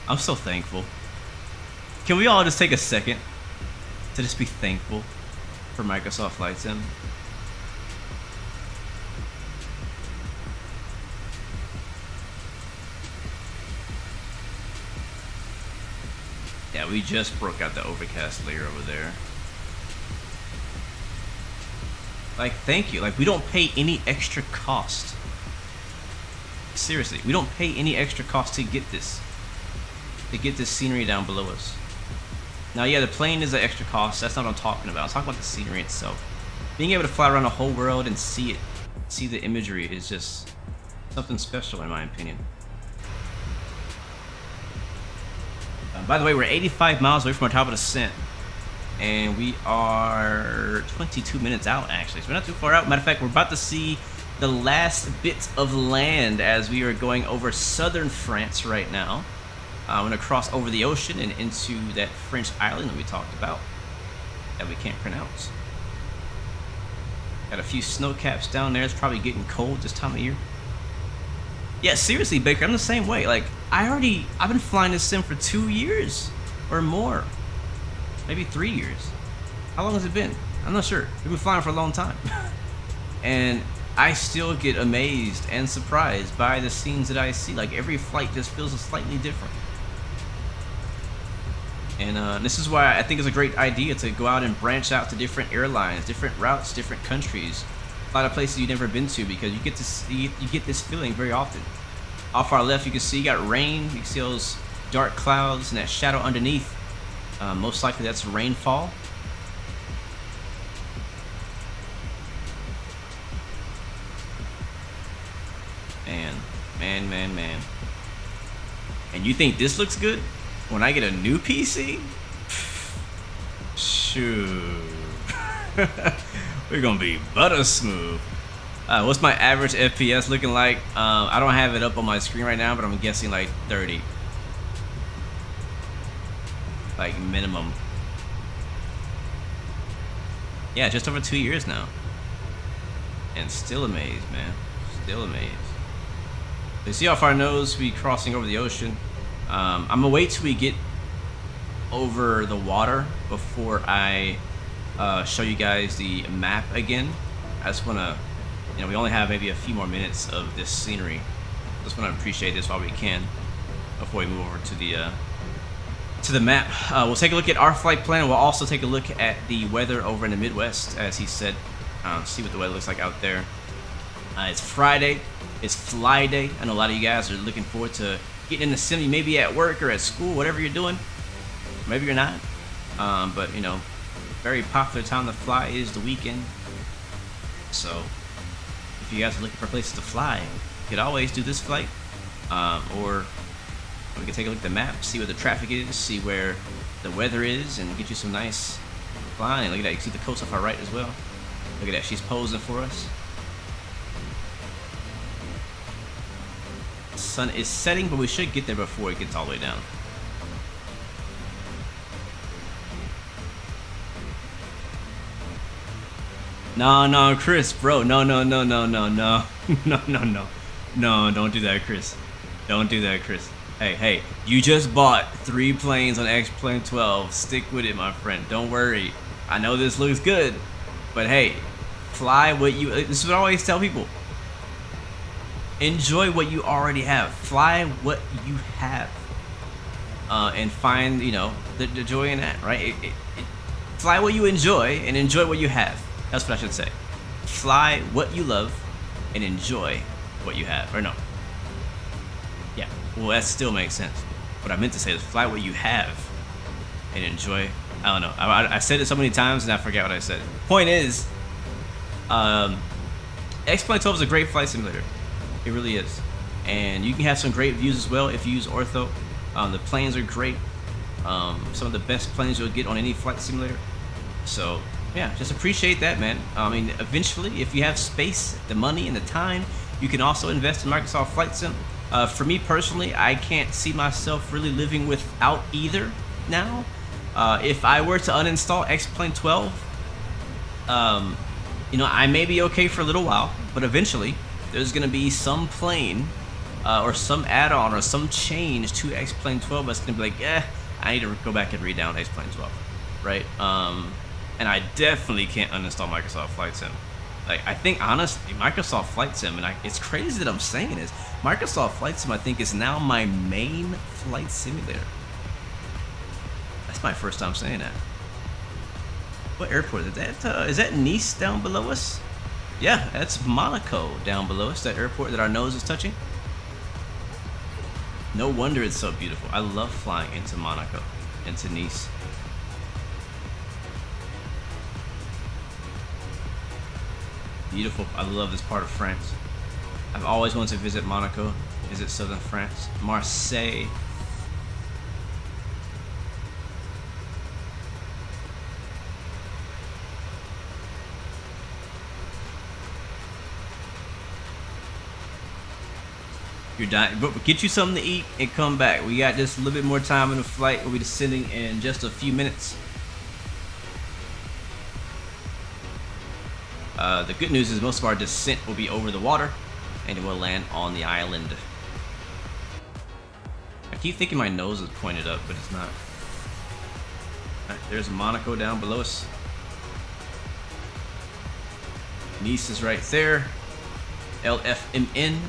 I'm so thankful. Can we all just take a second to just be thankful for Microsoft Flight Sim? Yeah, we just broke out the overcast layer over there. Like, thank you. Like, we don't pay any extra cost. Seriously, we don't pay any extra cost to get this. To get this scenery down below us. Now, yeah, the plane is an extra cost. That's not what I'm talking about. I'm talking about the scenery itself. Being able to fly around the whole world and see it, see the imagery is just something special in my opinion. By the way, we're 85 miles away from our top of ascent, and we are 22 minutes out actually, so we're not too far out. Matter of fact, we're about to see the last bit of land as we are going over southern France right now. I'm gonna cross over the ocean and into that French island that we talked about that we can't pronounce. Got a few snow caps down there. It's probably getting cold this time of year. Yeah, seriously, Baker, I'm the same way. Like, I've been flying this sim for 2 years or more, maybe 3 years. How long has it been? I'm not sure. We've been flying for a long time, and I still get amazed and surprised by the scenes that I see. Like, every flight just feels slightly different. And this is why I think it's a great idea to go out and branch out to different airlines, different routes, different countries, a lot of places you've never been to, because you get to see, you get this feeling very often. Off our left, you can see you got rain. You can see those dark clouds and that shadow underneath. Most likely that's rainfall. Man. And you think this looks good? When I get a new PC? Shoot. We're gonna be butter smooth. What's my average FPS looking like? I don't have it up on my screen right now, but I'm guessing like 30. Like minimum. Yeah, just over 2 years now. And still amazed, man. Still amazed. You see off our nose, we crossing over the ocean. I'm gonna wait till we get over the water before I show you guys the map again. I just wanna, you know, we only have maybe a few more minutes of this scenery. Just wanna appreciate this while we can before we move over to the map. We'll take a look at our flight plan. We'll also take a look at the weather over in the Midwest, as he said. See what the weather looks like out there. It's Friday. It's Fly Day. I know a lot of you guys are looking forward to getting in the sim. You may be at work or at school, whatever you're doing. Maybe you're not. But you know, very popular time to fly is the weekend. So if you guys are looking for places to fly, you could always do this flight. Or we can take a look at the map, see where the traffic is, see where the weather is, and get you some nice flying. Look at that. You can see the coast off our right as well. Look at that. She's posing for us. The sun is setting, but we should get there before it gets all the way down. No, Chris, bro. No, don't do that, Chris. Don't do that, Chris. Hey, you just bought 3 planes on X-Plane 12. Stick with it, my friend. Don't worry. I know this looks good, but hey, fly what you. This is what I always tell people. Enjoy what you already have. Fly what you have, and find, you know, the joy in that, right? Fly what you enjoy and enjoy what you have. That's what I should say. Fly what you love and enjoy what you have. Or no. Yeah. Well, that still makes sense. What I meant to say is fly what you have and enjoy. I don't know. I said it so many times and I forget what I said. Point is, X-Plane 12 is a great flight simulator. It really is. And you can have some great views as well if you use ortho. The planes are great. Some of the best planes you'll get on any flight simulator. So Yeah, just appreciate that, man. I mean, eventually, if you have space, the money, and the time, you can also invest in Microsoft Flight Sim. For me personally, I can't see myself really living without either now. If I were to uninstall X-Plane 12, you know, I may be okay for a little while, but eventually there's going to be some plane or some add-on or some change to X-Plane 12 that's going to be like, I need to go back and read down X-Plane 12, right? And I definitely can't uninstall Microsoft Flight Sim. Like, I think, honestly, Microsoft Flight Sim, and it's crazy that I'm saying this, Microsoft Flight Sim, I think, is now my main flight simulator. That's my first time saying that. What airport is that? Is that Nice down below us? Yeah, that's Monaco down below us, that airport that our nose is touching. No wonder it's so beautiful. I love flying into Monaco, into Nice. Beautiful. I love this part of France. I've always wanted to visit Monaco, visit southern France, Marseille. You're dying, but get you something to eat and come back. We got just a little bit more time in the flight. We'll be descending in just a few minutes. The good news is most of our descent will be over the water, and it will land on the island. I keep thinking my nose is pointed up, but it's not. Right, there's Monaco down below us. Nice is right there. LFMN,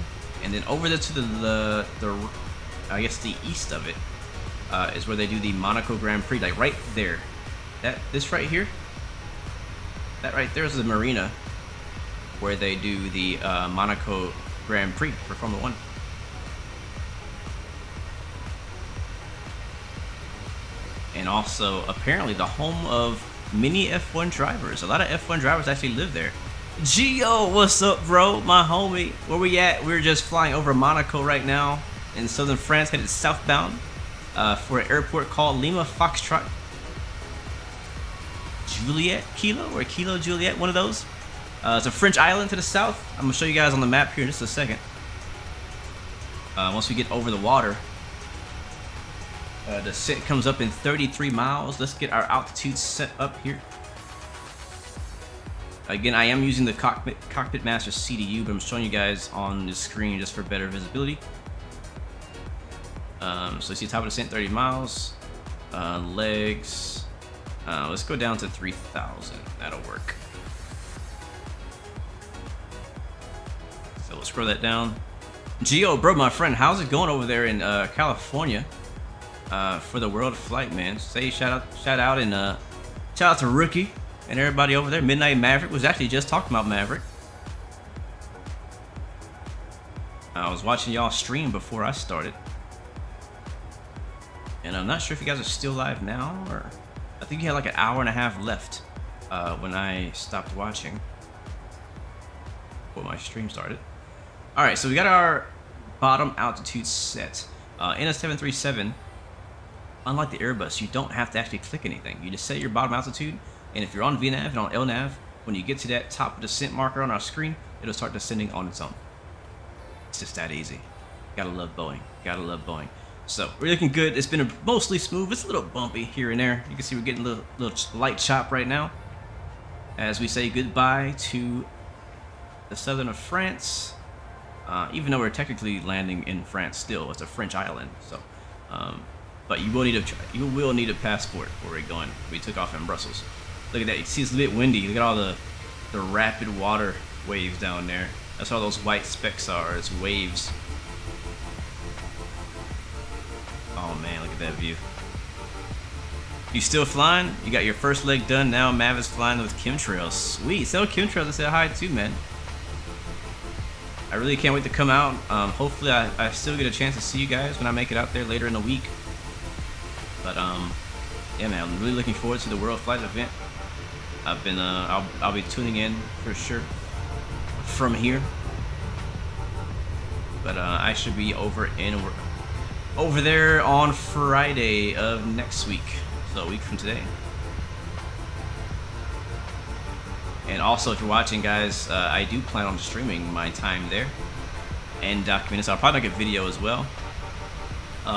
and then over there to the I guess the east of it is where they do the Monaco Grand Prix, like right there. This right here. That right there is the marina where they do the Monaco Grand Prix for Formula 1. And also, apparently, the home of many F1 drivers. A lot of F1 drivers actually live there. Gio, what's up, bro? My homie. Where we at? We're just flying over Monaco right now in southern France, headed southbound for an airport called Lima Foxtrot Juliet Kilo, or Kilo Juliet, one of those. It's a French island to the south. I'm gonna show you guys on the map here in just a second. Once we get over the water, the descent comes up in 33 miles. Let's get our altitude set up here. Again, I am using the Cockpit Master CDU, but I'm showing you guys on the screen just for better visibility. So you see top of the descent, 30 miles. Legs. Let's go down to 3,000. That'll work. So we'll scroll that down. Gio, bro, my friend, how's it going over there in California for the World of Flight, man? Say shout out, and shout out to Rookie and everybody over there. Midnight Maverick was actually just talking about Maverick. I was watching y'all stream before I started, and I'm not sure if you guys are still live now, or I think you had like an hour and a half left when I stopped watching before my stream started. All right, so we got our bottom altitude set. In a 737, unlike the Airbus, you don't have to actually click anything. You just set your bottom altitude, and if you're on VNAV and on LNAV, when you get to that top descent marker on our screen, it'll start descending on its own. It's just that easy. Gotta love Boeing. Gotta love Boeing. So we're looking good. It's been mostly smooth. It's a little bumpy here and there. You can see we're getting a little light chop right now as we say goodbye to the southern of France. Even though we're technically landing in France still, it's a French island. So, but you will need a passport where we're going. We took off in Brussels. Look at that. You see it's a bit windy. Look at all the rapid water waves down there. That's all those white specks are. It's waves. Oh man, look at that view. You still flying? You got your first leg done. Now Mav is flying with chemtrails. Sweet. Tell chemtrails I said hi too, man. I really can't wait to come out. Hopefully I still get a chance to see you guys when I make it out there later in the week. But yeah, man, I'm really looking forward to the World Flight event. I've been I'll be tuning in for sure from here. But I should be over there on Friday of next week, so a week from today. And also, if you're watching, guys, I do plan on streaming my time there and documenting. So I'll probably make a video as well.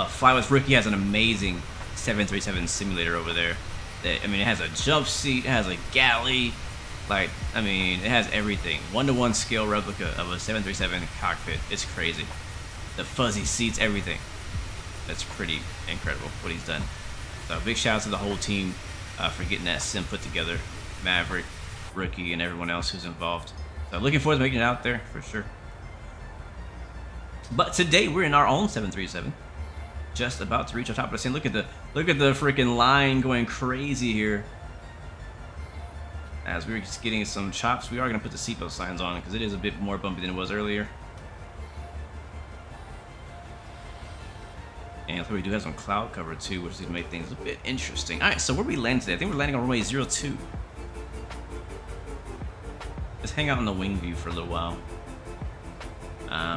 Fly with Rookie has an amazing 737 simulator over there. That, I mean, it has a jump seat, it has a galley, like, I mean, it has everything. 1-to-1 scale replica of a 737 cockpit. It's crazy. The fuzzy seats, everything. That's pretty incredible what he's done. So big shout out to the whole team for getting that sim put together. Maverick, Rookie, and everyone else who's involved. So looking forward to making it out there for sure. But today we're in our own 737. Just about to reach the top of the scene. Look at the freaking line going crazy here. As we're just getting some chops, we are gonna put the seatbelt signs on because it is a bit more bumpy than it was earlier. And we do have some cloud cover too, which is gonna make things a bit interesting. All right, so where we land today? I think we're landing on runway 02. Let's hang out in the wing view for a little while.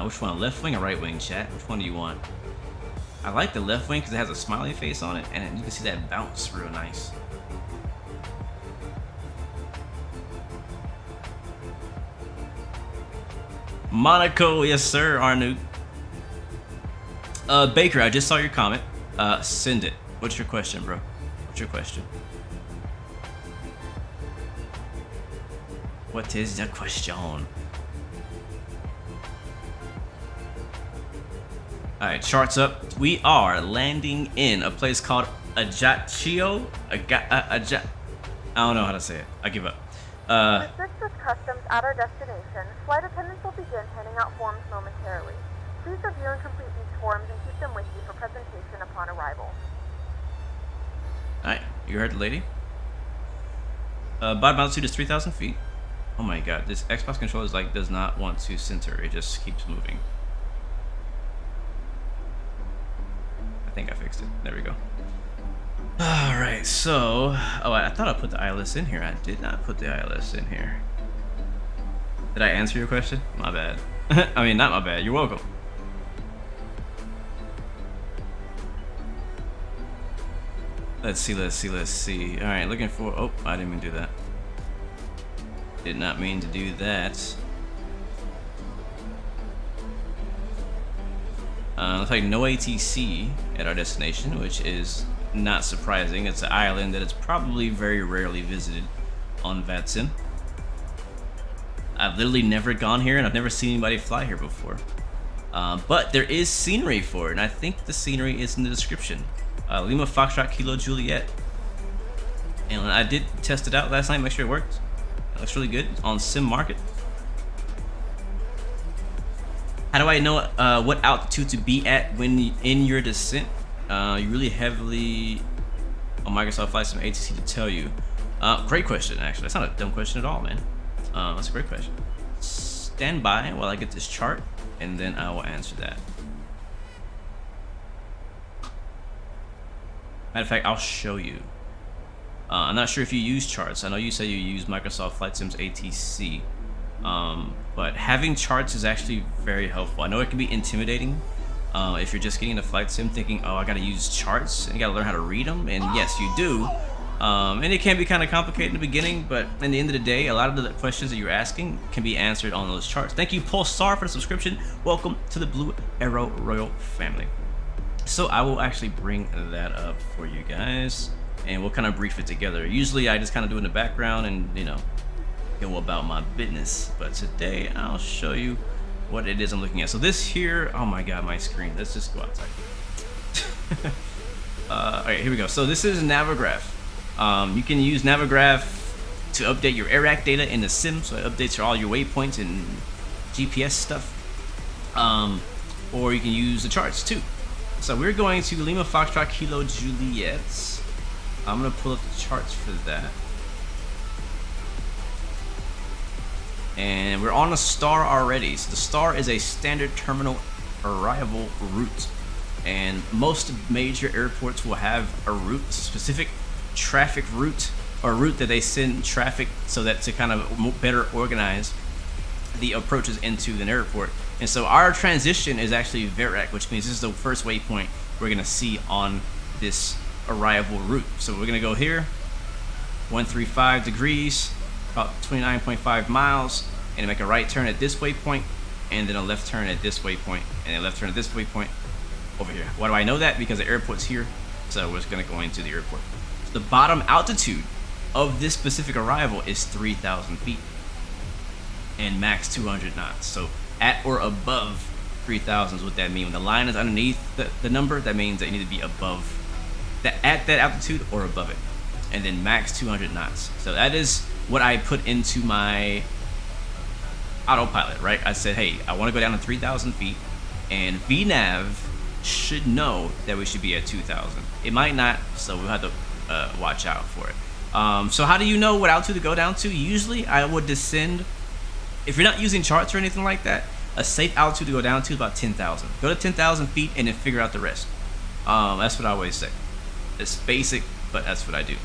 Which one? Left wing or right wing, chat? Which one do you want? I like the left wing because it has a smiley face on it, and you can see that bounce real nice. Monaco, yes sir, Arnold. Baker, I just saw your comment. Send it. What's your question, bro? What's your question? What is the question? Alright, charts up. We are landing in a place called Ajaccio. I don't know how to say it. I give up. To assist with customs at our destination, flight attendants will begin handing out forms momentarily. Please review and complete these forms and keep them with you for presentation upon arrival. Alright, you heard the lady. Bottom altitude is 3,000 feet. Oh my god, this Xbox controller is like does not want to center. It just keeps moving. I think I fixed it. There we go. Alright, so... Oh, I thought I put the ILS in here. I did not put the ILS in here. Did I answer your question? My bad. I mean, not my bad. You're welcome. Let's see. Alright, looking for... Oh, I didn't mean to do that. Did not mean to do that. Looks like no ATC at our destination, which is not surprising. It's an island that is probably very rarely visited on Vatsim. I've literally never gone here, and I've never seen anybody fly here before. But there is scenery for it, and I think the scenery is in the description. Lima Foxtrot Kilo Juliet. And I did test it out last night, make sure it worked. It looks really good on Sim Market. How do I know what altitude to be at when in your descent? You really heavily on Microsoft Flight Sim ATC to tell you. Great question, actually. That's not a dumb question at all, man. That's a great question. Stand by while I get this chart, and then I will answer that. Matter of fact, I'll show you. I'm not sure if you use charts. I know you say you use Microsoft Flight Sim's ATC. But having charts is actually very helpful. I know it can be intimidating if you're just getting into Flight Sim thinking, oh, I gotta use charts and you gotta learn how to read them, and yes, you do. And it can be kind of complicated in the beginning, but in the end of the day, a lot of the questions that you're asking can be answered on those charts. Thank you, Pulsar, for the subscription. Welcome to the Blue Arrow Royal family. So I will actually bring that up for you guys, and we'll kind of brief it together. Usually I just kind of do it in the background and, you know, go about my business, but today I'll show you what it is I'm looking at. So this here, oh my god, my screen. Let's just go outside. Alright, here we go. So this is Navigraph. You can use Navigraph to update your AirAC data in the sim, so it updates all your waypoints and GPS stuff. Or you can use the charts too. So we're going to Lima Foxtrot Kilo Juliet. I'm gonna pull up the charts for that. And we're on a star already. So the star is a standard terminal arrival route, and most major airports will have a route, specific traffic route, or route that they send traffic so that to kind of better organize the approaches into an airport. And so our transition is actually VERAC, which means this is the first waypoint we're gonna see on this arrival route. So we're gonna go here, 135 degrees, about 29.5 miles, and make a right turn at this waypoint, and then a left turn at this waypoint, and a left turn at this waypoint over here. Why do I know that? Because the airport's here, so we're just gonna go into the airport. So the bottom altitude of this specific arrival is 3,000 feet and max 200 knots. So at or above 3,000 is what that means. When the line is underneath the number, that means that you need to be above that, at that altitude or above it. And then max 200 knots. So that is what I put into my autopilot, right? I said, hey, I want to go down to 3,000 feet, and VNav should know that we should be at 2,000. It might not, so we'll have to watch out for it. So how do you know what altitude to go down to? Usually I would descend, if you're not using charts or anything like that, a safe altitude to go down to is about 10,000. Go to 10,000 feet and then figure out the rest. That's what I always say. It's basic, but that's what I do.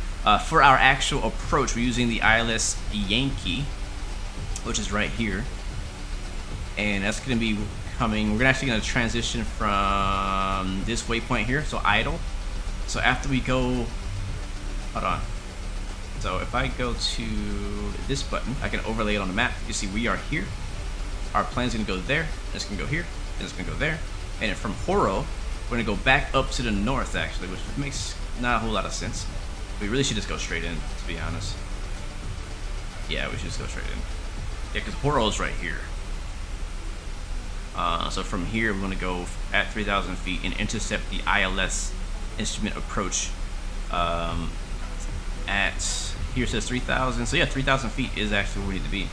For our actual approach, we're using the ILS Yankee, which is right here. And that's going to be coming, we're actually going to transition from this waypoint here, so idle. So after we go, hold on. So if I go to this button, I can overlay it on the map. You see we are here. Our plane's gonna go there, it's gonna go here, and it's gonna go there. And then from Horo, we're gonna go back up to the north actually, which makes not a whole lot of sense. We really should just go straight in, to be honest. Yeah, we should just go straight in. Yeah, because Horo is right here. So from here, we're gonna go at 3,000 feet and intercept the ILS instrument approach at, here it says 3,000, so yeah, 3,000 feet is actually where we need to be.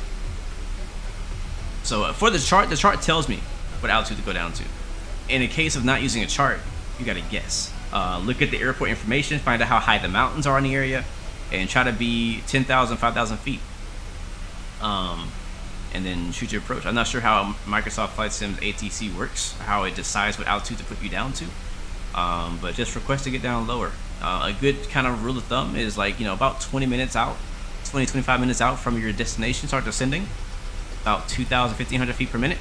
So for the chart tells me what altitude to go down to. In a case of not using a chart, you gotta guess. Look at the airport information, find out how high the mountains are in the area, and try to be 10,000, 5,000 feet. And then shoot your approach. I'm not sure how Microsoft Flight Sim's ATC works, how it decides what altitude to put you down to, but just request to get down lower. A good kind of rule of thumb is like, you know, about 20 minutes out, 20, 25 minutes out from your destination, start descending, about 2,000, 1,500 feet per minute.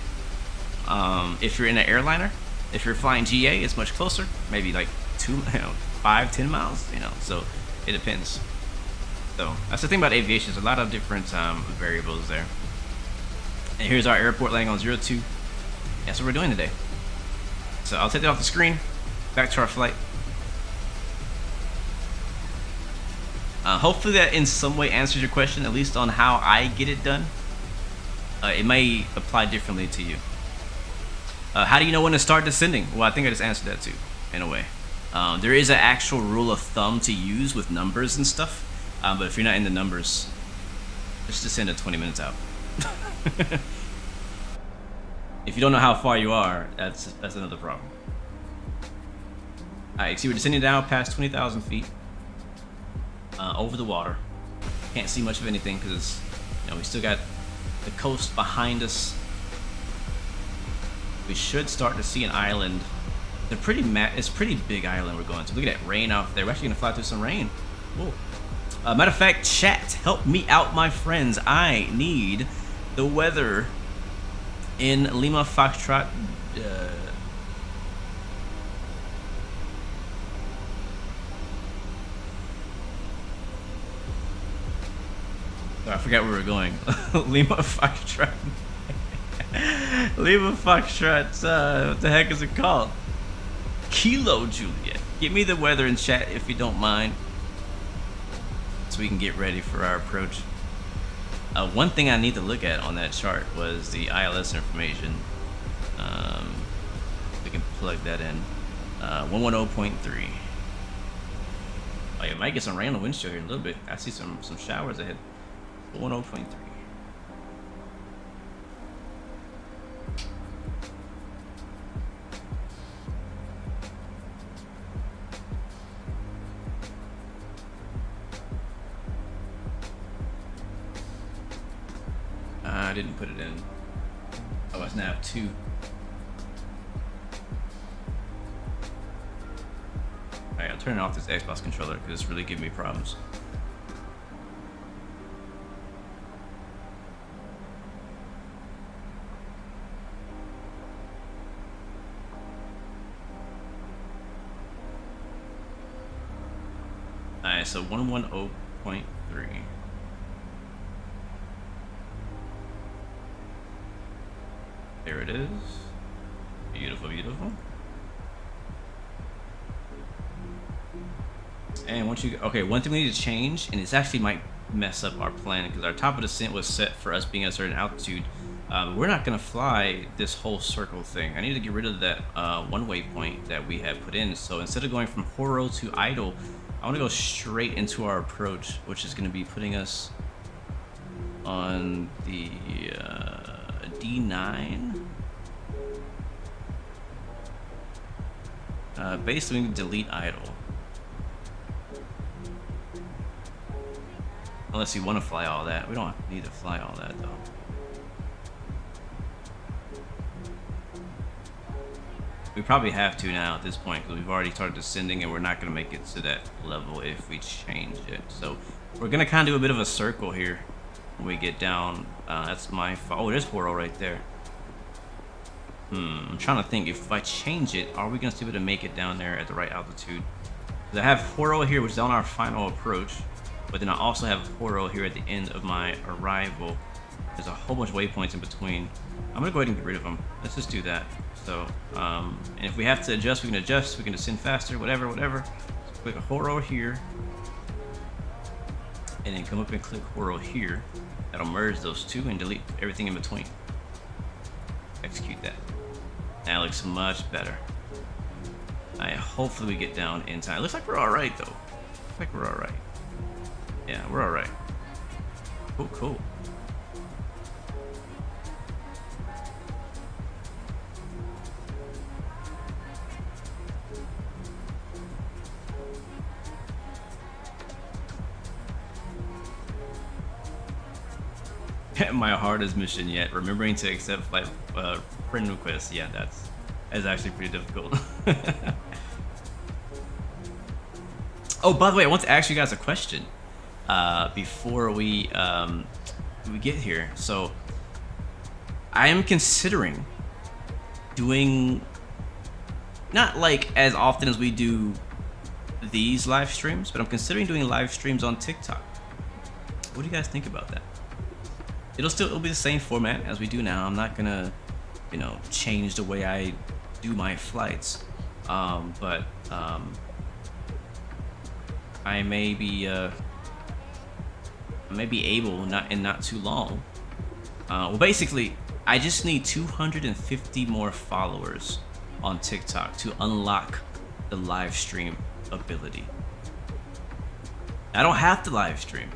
If you're in an airliner, if you're flying GA, it's much closer, maybe like 5, 10 miles, you know, so it depends. So that's the thing about aviation, there's a lot of different variables there. And here's our airport laying on 02. That's what we're doing today. So I'll take that off the screen, back to our flight. Hopefully that in some way answers your question, at least on how I get it done. It may apply differently to you. How do you know when to start descending? Well, I think I just answered that too, in a way. There is an actual rule of thumb to use with numbers and stuff, but if you're not in the numbers, just descend at 20 minutes out. If you don't know how far you are, that's another problem. Alright, so we're descending down past 20,000 feet. Over the water. Can't see much of anything because, you know, we still got the coast behind us. We should start to see an island. It's pretty big island we're going to. Look at that rain out there. We're actually gonna fly through some rain. Whoa. Matter of fact, chat, help me out, my friends. I need the weather in Lima Foxtrot. I forgot where we were going. Lima Foxtrot. Lima Foxtrot. What the heck is it called? Kilo Juliet. Give me the weather in chat if you don't mind, so we can get ready for our approach. One thing I need to look at on that chart was the ILS information. We can plug that in. 110.3. Oh, you might get some rain on the windshield here in a little bit. I see some showers ahead. 110.3. I didn't put it in. Oh, it's nav 2. Alright, I'll turn off this Xbox controller because it's really giving me problems. Alright, so 110.3. There it is. Beautiful, beautiful. And once you, okay, one thing we need to change, and this actually might mess up our plan because our top of descent was set for us being at a certain altitude. We're not gonna fly this whole circle thing. I need to get rid of that one waypoint that we had put in. So instead of going from horo to idle, I want to go straight into our approach, which is going to be putting us on the D9. Basically, we can delete idle. Unless you want to fly all that. We don't need to fly all that, though. We probably have to now at this point because we've already started descending and we're not going to make it to that level if we change it. So we're going to kind of do a bit of a circle here when we get down. That's my fault. Oh, there's horo right there. I'm trying to think if I change it, are we going to be able to make it down there at the right altitude? Because I have horo here, which is on our final approach, but then I also have horo here at the end of my arrival. There's a whole bunch of waypoints in between. I'm going to go ahead and get rid of them. Let's just do that. So, and if we have to adjust, we can adjust. We can descend faster, whatever. Let's click a horo here. And then come up and click horo here. That'll merge those two and delete everything in between. Execute that. That looks much better. Hopefully we get down in time. Looks like we're alright though. Looks like we're alright. Yeah, we're alright. Cool. My hardest mission yet, remembering to accept flight friend requests. Yeah, that's actually pretty difficult. Oh, by the way, I want to ask you guys a question before we get here. So I am considering doing, not like as often as we do these live streams, but I'm considering doing live streams on TikTok. What do you guys think about that? It'll be the same format as we do now. I'm not gonna, change the way I do my flights. But I may be able, not too long. Well, basically, I just need 250 more followers on TikTok to unlock the live stream ability. I don't have to live stream.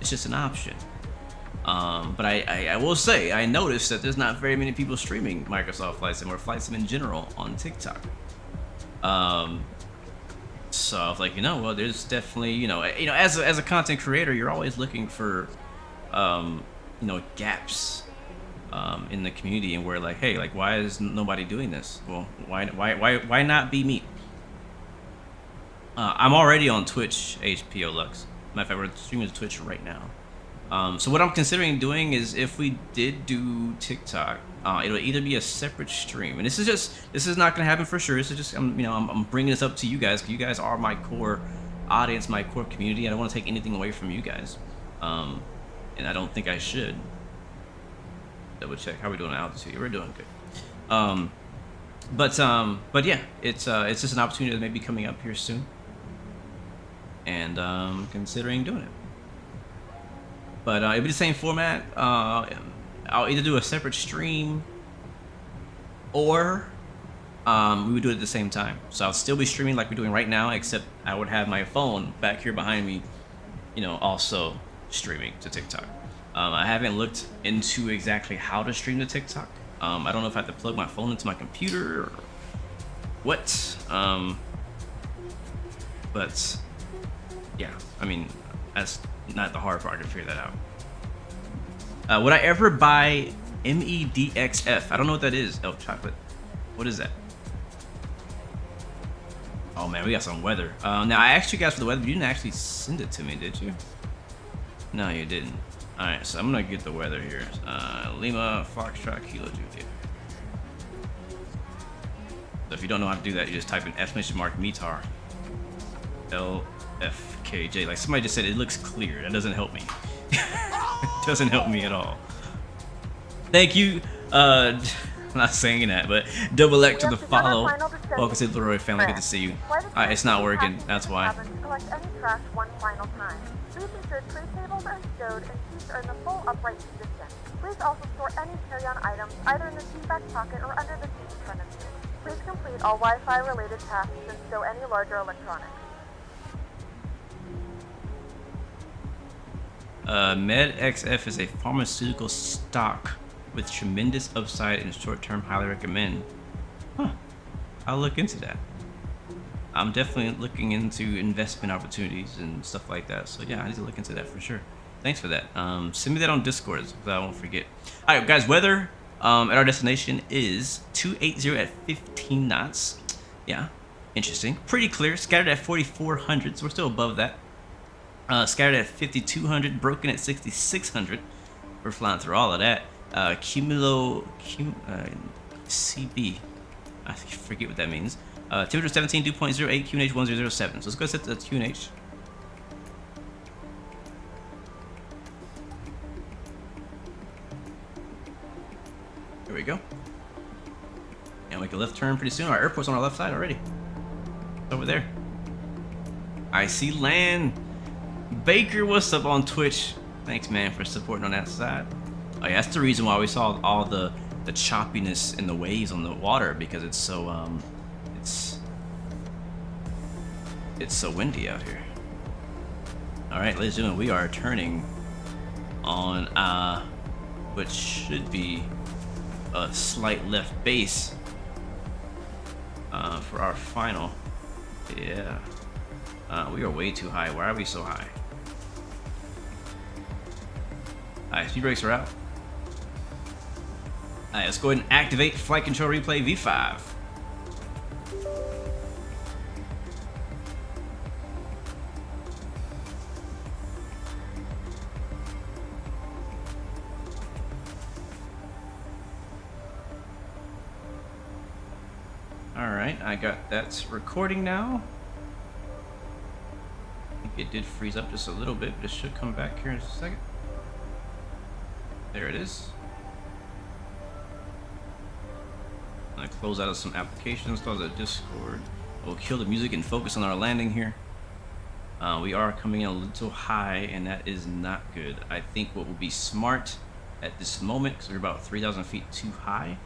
It's just an option. But I will say, I noticed that there's not very many people streaming Microsoft Flight Sim or Flight Sim in general on TikTok. So I was like, well, there's definitely, as a content creator, you're always looking for, gaps in the community, and we're like, hey, like, why is nobody doing this? Well, why not be me? I'm already on Twitch, HPO Lux. Matter of fact, we're streaming to Twitch right now. So what I'm considering doing is, if we did do TikTok, it'll either be a separate stream, and this is not gonna happen for sure. This is just, I'm bringing this up to you guys because you guys are my core audience, my core community. I don't want to take anything away from you guys, and I don't think I should. Double check how we doing on altitude. We're doing good. But yeah, it's just an opportunity that may be coming up here soon, and considering doing it. But it'll be the same format. I'll either do a separate stream, or we would do it at the same time. So I'll still be streaming like we're doing right now, except I would have my phone back here behind me, also streaming to TikTok. I haven't looked into exactly how to stream to TikTok. I don't know if I have to plug my phone into my computer or what. But yeah, that's not the hard part. I can figure that out. Would I ever buy MEDXF? I don't know what that is. Oh, chocolate. What is that? Oh man, we got some weather. Now I asked you guys for the weather, but you didn't actually send it to me, did you? No, you didn't. All right, so I'm gonna get the weather here. Lima Foxtrot Kilo Juliet. So if you don't know how to do that, you just type in !METAR LFKJ. Like somebody just said, it looks clear. That doesn't help me. It doesn't help me at all. Thank you. Let's not saying that, but double X to the follow. Welcome to the Leroy family. Good to see you. Alright, it's not working. That's why. Collect any trash one final time. Please ensure tray tables are stowed and seats are in the full upright position. Please also store any carry-on items either in the seat back pocket or under the seat in front of you. Please complete all Wi-Fi related tasks and stow any larger electronics. MedXF is a pharmaceutical stock with tremendous upside and short term. Highly recommend. Huh. I'll look into that. I'm definitely looking into investment opportunities and stuff like that. So yeah, I need to look into that for sure. Thanks for that. Send me that on Discord so I won't forget. All right, guys. Weather at our destination is 280 at 15 knots. Yeah, interesting. Pretty clear. Scattered at 4,400, so we're still above that. Scattered at 5,200, broken at 6,600. We're flying through all of that. CB. I forget what that means. Temperature 17, 2.08, QNH 1007. So let's go set the QNH. There we go. And make a left turn pretty soon. Our airport's on our left side already. It's over there. I see land. Baker, what's up on Twitch? Thanks, man, for supporting on that side. Oh yeah, that's the reason why we saw all the choppiness in the waves on the water, because it's so it's so windy out here. All right, ladies and gentlemen, we are turning on what should be a slight left base for our final. Yeah, we are way too high. Why are we so high? Alright, speed brakes are out. Alright, let's go ahead and activate flight control replay V5. Alright, I got that recording now. I think it did freeze up just a little bit, but it should come back here in a second. There it is. I'm gonna close out of some applications, close out of Discord. We'll kill the music and focus on our landing here. We are coming in a little high, and that is not good. I think what would be smart at this moment, because we're about 3,000 feet too high,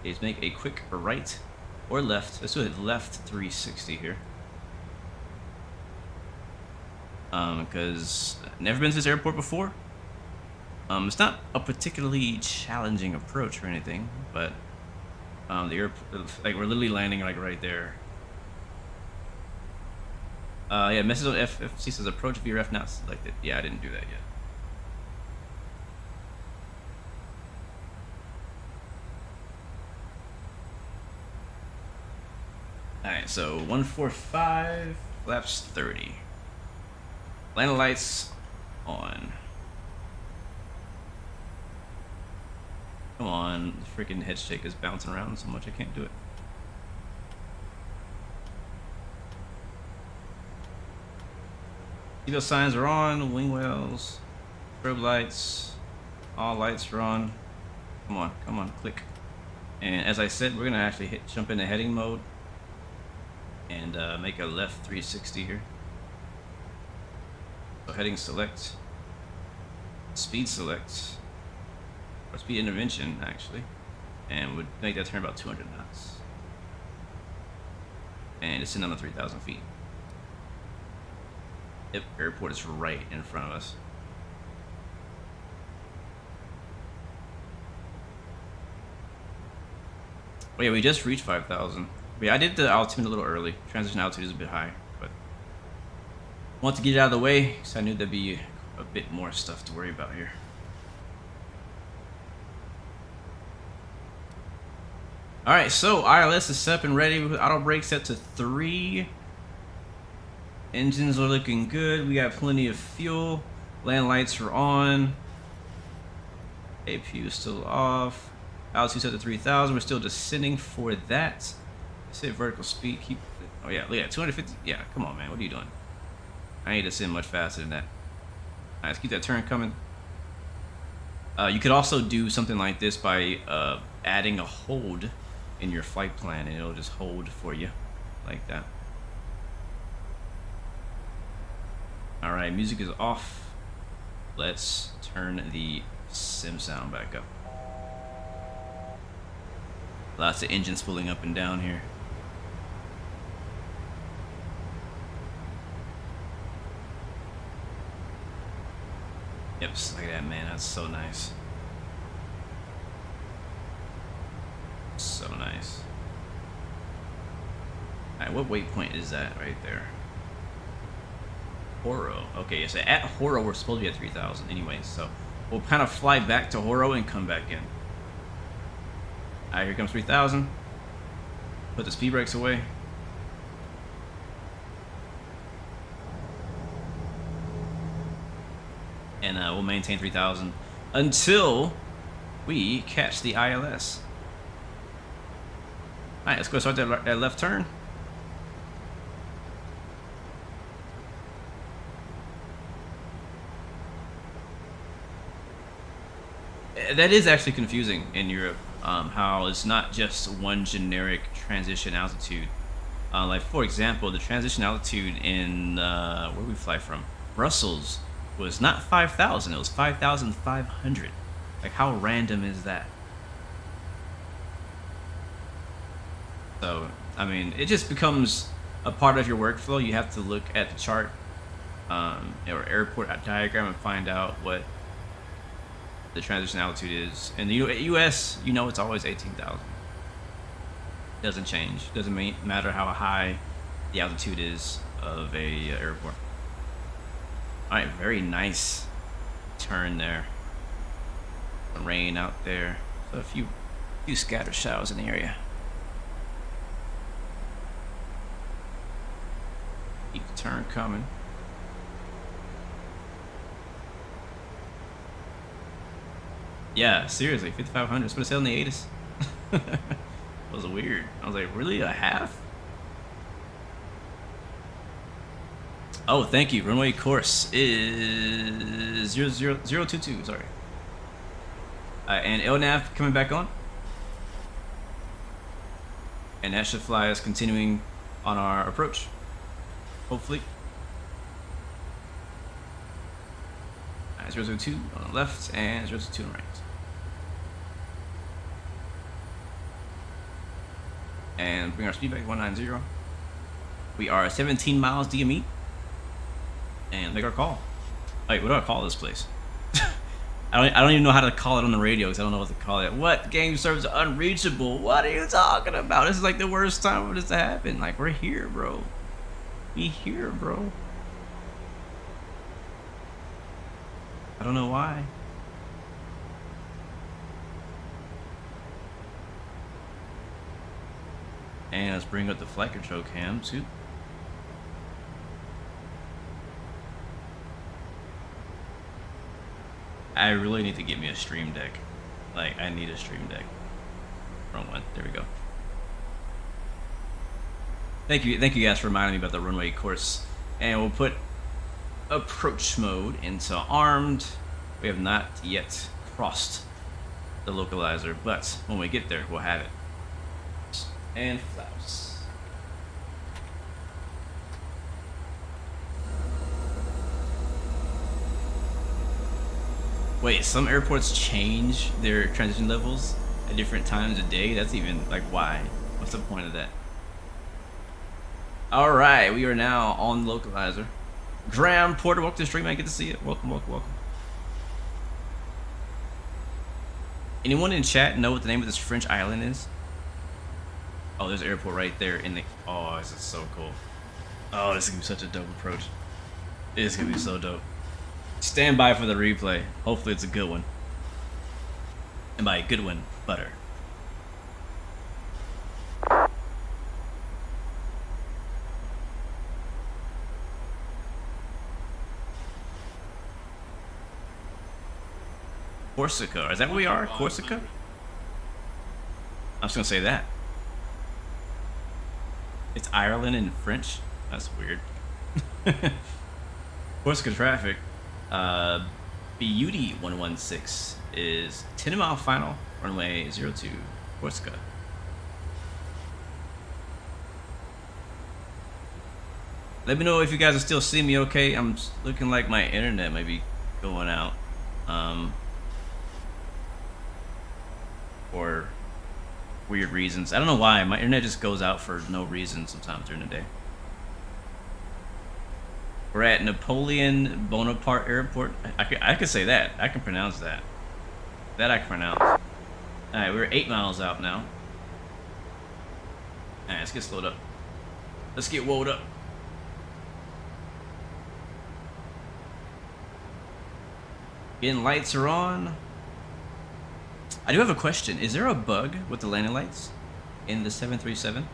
is make a quick right or left. Let's do a left 360 here. Because I've never been to this airport before. It's not a particularly challenging approach or anything, but the airport, like, we're literally landing like right there. Yeah, message on FFC says approach VRF not selected. Yeah, I didn't do that yet. Alright, so 145, flaps 30. Landing lights on. Come on, the freaking head shake is bouncing around so much I can't do it. Seatbelt signs are on, wing wells, strobe lights, all lights are on. Come on, click. And as I said, we're gonna actually jump into heading mode and make a left 360 here. So heading select, speed select, or speed intervention actually, and would make that turn about 200 knots. And it's in under 3,000 feet. Yep, airport is right in front of us. Well, yeah, we just reached 5,000. But yeah, I did the altitude a little early. Transition altitude is a bit high, but I want to get it out of the way because I knew there'd be a bit more stuff to worry about here. Alright, so ILS is set up and ready with auto brake set to 3. Engines are looking good. We got plenty of fuel. Land lights are on. APU is still off. Altitude set to 3,000. We're still descending for that. Say vertical speed. Keep. Oh yeah, look at 250. Yeah, come on, man. What are you doing? I need to descend much faster than that. Alright, let's keep that turn coming. You could also do something like this by adding a hold in your flight plan, and it'll just hold for you like that. All right, music is off. Let's turn the sim sound back up. Lots of engines pulling up and down here. Yep, just look at that, man. That's so nice. So nice. Alright, what waypoint is that right there? Horo. Okay, so at Horo we're supposed to be at 3,000 anyway, so we'll kind of fly back to Horo and come back in. Alright, here comes 3,000. Put the speed brakes away. And we'll maintain 3,000 until we catch the ILS. Alright, let's go start that left turn. That is actually confusing in Europe, how it's not just one generic transition altitude. Like, for example, the transition altitude in, where we fly from? Brussels was not 5,000, it was 5,500. Like, how random is that? So, I mean, it just becomes a part of your workflow. You have to look at the chart or airport diagram and find out what the transition altitude is. In the US, you know, it's always 18,000. Doesn't change. Doesn't matter how high the altitude is of a airport. All right, very nice turn there. Some rain out there. So a few scattered showers in the area. Keep the turn coming. Yeah, seriously, 5,500. It's what it said on the ATIS. It was weird. I was like, really, a half? Oh, thank you. Runway course is 022. Sorry. And LNAV coming back on. And that should fly us continuing on our approach. Hopefully. 002 on the left and 002 on the right. And bring our speed back 190. We are 17 miles DME. And make our call. Wait, what do I call this place? I don't even know how to call it on the radio because I don't know what to call it. What game serves unreachable? What are you talking about? This is like the worst time for this to happen. Like, we're here, bro. We here, bro. I don't know why. And let's bring up the flight control cam too. I really need to get me a stream deck. Like, I need a stream deck. Wrong one. There we go. Thank you guys for reminding me about the runway course. And we'll put approach mode into armed. We have not yet crossed the localizer, but when we get there, we'll have it. And flaps. Wait, some airports change their transition levels at different times of day? That's even, like, why? What's the point of that? Alright, we are now on the localizer. Graham Porter, welcome to the stream, man. Good to see you. Welcome, welcome, welcome. Anyone in chat know what the name of this French island is? Oh, there's an airport right there in the... Oh, this is so cool. Oh, this is going to be such a dope approach. It's going to be so dope. Stand by for the replay. Hopefully it's a good one. And by a good one, butter. Corsica. Is that where we are? Corsica? I was going to say that. It's Ireland in French? That's weird. Corsica traffic. Beauty 116 is 10 mile final, runway 02, Corsica. Let me know if you guys are still seeing me okay. I'm looking like my internet might be going out. For weird reasons. I don't know why. My internet just goes out for no reason sometimes during the day. We're at Napoleon Bonaparte Airport. I could say that. I can pronounce that. That I can pronounce. Alright, we're 8 miles out now. Alright, let's get slowed up. Let's get woed up. Again, lights are on. I do have a question. Is there a bug with the landing lights in the 737?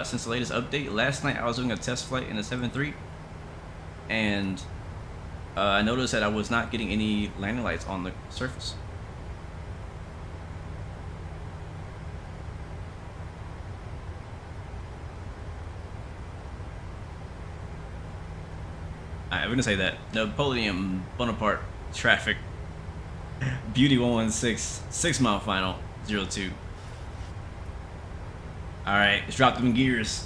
Since the latest update, last night I was doing a test flight in the 7.3, and I noticed that I was not getting any landing lights on the surface. Alright, we're gonna say that. Napoleon Bonaparte traffic. Beauty 116, 6 mile final, 02. Alright, let's drop them gears.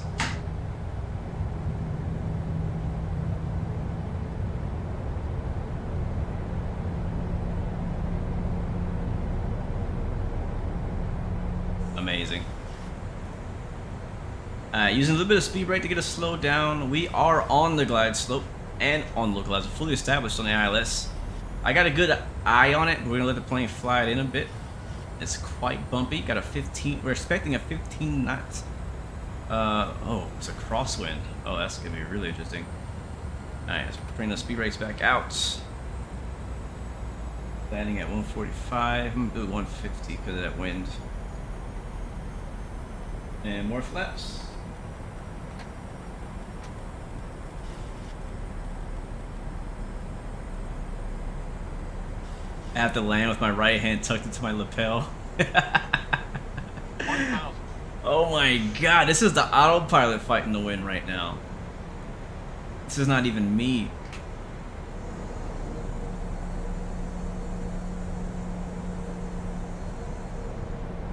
Amazing. Using a little bit of speed brake to get us slowed down. We are on the glide slope and on localizer, fully established on the ILS. I got a good eye on it. We're gonna let the plane fly it in a bit. It's quite bumpy. Got a 15. We're expecting a 15 knots. Oh, it's a crosswind. Oh, that's gonna be really interesting. All right, let's bring the speed brakes back out. Landing at 145. I'm gonna do 150 because of that wind. And more flaps. I have to land with my right hand tucked into my lapel. Oh my god, this is the autopilot fighting the wind right now. This is not even me.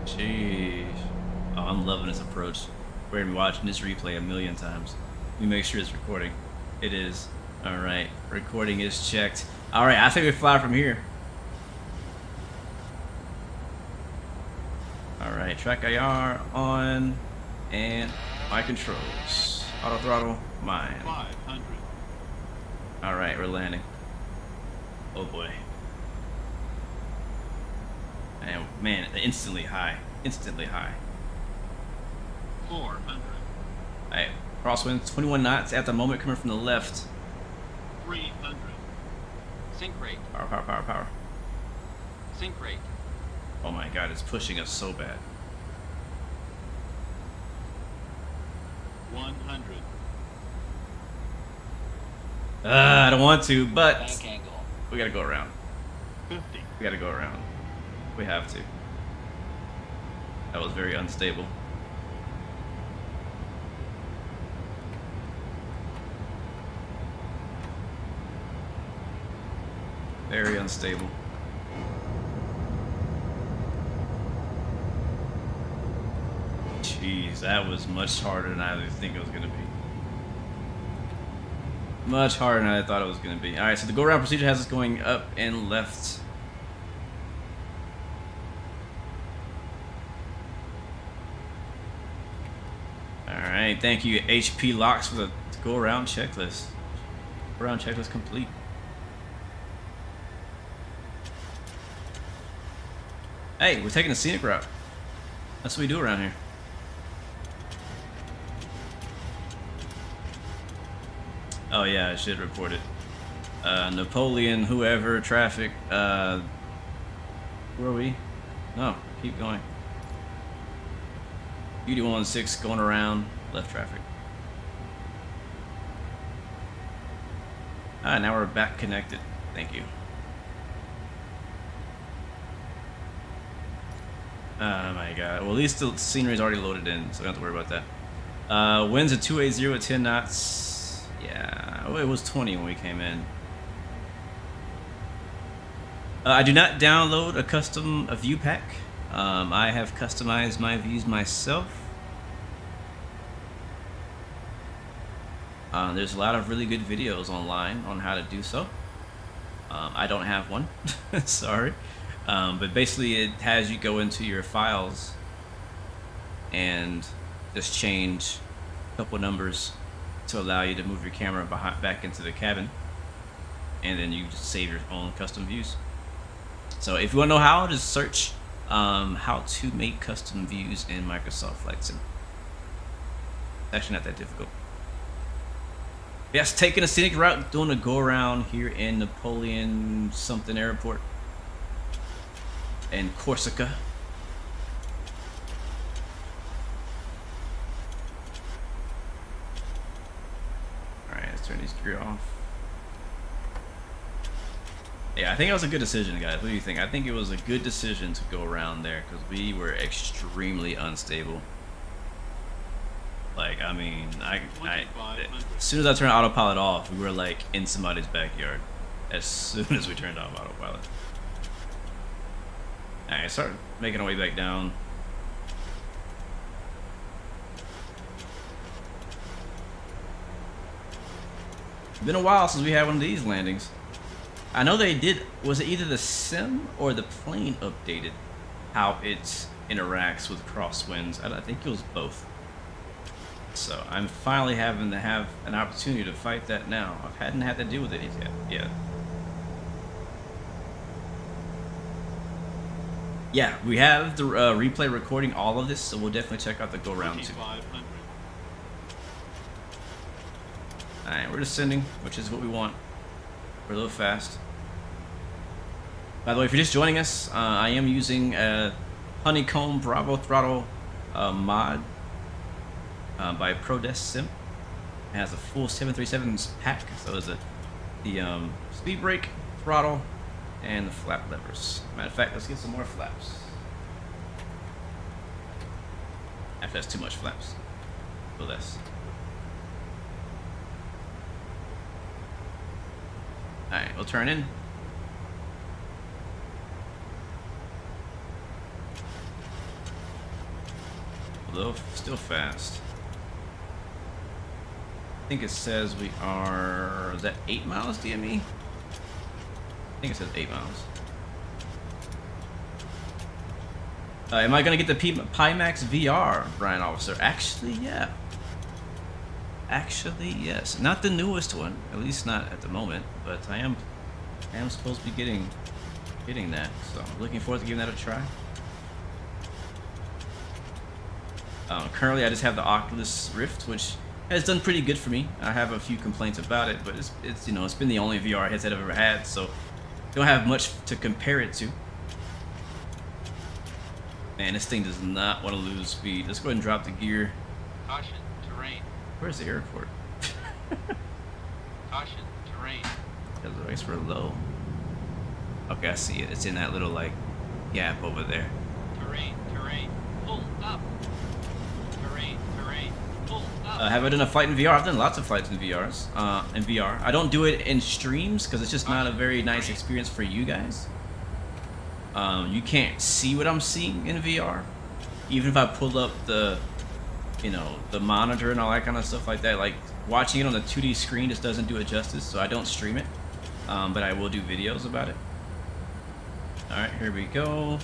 Jeez. Oh, I'm loving this approach. We're gonna be watching this replay a million times. Let me make sure it's recording. It is. Alright, recording is checked. Alright, I think we fly from here. Alright, track IR on, and my controls. Auto throttle, mine. 500. Alright, we're landing. Oh boy. And man, instantly high. Instantly high. 400. Alright, crosswind, 21 knots at the moment coming from the left. 300. Sync rate. Power, power, power, power. Sync rate. Oh my god, it's pushing us so bad. 100. I don't want to, but we gotta go around. 50. We gotta go around. We have to. That was very unstable. Very unstable. Jeez, that was much harder than I think it was gonna be. Much harder than I thought it was gonna be. Alright, so the go-around procedure has us going up and left. Alright, thank you HP Locks for the go-around checklist. Go-around checklist complete. Hey, we're taking a scenic route. That's what we do around here. Oh yeah, I should report it. Napoleon, whoever, traffic, where are we? No, keep going. Beauty 116 going around, left traffic. Ah, now we're back connected. Thank you. Oh my god. Well, at least the scenery is already loaded in, so we don't have to worry about that. Winds at 280 at 10 knots. Yeah, well, it was 20 when we came in. I do not download a custom view pack. I have customized my views myself. There's a lot of really good videos online on how to do so. I don't have one, sorry. But basically it has you go into your files and just change a couple numbers to allow you to move your camera back into the cabin, and then you just save your own custom views. So if you want to know how, just search how to make custom views in Microsoft Flight Sim. It's actually not that difficult. Yes, taking a scenic route, doing a go around here in Napoleon something airport in Corsica. Alright, let's turn these gear off. Yeah, I think it was a good decision, guys. What do you think? I think it was a good decision to go around there because we were extremely unstable. Like, I mean, as soon as I turned autopilot off, we were like in somebody's backyard. As soon as we turned off autopilot. Alright, start making our way back down. It's been a while since we had one of these landings. I know they did, was it either the sim or the plane updated how it interacts with crosswinds? I think it was both. So I'm finally having to have an opportunity to fight that now. I hadn't had to deal with it yet. Yeah, we have the replay recording all of this, so we'll definitely check out the go round too. Alright, we're descending, which is what we want. We're a little fast. By the way, if you're just joining us, I am using a Honeycomb Bravo Throttle mod by ProDesk Sim. It has a full 737's pack, so there's the speed brake, throttle, and the flap levers. Matter of fact, let's get some more flaps. Actually, that's too much flaps. A little less. Alright, we'll turn in. Although, still fast. I think it says we are, is that 8 miles DME? I think it says 8 miles. Am I gonna get the Pimax VR, Brian Officer? Actually, yeah. Actually, yes. Not the newest one, at least not at the moment, but I am supposed to be getting that. So I'm looking forward to giving that a try. Currently, I just have the Oculus Rift, which has done pretty good for me. I have a few complaints about it, but it's you know, it's been the only VR headset I've ever had, so don't have much to compare it to. Man, this thing does not want to lose speed. Let's go ahead and drop the gear. Caution, terrain. Where's the airport? Caution, terrain. Because the race we're low. Okay, I see it. It's in that little like gap over there. Terrain, terrain. Pull up. Terrain, terrain. Pull up. Have I done a flight in VR? I've done lots of flights in VRs. In VR, I don't do it in streams because it's just not a very nice experience for you guys. You can't see what I'm seeing in VR, even if I pull up the, you know, the monitor and all that kind of stuff like that. Like watching it on the 2D screen just doesn't do it justice, so I don't stream it, but I will do videos about it. All right, here we go.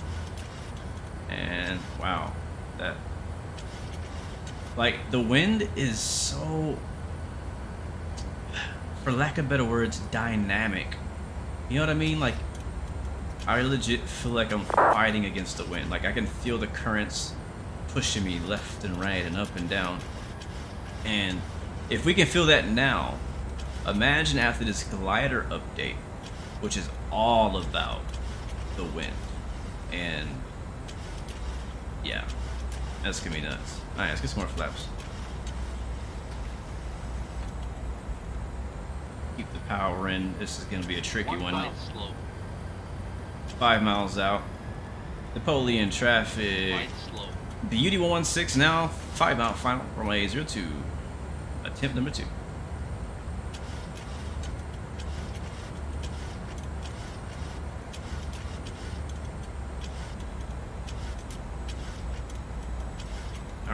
And wow, that, like, the wind is so, for lack of better words, dynamic. You know what I mean? Like, I legit feel like I'm fighting against the wind. Like, I can feel the currents pushing me left and right and up and down. And if we can feel that now, imagine after this glider update, which is all about the wind. And yeah, that's gonna be nuts. Alright, let's get some more flaps. Keep the power in. This is gonna be a tricky one. 5 miles out. Napoleon traffic. Beauty 116 now. 5 mile final. Runway 02. Attempt number 2.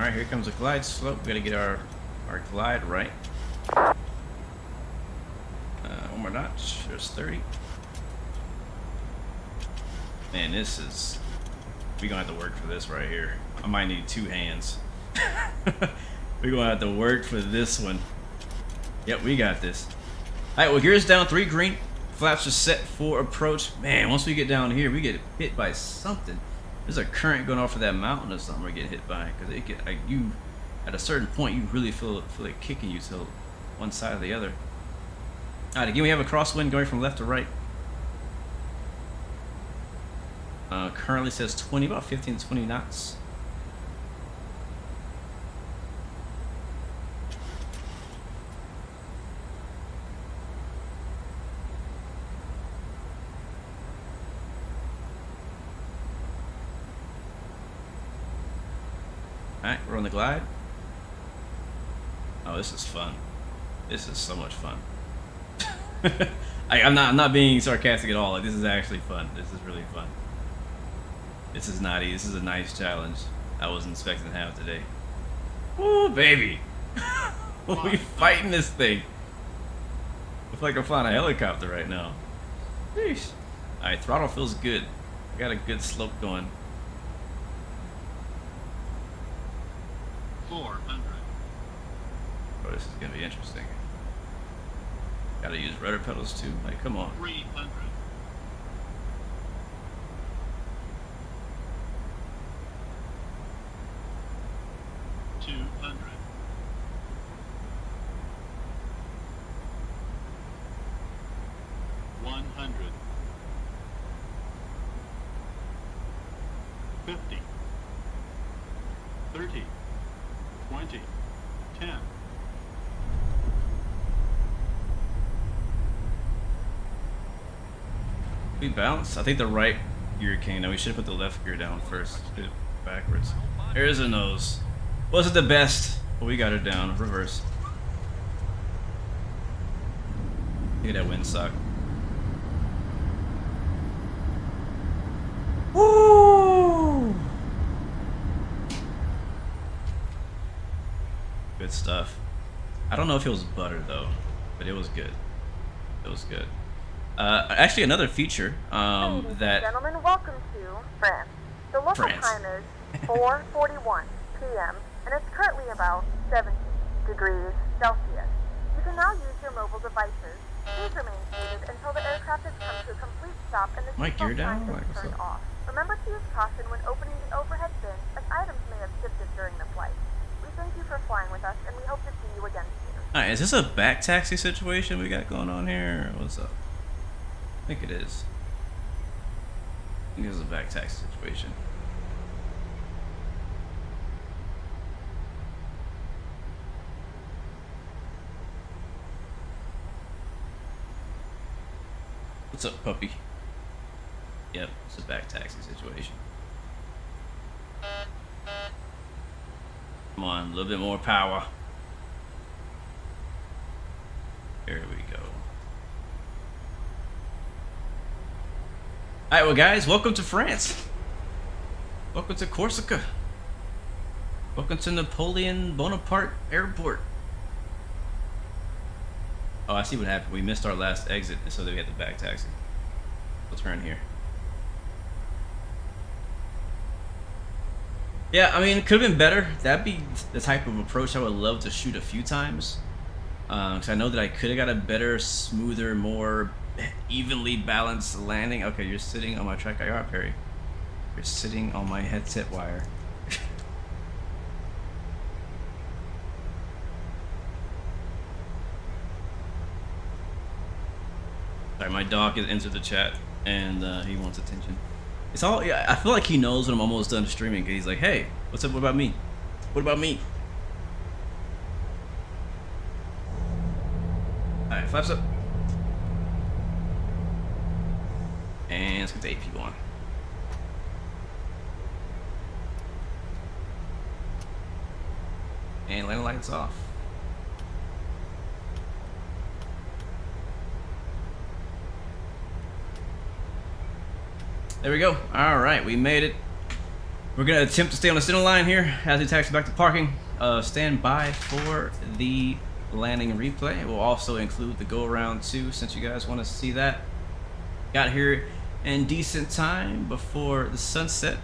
Alright, here comes a glide slope. We gotta get our glide right. One more notch. There's 30. Man, this is... We're gonna have to work for this right here. I might need 2 hands. We're gonna have to work for this one. Yep, we got this. Alright, well, gears down, 3 green. Flaps are set for approach. Man, once we get down here, we get hit by something. There's a current going off of that mountain or something we're getting hit by. Because it get, like, you, at a certain point, you really feel it kicking you to one side or the other. Alright, again, we have a crosswind going from left to right. Currently says 20, about 15 to 20 knots. Alright, we're on the glide. Oh, this is fun. This is so much fun. I'm not being sarcastic at all. Like, this is actually fun. This is really fun. This is not easy. This is a nice challenge. I wasn't expecting to have today. Ooh, baby. We fighting this thing. I feel like I'm flying a helicopter right now. Sheesh. Alright, throttle feels good. I got a good slope going. 400. Oh, this is gonna be interesting. Gotta use rudder pedals too. Like, come on. 300. 200. 100. 50. 30. 20. 10. We bounce. I think the right gear came down. We should have put the left gear down first. Did it backwards. There's a nose. Wasn't the best, but we got her down. Reverse. Look at that windsock. Woo! Good stuff. I don't know if it was butter though, but it was good. It was good. Actually, another feature Ladies and that gentlemen, welcome to France. The local time is 4:41 p.m. and it's currently about 70 degrees Celsius. You can now use your mobile devices. Please remain seated until the aircraft has come to a complete stop and the seatbelt sign is turned off. Remember to use caution when opening the overhead bins, as items may have shifted during the flight. We thank you for flying with us, and we hope to see you again soon. Alright, is this a back taxi situation we got going on here? Or what's up? I think it is. I think it's a back taxi situation. What's up, puppy? Yep, it's a back taxi situation. Come on, a little bit more power. There we go. Alright, well guys, welcome to France. Welcome to Corsica. Welcome to Napoleon Bonaparte Airport. Oh, I see what happened. We missed our last exit, so that we had the back taxi. We'll turn here. Yeah, I mean, it could have been better. That'd be the type of approach I would love to shoot a few times. Because I know that I could have got a better, smoother, more evenly balanced landing. Okay, you're sitting on my track IR, Perry. You're sitting on my headset wire. Sorry, my dog has entered the chat and he wants attention. It's all, yeah, I feel like he knows when I'm almost done streaming because he's like, hey, what's up, what about me? What about me? Alright, flaps up. And let's get the AP on. And landing lights off. There we go. Alright, we made it. We're gonna attempt to stay on the center line here as we taxi back to parking. Stand by for the landing replay. We'll also include the go around too, since you guys want to see that. Got here in decent time before the sunset.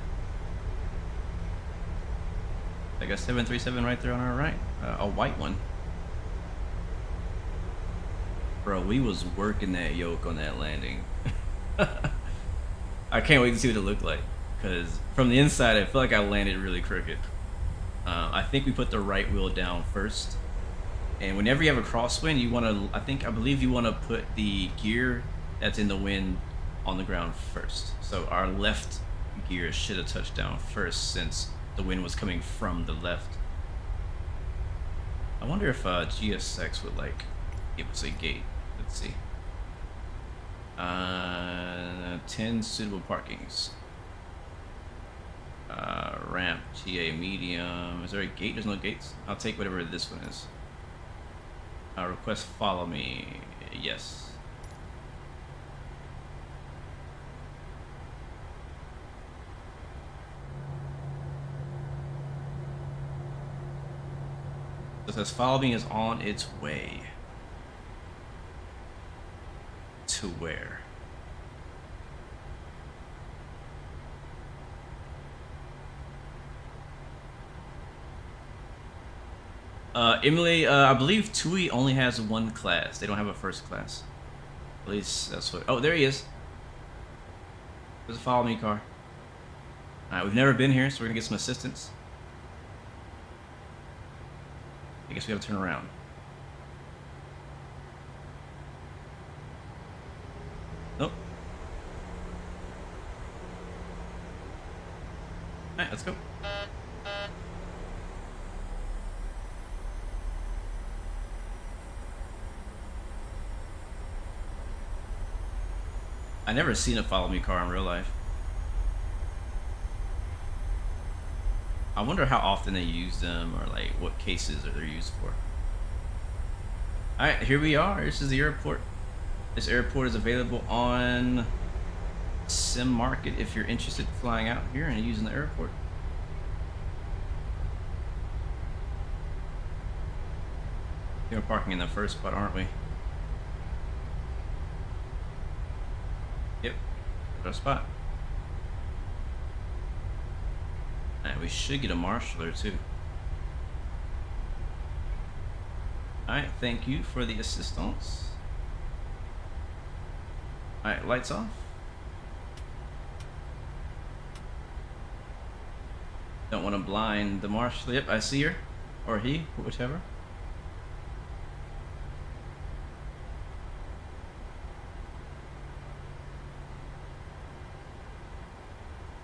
I got 737 right there on our right, a white one. Bro, we was working that yoke on that landing. I can't wait to see what it looked like, because from the inside I feel like I landed really crooked. I think we put the right wheel down first, and whenever you have a crosswind, you want to, I believe you want to put the gear that's in the wind on the ground first. So our left gear should have touched down first, since the wind was coming from the left. I wonder if GSX would like give us a gate. Let's see. 10 suitable parkings. Ramp, TA medium. Is there a gate? There's no gates. I'll take whatever this one is. Request follow me. Yes. It says follow me is on its way. To where? Emily, I believe TUI only has one class. They don't have a first class. At least that's what. Oh, there he is. There's a follow me car. Alright, we've never been here, so we're gonna get some assistance. I guess we have to turn around. Nope. Alright, let's go. I never seen a follow me car in real life. I wonder how often they use them, or like what cases are they used for. Alright, here we are. This is the airport. This airport is available on Sim Market if you're interested in flying out here and using the airport. We're parking in the first spot, aren't we? Yep, first spot. Alright, we should get a marshaller too. Alright, thank you for the assistance. Alright, lights off. Don't want to blind the marshal. Yep, I see her. Or he, whichever.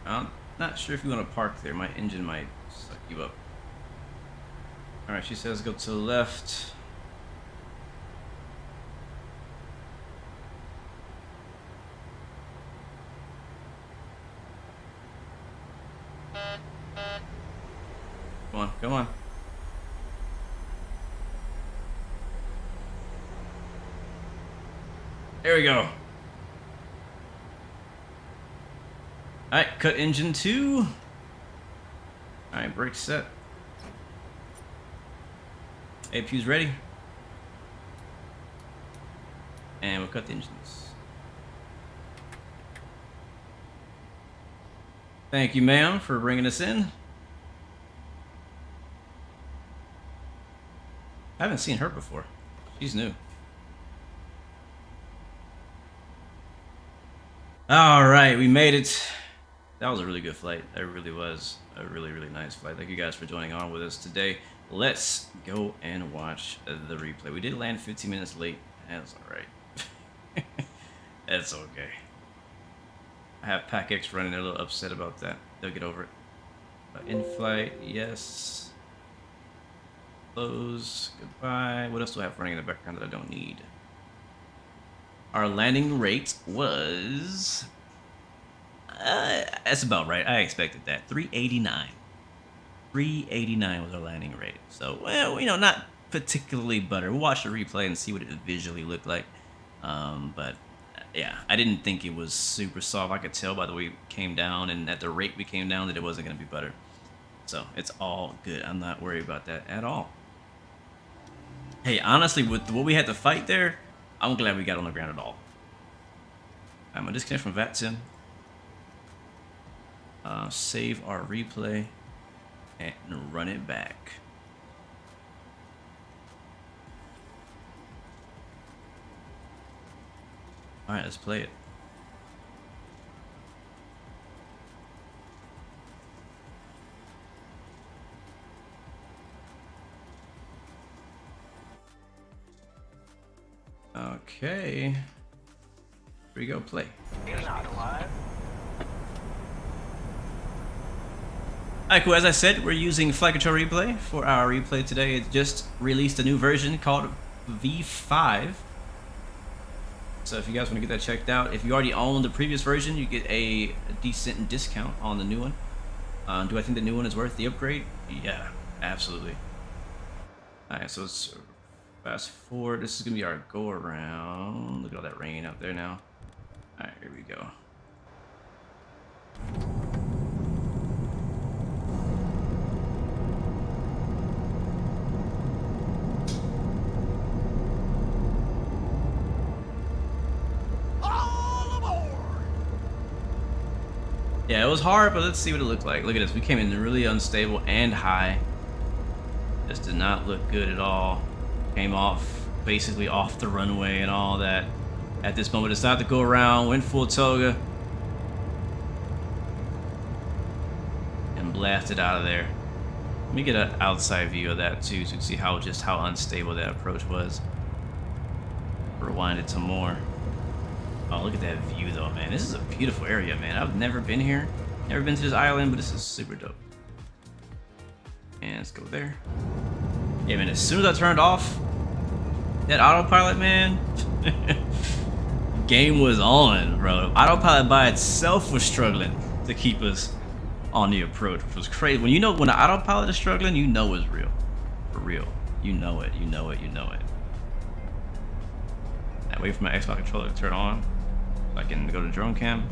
I'm not sure if you want to park there. My engine might suck you up. Alright, she says go to the left. Come on, come on. There we go. Alright, cut engine 2. Alright, brake set. APU's ready. And we'll cut the engines. Thank you, ma'am, for bringing us in. I haven't seen her before. She's new. Alright, we made it. That was a really good flight. That really was a really, really nice flight. Thank you guys for joining on with us today. Let's go and watch the replay. We did land 15 minutes late. That's alright. That's okay. I have PackX running. They're a little upset about that. They'll get over it. In-flight, yes. Close, goodbye. What else do I have running in the background that I don't need? Our landing rate was... that's about right. I expected that. 389. 389 was our landing rate. So, well, you know, not particularly butter. We'll watch the replay and see what it visually looked like. But Yeah, I didn't think it was super soft. I could tell by the way it came down and at the rate we came down that it wasn't going to be better. So it's all good. I'm not worried about that at all. Hey, honestly, with what we had to fight there, I'm glad we got on the ground at all. I'm going to disconnect from Vatsim. Save our replay and run it back. All right, let's play it. Okay. Here we go, play. Alright, cool. As I said, we're using Flight Control Replay for our replay today. It just released a new version called V5. So if you guys want to get that checked out, if you already own the previous version, you get a decent discount on the new one. Do I think the new one is worth the upgrade? Yeah, absolutely. Alright, so let's fast forward. This is going to be our go around. Look at all that rain out there now. Alright, here we go. Yeah, it was hard, but let's see what it looked like. Look at this. We came in really unstable and high. This did not look good at all. Came off, basically off the runway and all that. At this moment, decided to go around, went full toga, and blasted out of there. Let me get an outside view of that too, so you can see how unstable that approach was. Rewind it to more. Oh, look at that view though, man. This is a beautiful area, man. I've never been here. Never been to this island, but this is super dope. And let's go there. Yeah, man, as soon as I turned off that autopilot, man, game was on, bro. Autopilot by itself was struggling to keep us on the approach, which was crazy. When the autopilot is struggling, you know it's real. For real. You know it, you know it, you know it. I wait for my Xbox controller to turn on. So I can go to drone cam.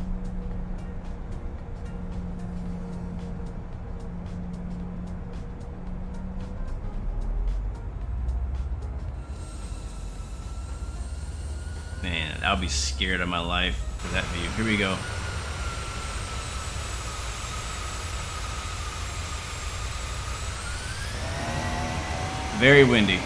Man, I'll be scared of my life for that view. Here we go. Very windy.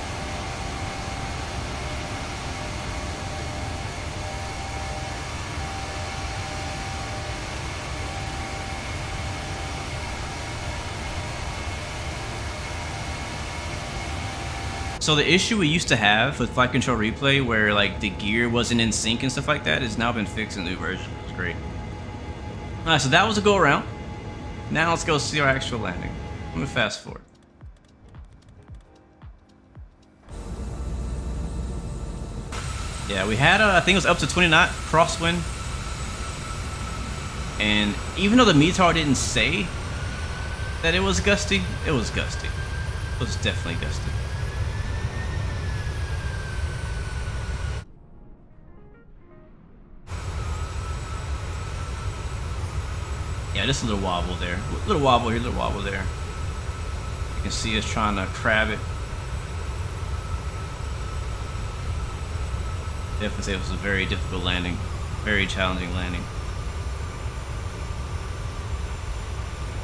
So the issue we used to have with Flight Control Replay, where like the gear wasn't in sync and stuff like that, has now been fixed in the new version. It's great. Alright, so that was a go around. Now let's go see our actual landing. I'm gonna fast forward. Yeah, we had I think it was up to 20 knot crosswind. And even though the METAR didn't say that it was gusty, it was gusty. It was definitely gusty. Yeah, just a little wobble there. A little wobble here, a little wobble there. You can see us trying to crab it. Definitely say it was a very difficult landing. Very challenging landing.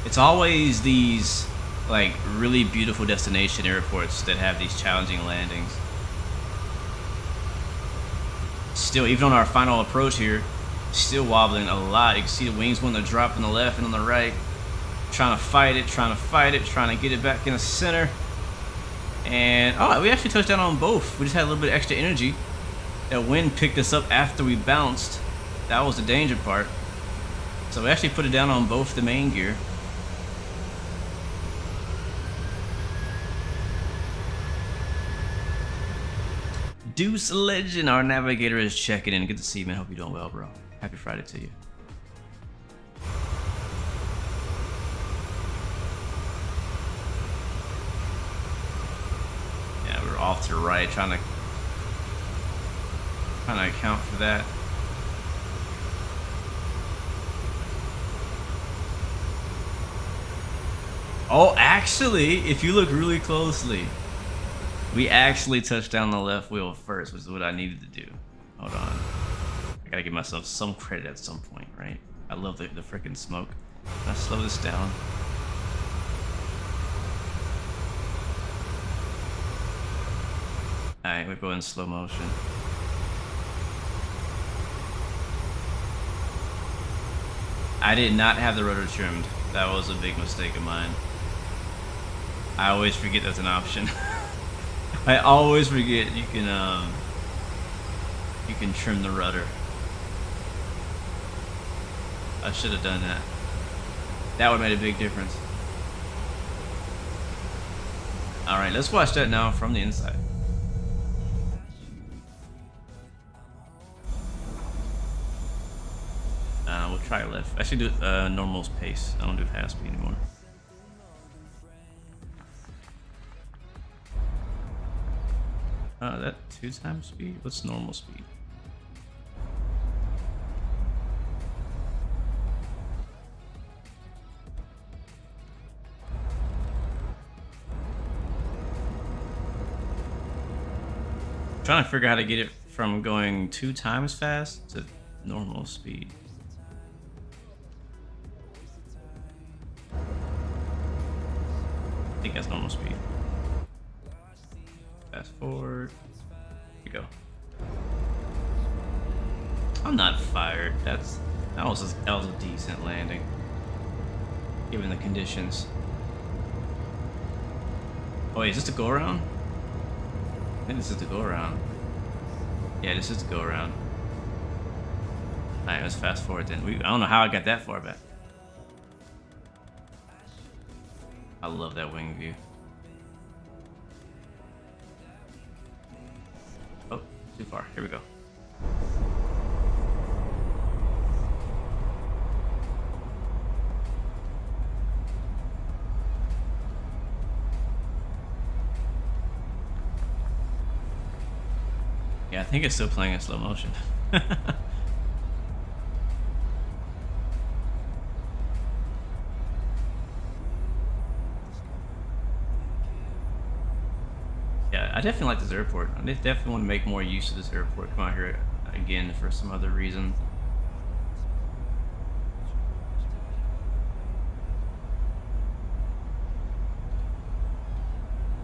It's always these like really beautiful destination airports that have these challenging landings. Still, even on our final approach here, still wobbling a lot. You can see the wings wanting to drop on the left and on the right. Trying to fight it, trying to get it back in the center. And oh, we actually touched down on both. We just had a little bit of extra energy. That wind picked us up after we bounced. That was the danger part. So we actually put it down on both the main gear. Deuce Legend, our navigator, is checking in. Good to see you, man. Hope you're doing well, bro. Happy Friday to you. Yeah, we're off to the right, trying to account for that. Oh, actually, if you look really closely, we actually touched down the left wheel first, which is what I needed to do. Hold on. I gotta give myself some credit at some point, right? I love the freaking smoke. Let's slow this down. Alright, we're going in slow motion. I did not have the rotor trimmed. That was a big mistake of mine. I always forget that's an option. I always forget you can trim the rudder. I should have done that. That would have made a big difference. Alright, let's watch that now from the inside. We'll try left. I should do normal pace. I don't do fast speed anymore. That 2 times speed? What's normal speed? I'm trying to figure out how to get it from going 2 times fast to normal speed. I think that's normal speed. Fast forward. Here we go. I'm not fired. That was a decent landing, given the conditions. Oh wait, is this the go around? I think this is the go around. Yeah, this is the go around. Alright, let's fast forward then. I don't know how I got that far back. I love that wing view. Oh, too far. Here we go. Yeah, I think it's still playing in slow motion. I definitely like this airport. I definitely want to make more use of this airport. Come out here again for some other reason.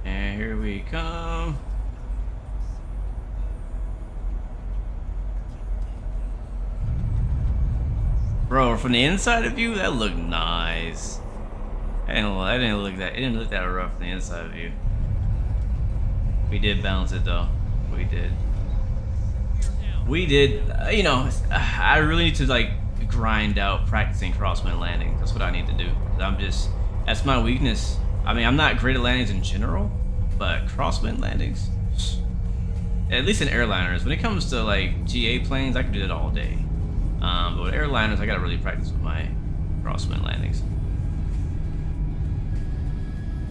And here we come. Bro, from the inside of you, that looked nice. It didn't look that rough from the inside of you. We did bounce it though. We did. You know, I really need to like grind out practicing crosswind landing. That's what I need to do. That's my weakness. I mean, I'm not great at landings in general, but crosswind landings, at least in airliners, when it comes to like GA planes, I can do that all day. But with airliners, I gotta really practice with my crosswind landings.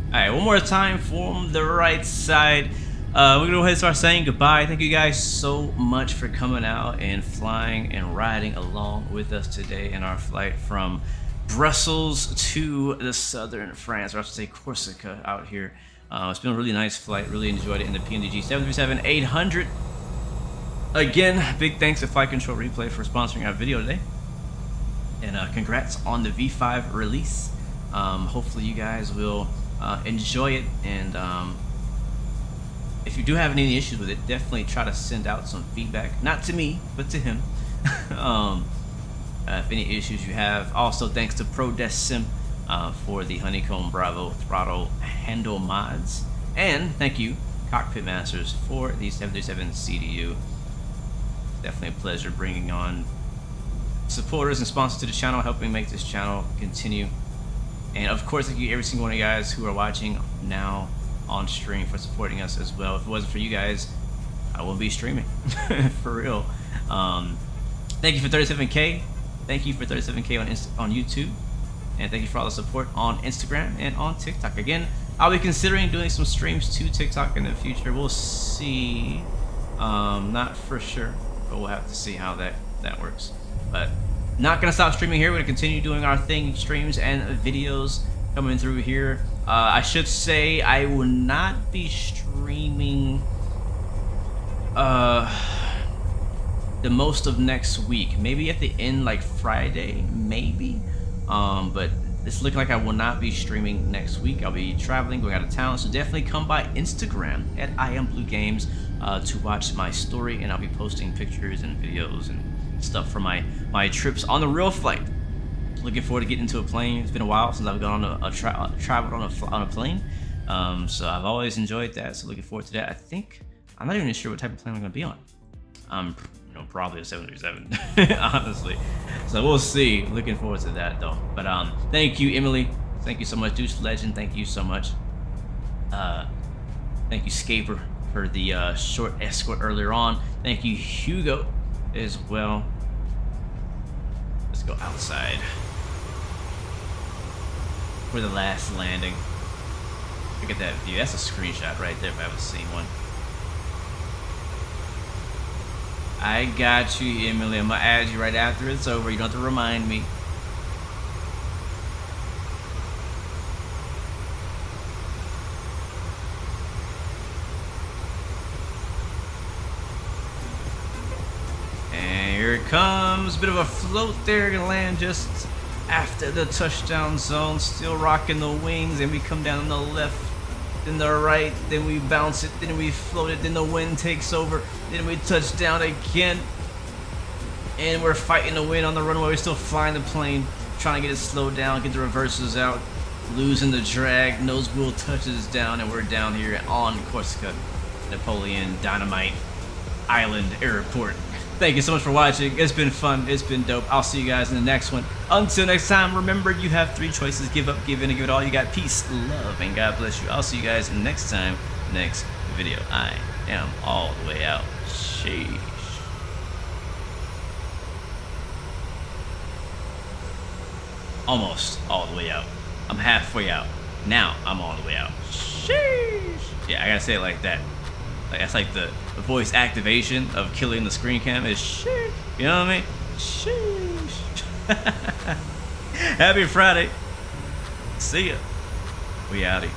Alright, one more time from the right side. We're gonna go ahead and start saying goodbye. Thank you guys so much for coming out and flying and riding along with us today in our flight from Brussels to the southern France, or I should say Corsica out here. It's been a really nice flight. Really enjoyed it in the PMDG 737-800. Again, big thanks to Flight Control Replay for sponsoring our video today. And congrats on the V5 release. Hopefully you guys will enjoy it, and if you do have any issues with it, definitely try to send out some feedback, not to me but to him. If any issues you have. Also thanks to ProDesSim for the Honeycomb Bravo throttle handle mods, and thank you Cockpit Masters for the 737 CDU. Definitely a pleasure bringing on supporters and sponsors to the channel, helping make this channel continue. And of course, thank you every single one of you guys who are watching now on stream for supporting us as well. If it wasn't for you guys, I wouldn't be streaming. For real. Thank you for 37K. Thank you for 37K on YouTube. And thank you for all the support on Instagram and on TikTok. Again, I'll be considering doing some streams to TikTok in the future. We'll see. Not for sure, but we'll have to see how that works. But not gonna stop streaming here. We're gonna continue doing our thing, streams and videos coming through here. I should say I will not be streaming the most of next week. Maybe at the end, like Friday, maybe. But it's looking like I will not be streaming next week. I'll be traveling, going out of town. So definitely come by Instagram at IamBlueGames to watch my story, and I'll be posting pictures and videos and stuff from my trips on the real flight. Looking forward to getting into a plane. It's been a while since I've gone on traveled on a plane. So I've always enjoyed that. So looking forward to that. I think I'm not even sure what type of plane I'm gonna be on. Probably a 737, honestly. So we'll see. Looking forward to that though. But thank you, Emily. Thank you so much, Deuce Legend. Thank you so much. Thank you, Scaper, for the short escort earlier on. Thank you, Hugo, as well. Let's go outside for the last landing. Look at that view. That's a screenshot right there if I haven't seen one. I got you, Emily. I'm gonna add you right after it's over. You don't have to remind me. And here it comes. Bit of a float there. Gonna land just after the touchdown zone. Still rocking the wings. And we come down on the left, then the right, then we bounce it, then we float it, then the wind takes over, then we touch down again, and we're fighting the wind on the runway. We're still flying the plane, trying to get it slowed down, get the reversers out, losing the drag. Nose wheel touches down, and we're down here on Corsica, Napoleon Dynamite Island Airport. Thank you so much for watching. It's been fun. It's been dope. I'll see you guys in the next one. Until next time, remember you have 3 choices. Give up, give in, and give it all. You got peace, love, and God bless you. I'll see you guys next time, next video. I am all the way out. Sheesh. Almost all the way out. I'm halfway out. Now I'm all the way out. Sheesh. Yeah, I gotta say it like that. Like, that's like the voice activation of killing the screen cam is sheesh. You know what I mean? Sheesh. Happy Friday. See ya. We outie.